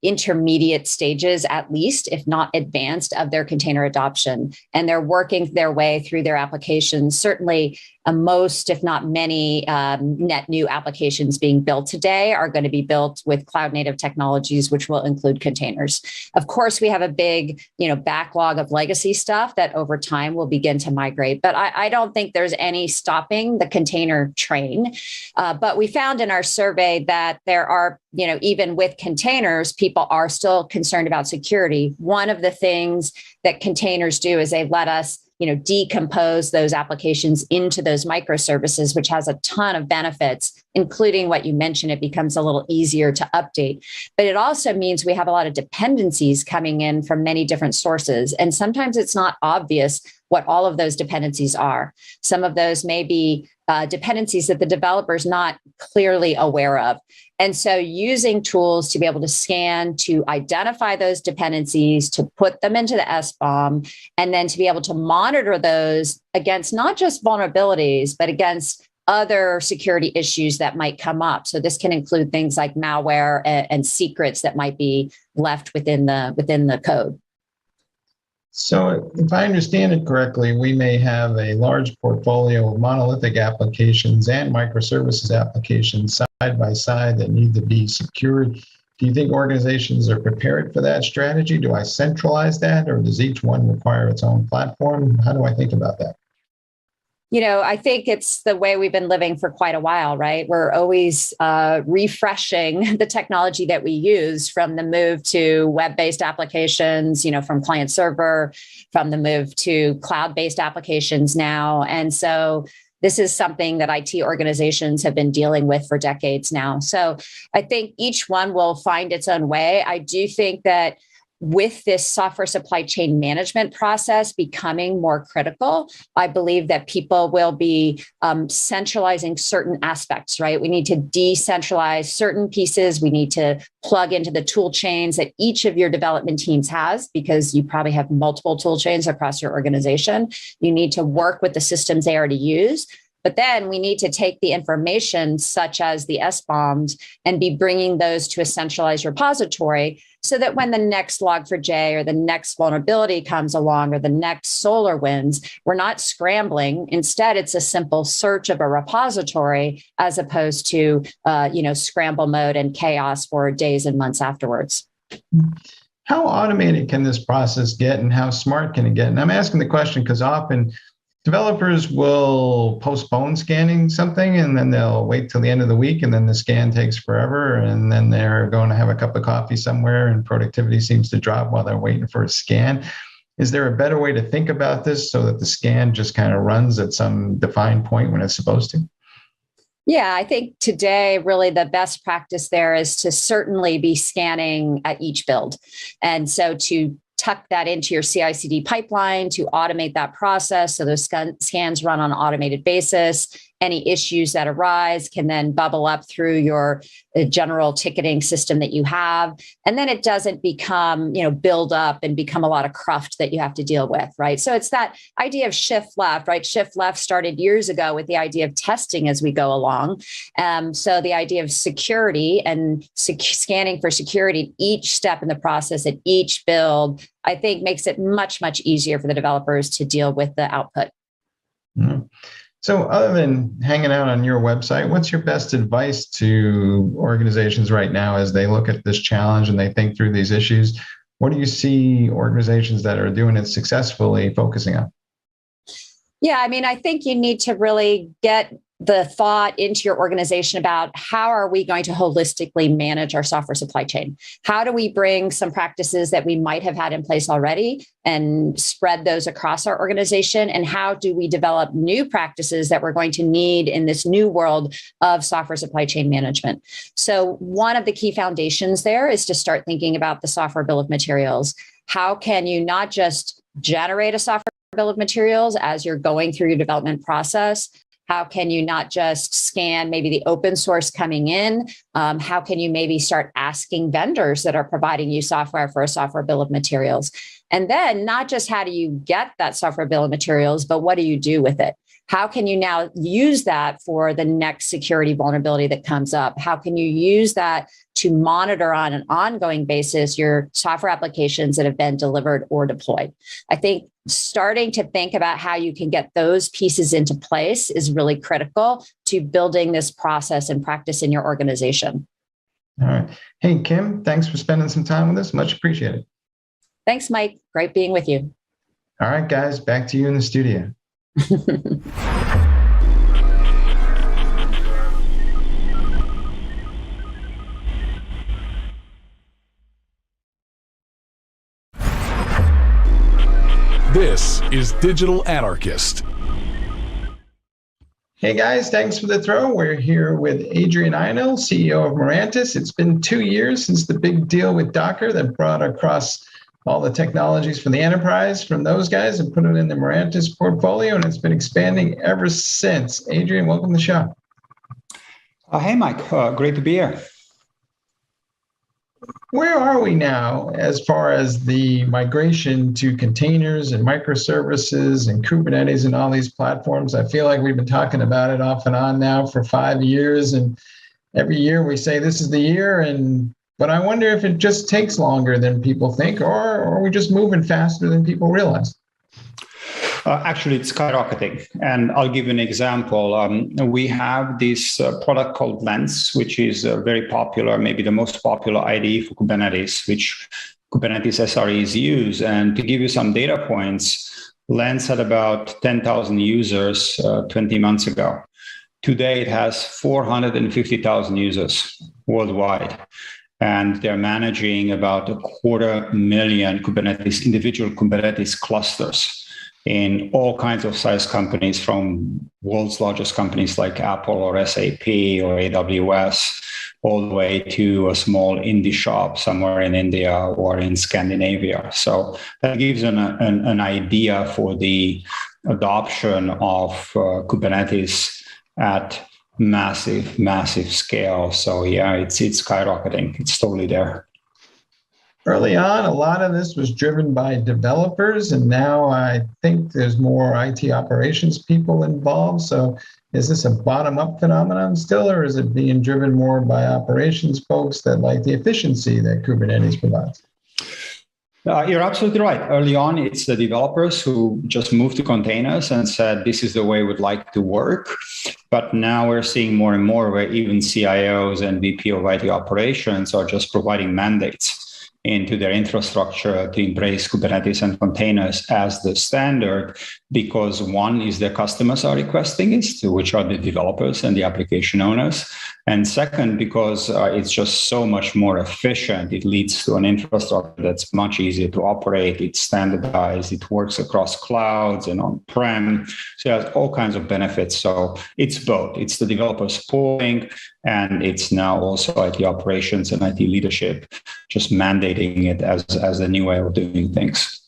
Speaker 19: intermediate stages, at least, if not advanced, of their container adoption. And they're working their way through their applications. Certainly, most, if not many, net new applications being built today are going to be built with cloud native technologies, which will include containers. Of course, we have a big, backlog of legacy stuff that over time will begin to migrate. But I don't think there's any stopping the container train. But we found in our survey that there are, even with containers, people are still concerned about security. One of the things that containers do is they let us decompose those applications into those microservices, which has a ton of benefits, including what you mentioned. It becomes a little easier to update. But it also means we have a lot of dependencies coming in from many different sources. And sometimes it's not obvious what all of those dependencies are. Some of those may be dependencies that the developer's not clearly aware of. And so using tools to be able to scan, to identify those dependencies, to put them into the SBOM, and then to be able to monitor those against not just vulnerabilities, but against other security issues that might come up. So this can include things like malware and secrets that might be left within the code.
Speaker 18: So if I understand it correctly, we may have a large portfolio of monolithic applications and microservices applications side by side that need to be secured. Do you think organizations are prepared for that strategy? Do I centralize that, or does each one require its own platform? How do I think about that?
Speaker 19: I think it's the way we've been living for quite a while, right? We're always refreshing the technology that we use, from the move to web-based applications, from client server, from the move to cloud-based applications now. And so, this is something that IT organizations have been dealing with for decades now. So I think each one will find its own way. I do think that with this software supply chain management process becoming more critical, I believe that people will be centralizing certain aspects, right? We need to decentralize certain pieces. We need to plug into the tool chains that each of your development teams has, because you probably have multiple tool chains across your organization. You need to work with the systems they already use. But then we need to take the information, such as the SBOMs, and be bringing those to a centralized repository so that when the next Log4j or the next vulnerability comes along or the next SolarWinds, we're not scrambling. Instead, it's a simple search of a repository as opposed to, scramble mode and chaos for days and months afterwards.
Speaker 18: How automated can this process get, and how smart can it get? And I'm asking the question because often developers will postpone scanning something and then they'll wait till the end of the week, and then the scan takes forever, and then they're going to have a cup of coffee somewhere and productivity seems to drop while they're waiting for a scan. Is there a better way to think about this so that the scan just kind of runs at some defined point when it's supposed to?
Speaker 19: Yeah, I think today really the best practice there is to certainly be scanning at each build. And so to tuck that into your CI/CD pipeline to automate that process so those scans run on an automated basis. Any issues that arise can then bubble up through your general ticketing system that you have. And then it doesn't become, build up and become a lot of cruft that you have to deal with, right? So it's that idea of shift left, right? Shift left started years ago with the idea of testing as we go along. So the idea of security and scanning for security, each step in the process at each build, I think makes it much, much easier for the developers to deal with the output.
Speaker 18: Mm-hmm. So other than hanging out on your website, what's your best advice to organizations right now as they look at this challenge and they think through these issues? What do you see organizations that are doing it successfully focusing on?
Speaker 19: Yeah, I think you need to really get the thought into your organization about how are we going to holistically manage our software supply chain? How do we bring some practices that we might have had in place already and spread those across our organization? And how do we develop new practices that we're going to need in this new world of software supply chain management? So one of the key foundations there is to start thinking about the software bill of materials. How can you not just generate a software bill of materials as you're going through your development process? How can you not just scan maybe the open source coming in? How can you maybe start asking vendors that are providing you software for a software bill of materials? And then not just how do you get that software bill of materials, but what do you do with it? How can you now use that for the next security vulnerability that comes up? How can you use that to monitor on an ongoing basis your software applications that have been delivered or deployed? I think starting to think about how you can get those pieces into place is really critical to building this process and practice in your organization.
Speaker 18: All right. Hey, Kim, thanks for spending some time with us. Much appreciated.
Speaker 19: Thanks, Mike. Great being with you.
Speaker 18: All right, guys, back to you in the studio.
Speaker 2: This is Digital Anarchist.
Speaker 18: Hey guys, thanks for the throw. We're here with Adrian Einel, CEO of Mirantis. It's been 2 years since the big deal with Docker that brought across all the technologies for the enterprise from those guys and put it in the Mirantis portfolio, and it's been expanding ever since. Adrian, welcome to the show.
Speaker 20: Hey, Mike. Great to be here.
Speaker 18: Where are we now as far as the migration to containers and microservices and Kubernetes and all these platforms? I feel like we've been talking about it off and on now for 5 years, and every year we say this is the year, but I wonder if it just takes longer than people think, or are we just moving faster than people realize?
Speaker 20: Actually, it's skyrocketing. And I'll give you an example. We have this product called Lens, which is very popular, maybe the most popular IDE for Kubernetes, which Kubernetes SREs use. And to give you some data points, Lens had about 10,000 users 20 months ago. Today, it has 450,000 users worldwide. And they're managing about 250,000 individual Kubernetes clusters. in all kinds of size companies, from world's largest companies like Apple or SAP or AWS, all the way to a small indie shop somewhere in India or in Scandinavia. So that gives an idea for the adoption of Kubernetes at massive scale. So yeah, it's skyrocketing. It's totally there.
Speaker 18: Early on, a lot of this was driven by developers, and now I think there's more IT operations people involved. So is this a bottom-up phenomenon still, or is it being driven more by operations folks that like the efficiency that Kubernetes provides?
Speaker 20: You're absolutely right. Early on, it's the developers who just moved to containers and said, this is the way we'd like to work. But now we're seeing more and more where even CIOs and VP of IT operations are just providing mandates into their infrastructure to embrace Kubernetes and containers as the standard, because one is their customers are requesting it, which are the developers and the application owners. And second, because it's just so much more efficient, it leads to an infrastructure that's much easier to operate. It's standardized, it works across clouds and on-prem. So it has all kinds of benefits. So it's both. It's the developers pulling, and it's now also IT operations and IT leadership just mandating it as a new way of doing things.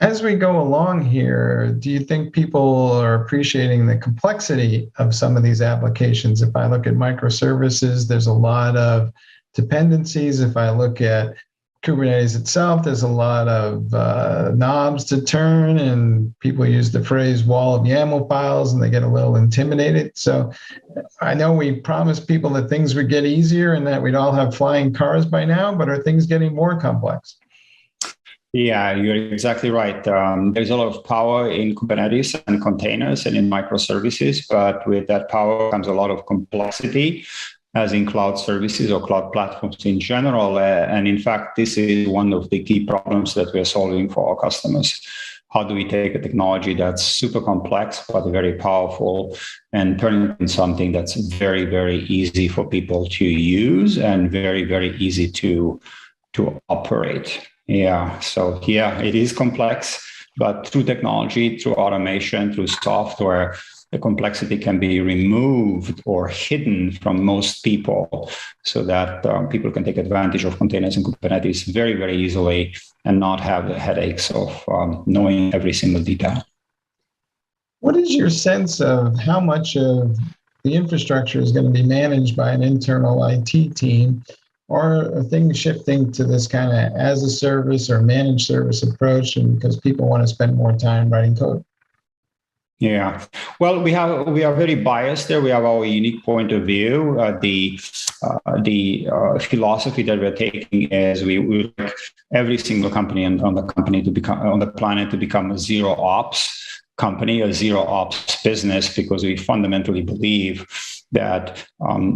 Speaker 18: As we go along here, do you think people are appreciating the complexity of some of these applications? If I look at microservices, there's a lot of dependencies. If I look at Kubernetes itself, there's a lot of knobs to turn, and people use the phrase wall of YAML files, and they get a little intimidated. So I know we promised people that things would get easier and that we'd all have flying cars by now, but are things getting more complex?
Speaker 20: Yeah, you're exactly right. There's a lot of power in Kubernetes and containers and in microservices, but with that power comes a lot of complexity, as in cloud services or cloud platforms in general. And in fact, this is one of the key problems that we're solving for our customers. How do we take a technology that's super complex, but very powerful, and turn it into something that's very, very easy for people to use and very, very easy to operate? Yeah, so yeah, it is complex, but through technology, through automation, through software, the complexity can be removed or hidden from most people so that people can take advantage of containers and Kubernetes very, very easily and not have the headaches of knowing every single detail.
Speaker 18: What is your sense of how much of the infrastructure is going to be managed by an internal IT team? Or are things shifting to this kind of as a service or managed service approach, and because people want to spend more time writing code?
Speaker 20: Yeah, well, we are very biased there. We have our unique point of view. The philosophy that we're taking is we like every single company on the planet to become a zero ops company, a zero ops business, because we fundamentally believe that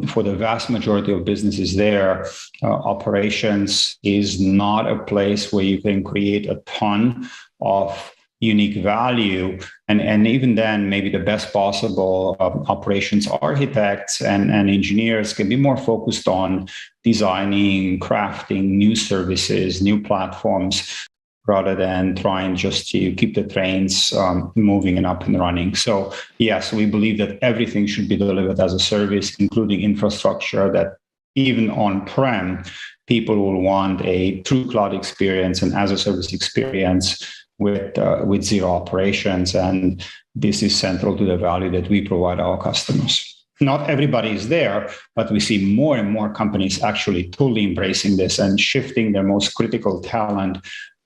Speaker 20: for the vast majority of businesses there, operations is not a place where you can create a ton of unique value. And even then, maybe the best possible operations architects and engineers can be more focused on designing, crafting new services, new platforms, rather than trying just to keep the trains moving and up and running. So yes, we believe that everything should be delivered as a service, including infrastructure, that even on-prem, people will want a true cloud experience and as a service experience with zero operations. And this is central to the value that we provide our customers. Not everybody is there, but we see more and more companies actually totally embracing this and shifting their most critical talent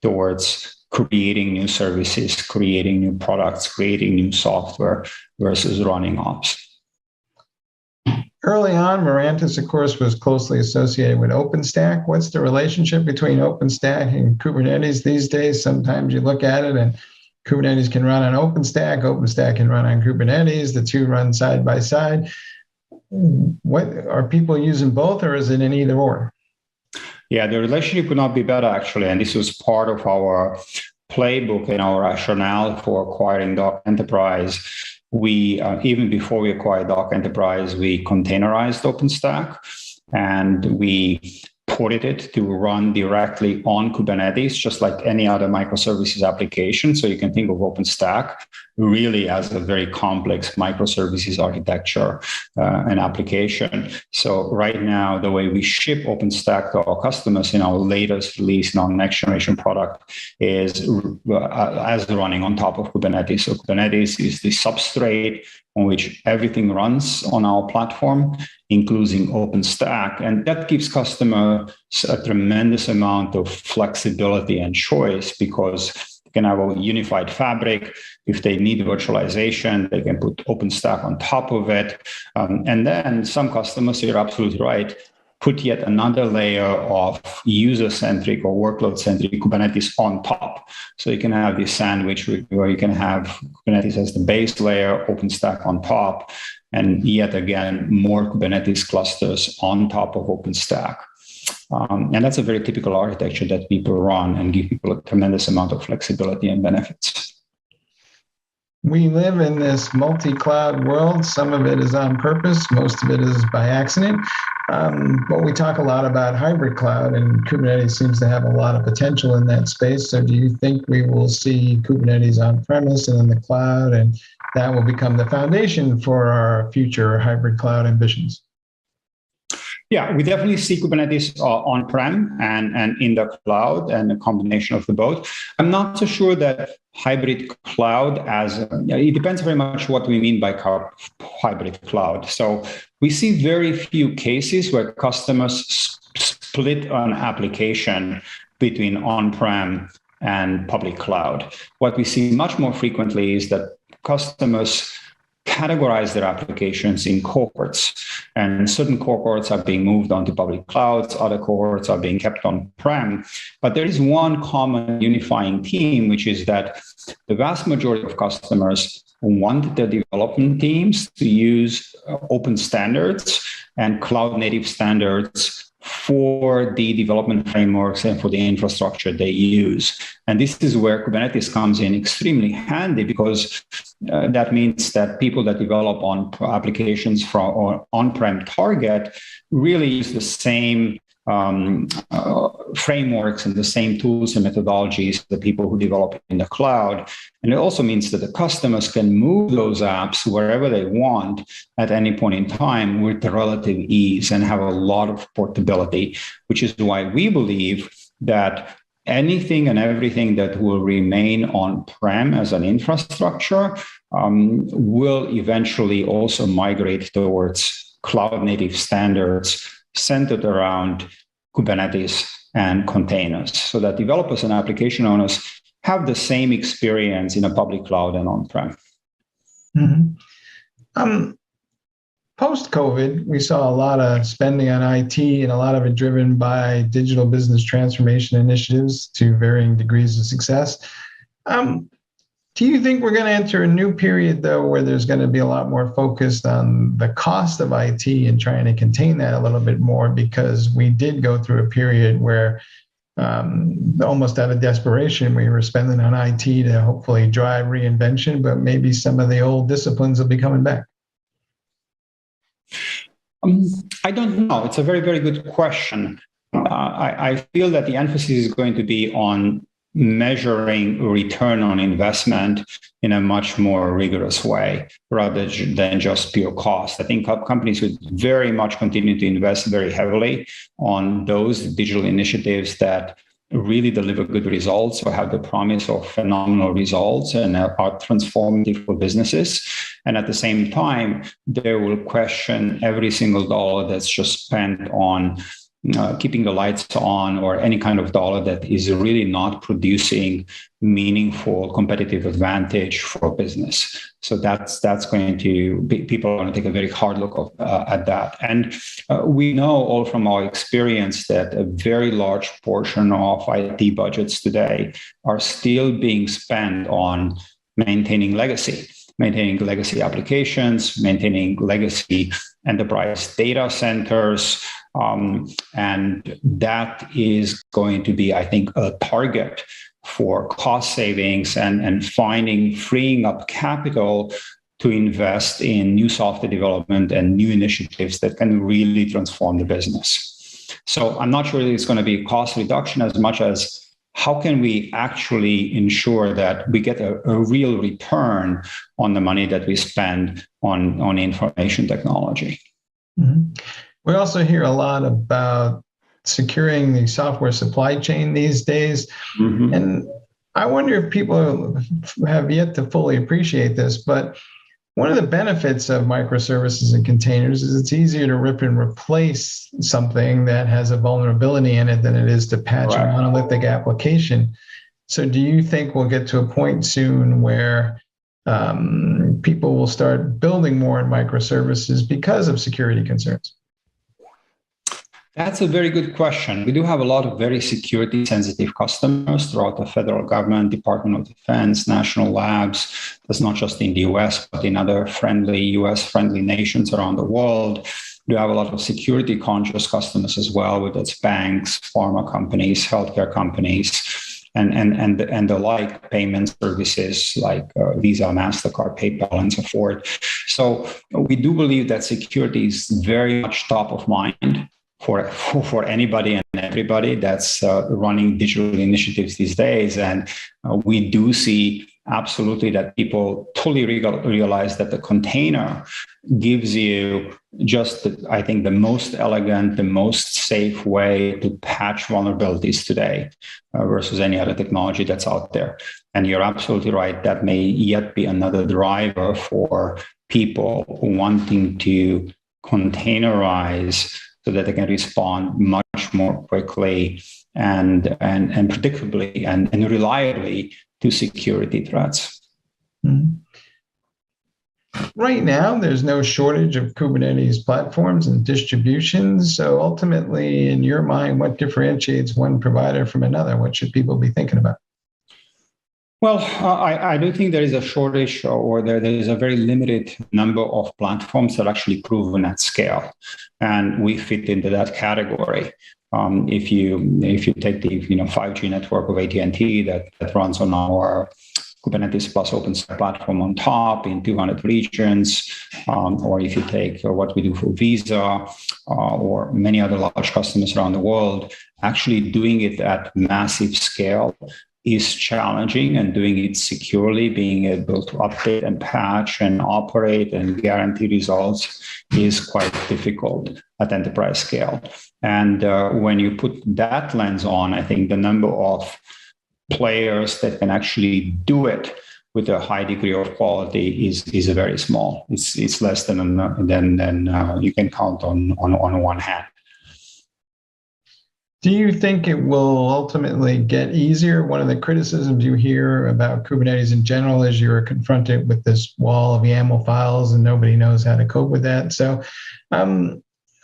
Speaker 20: towards creating new services, creating new products, creating new software versus running ops.
Speaker 18: Early on, Mirantis, of course, was closely associated with OpenStack. What's the relationship between OpenStack and Kubernetes these days? Sometimes you look at it and Kubernetes can run on OpenStack, OpenStack can run on Kubernetes, the two run side by side. What are people using both, or is it in either or?
Speaker 20: Yeah, the relationship could not be better, actually. And this was part of our playbook and our rationale for acquiring Doc Enterprise. We, even before we acquired Doc Enterprise, we containerized OpenStack, and we ported it to run directly on Kubernetes, just like any other microservices application. So you can think of OpenStack really as a very complex microservices architecture and application. So right now, the way we ship OpenStack to our customers in our latest release, in our next generation product, is as running on top of Kubernetes. So Kubernetes is the substrate on which everything runs on our platform, including OpenStack. And that gives customers a tremendous amount of flexibility and choice, because they can have a unified fabric. If they need virtualization, they can put OpenStack on top of it. And then some customers, you're absolutely right, put yet another layer of user-centric or workload-centric Kubernetes on top. So you can have this sandwich where you can have Kubernetes as the base layer, OpenStack on top, and yet again, more Kubernetes clusters on top of OpenStack. And that's a very typical architecture that people run and give people a tremendous amount of flexibility and benefits.
Speaker 18: We live in this multi-cloud world. Some of it is on purpose. Most of it is by accident. But we talk a lot about hybrid cloud, and Kubernetes seems to have a lot of potential in that space. So do you think we will see Kubernetes on-premise and in the cloud, and that will become the foundation for our future hybrid cloud ambitions?
Speaker 20: Yeah, we definitely see Kubernetes on-prem and in the cloud, and a combination of the both. I'm not so sure that hybrid cloud it depends very much what we mean by hybrid cloud. So we see very few cases where customers split an application between on-prem and public cloud. What we see much more frequently is that customers categorize their applications in cohorts, and certain cohorts are being moved onto public clouds, other cohorts are being kept on-prem. But there is one common unifying theme, which is that the vast majority of customers want their development teams to use open standards and cloud-native standards for the development frameworks and for the infrastructure they use. And this is where Kubernetes comes in extremely handy, because that means that people that develop on applications from on-prem target really use the same frameworks and the same tools and methodologies the people who develop in the cloud. And it also means that the customers can move those apps wherever they want at any point in time with relative ease and have a lot of portability, which is why we believe that anything and everything that will remain on-prem as an infrastructure will eventually also migrate towards cloud-native standards centered around Kubernetes and containers, so that developers and application owners have the same experience in a public cloud and on-prem.
Speaker 18: Mm-hmm. Post-COVID, we saw a lot of spending on IT, and a lot of it driven by digital business transformation initiatives to varying degrees of success. Do you think we're going to enter a new period, though, where there's going to be a lot more focused on the cost of IT and trying to contain that a little bit more? Because we did go through a period where almost out of desperation, we were spending on IT to hopefully drive reinvention, but maybe some of the old disciplines will be coming back.
Speaker 20: I don't know. It's a very, very good question. I feel that the emphasis is going to be on measuring return on investment in a much more rigorous way rather than just pure cost. I think companies would very much continue to invest very heavily on those digital initiatives that really deliver good results or have the promise of phenomenal results and are transformative for businesses. And at the same time, they will question every single dollar that's just spent on keeping the lights on, or any kind of dollar that is really not producing meaningful competitive advantage for business. So that's going to be, people are going to take a very hard look at that. And we know all from our experience that a very large portion of IT budgets today are still being spent on maintaining legacy applications, maintaining legacy enterprise data centers. And that is going to be, I think, a target for cost savings and freeing up capital to invest in new software development and new initiatives that can really transform the business. So I'm not sure it's going to be cost reduction as much as how can we actually ensure that we get a real return on the money that we spend on information technology.
Speaker 18: Mm-hmm. We also hear a lot about securing the software supply chain these days. Mm-hmm. And I wonder if people have yet to fully appreciate this, but one of the benefits of microservices and containers is it's easier to rip and replace something that has a vulnerability in it than it is to patch a monolithic application. So do you think we'll get to a point soon where people will start building more in microservices because of security concerns?
Speaker 20: That's a very good question. We do have a lot of very security sensitive customers throughout the federal government, Department of Defense, national labs. That's not just in the US, but in other US friendly nations around the world. We have a lot of security conscious customers as well, whether it's banks, pharma companies, healthcare companies, and the like, payment services like Visa, MasterCard, PayPal, and so forth. So we do believe that security is very much top of mind for anybody and everybody that's running digital initiatives these days. And we do see absolutely that people totally realize that the container gives you just, I think, the most elegant, the most safe way to patch vulnerabilities today versus any other technology that's out there. And you're absolutely right. That may yet be another driver for people wanting to containerize so that they can respond much more quickly and predictably and reliably to security threats.
Speaker 18: Mm-hmm. Right now, there's no shortage of Kubernetes platforms and distributions. So ultimately, in your mind, what differentiates one provider from another? What should people be thinking about?
Speaker 20: Well, I do think there is a shortage, or there is a very limited number of platforms that are actually proven at scale, and we fit into that category. If you take the 5G network of AT&T that runs on our Kubernetes plus OpenStack platform on top in 200 regions, or if you take what we do for Visa or many other large customers around the world, actually doing it at massive scale is challenging, and doing it securely, being able to update and patch and operate and guarantee results is quite difficult at enterprise scale. And when you put that lens on, I think the number of players that can actually do it with a high degree of quality is very small. It's less than you can count on one hand.
Speaker 18: Do you think it will ultimately get easier? One of the criticisms you hear about Kubernetes in general is you're confronted with this wall of YAML files and nobody knows how to cope with that. So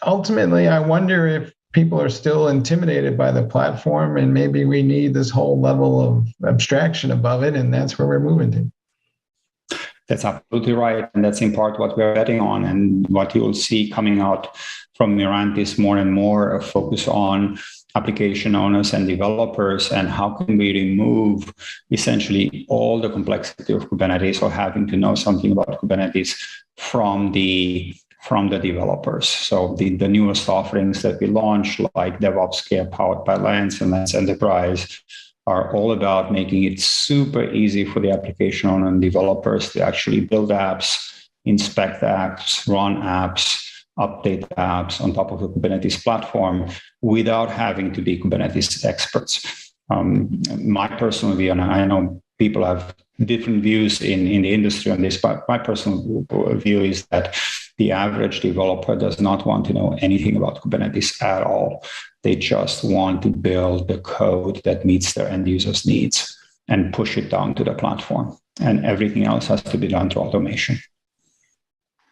Speaker 18: ultimately, I wonder if people are still intimidated by the platform and maybe we need this whole level of abstraction above it, and that's where we're moving to.
Speaker 20: That's absolutely right. And that's in part what we're betting on, and what you will see coming out from Mirantis more and more a focus on application owners and developers, and how can we remove essentially all the complexity of Kubernetes, or having to know something about Kubernetes from the developers. So the newest offerings that we launched, like DevOps Care powered by Lens and Lens Enterprise, are all about making it super easy for the application owner and developers to actually build apps, inspect apps, run apps, update apps on top of the Kubernetes platform without having to be Kubernetes experts. My personal view, and I know people have different views in the industry on this, but my personal view is that the average developer does not want to know anything about Kubernetes at all. They just want to build the code that meets their end users' needs and push it down to the platform. And everything else has to be done through automation.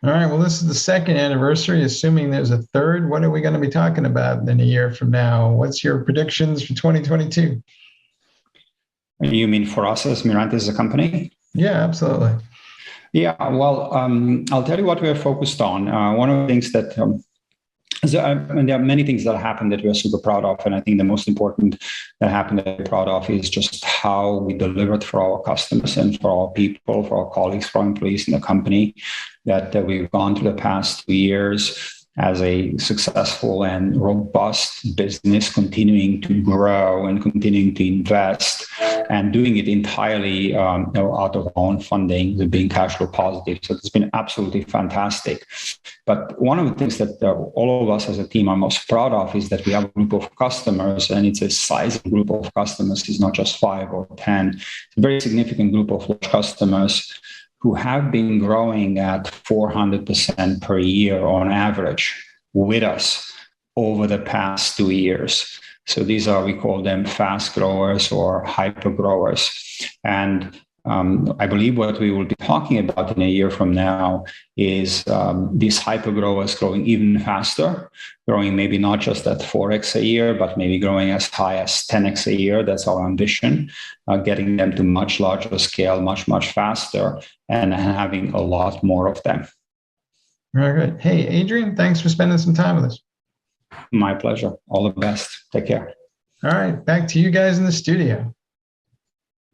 Speaker 18: All right. Well, this is the second anniversary. Assuming there's a third, what are we going to be talking about in a year from now? What's your predictions for 2022?
Speaker 20: You mean for us as Mirantis as a company?
Speaker 18: Yeah, absolutely.
Speaker 20: Yeah. Well, I'll tell you what we're focused on. One of the things that there are many things that happened that we're super proud of. And I think the most important that happened that we're proud of is just how we delivered for our customers and for our people, for our colleagues, for our employees in the company, that we've gone through the past 2 years. as a successful and robust business, continuing to grow and continuing to invest and doing it entirely out of our own funding, being cash flow positive. So it's been absolutely fantastic. But one of the things that all of us as a team are most proud of is that we have a group of customers, and it's a sizable group of customers. It's not just 5 or 10. It's a very significant group of customers who have been growing at 400% per year on average with us over the past 2 years. So these are, we call them fast growers or hyper growers. And I believe what we will be talking about in a year from now is these hyper growers growing even faster, growing maybe not just at 4x a year, but maybe growing as high as 10x a year. That's our ambition, getting them to much larger scale, much, much faster, and having a lot more of them.
Speaker 18: Very good. Hey, Adrian, thanks for spending some time with us.
Speaker 20: My pleasure. All the best. Take care.
Speaker 18: All right, back to you guys in the studio.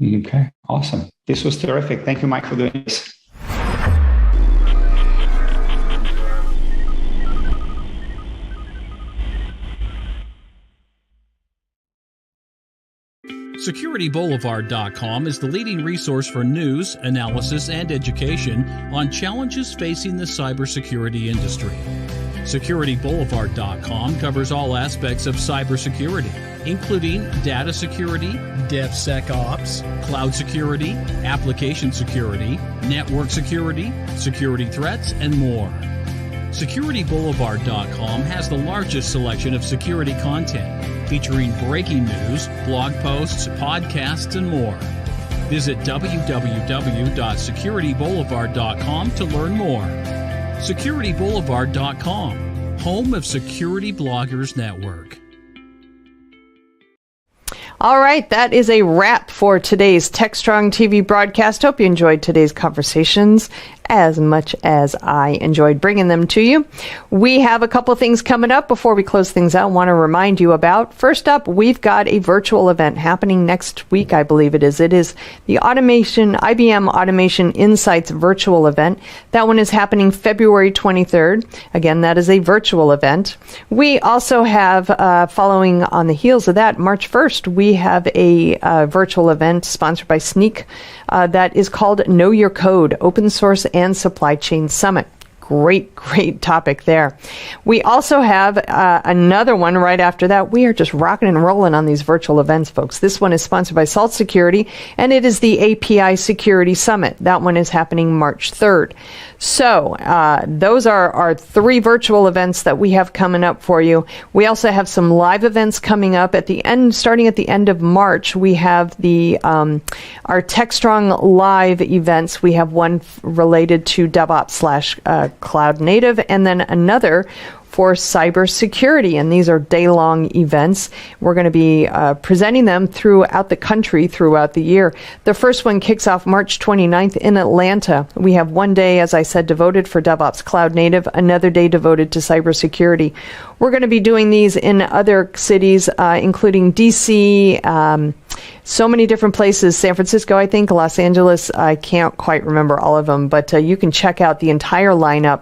Speaker 20: Okay, awesome. This was terrific. Thank you, Mike, for doing this.
Speaker 6: SecurityBoulevard.com is the leading resource for news, analysis, and education on challenges facing the cybersecurity industry. SecurityBoulevard.com covers all aspects of cybersecurity, including data security, DevSecOps, cloud security, application security, network security, security threats, and more. SecurityBoulevard.com has the largest selection of security content, featuring breaking news, blog posts, podcasts, and more. Visit www.securityboulevard.com to learn more. SecurityBoulevard.com, home of Security Bloggers Network.
Speaker 1: All right, that is a wrap for today's Techstrong TV broadcast. Hope you enjoyed today's conversations as much as I enjoyed bringing them to you. We have a couple things coming up before we close things out. I want to remind you about. First up, we've got a virtual event happening next week, I believe it is. It is the IBM Automation Insights virtual event. That one is happening February 23rd. Again, that is a virtual event. We also have, following on the heels of that, March 1st, we have a virtual event sponsored by Sneak that is called Know Your Code, Open Source and Supply Chain Summit. Great topic there. We also have another one right after that. We are just rocking and rolling on these virtual events, folks. This one is sponsored by Salt Security, and it is the API Security Summit. That one is happening March 3rd. So those are our 3 virtual events that we have coming up for you. We also have some live events coming up at the end, starting at the end of March. We have the our Techstrong live events. We have one related to DevOps / Cloud Native, and then another for cybersecurity, and these are day-long events. We're going to be presenting them throughout the country throughout the year. The first one kicks off March 29th in Atlanta. We have one day, as I said, devoted for DevOps Cloud Native, another day devoted to cybersecurity. We're going to be doing these in other cities, including DC, so many different places, San Francisco, I think, Los Angeles. I can't quite remember all of them, but you can check out the entire lineup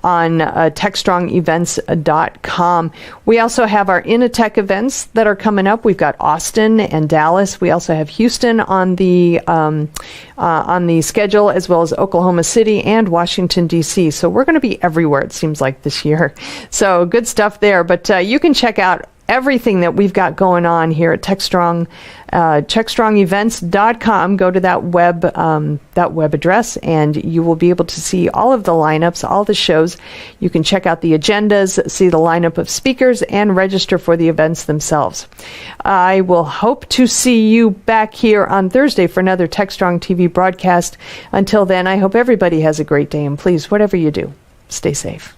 Speaker 1: on techstrongevents.com. We also have our Initech events that are coming up. We've got Austin and Dallas. We also have Houston on the schedule, as well as Oklahoma City and Washington, D.C. So we're going to be everywhere, it seems like, this year. So good stuff there. But you can check out everything that we've got going on here at Techstrong, techstrongevents.com. Go to that web address, and you will be able to see all of the lineups, all the shows. You can check out the agendas, see the lineup of speakers, and register for the events themselves. I will hope to see you back here on Thursday for another Techstrong TV broadcast. Until then, I hope everybody has a great day, and please, whatever you do, stay safe.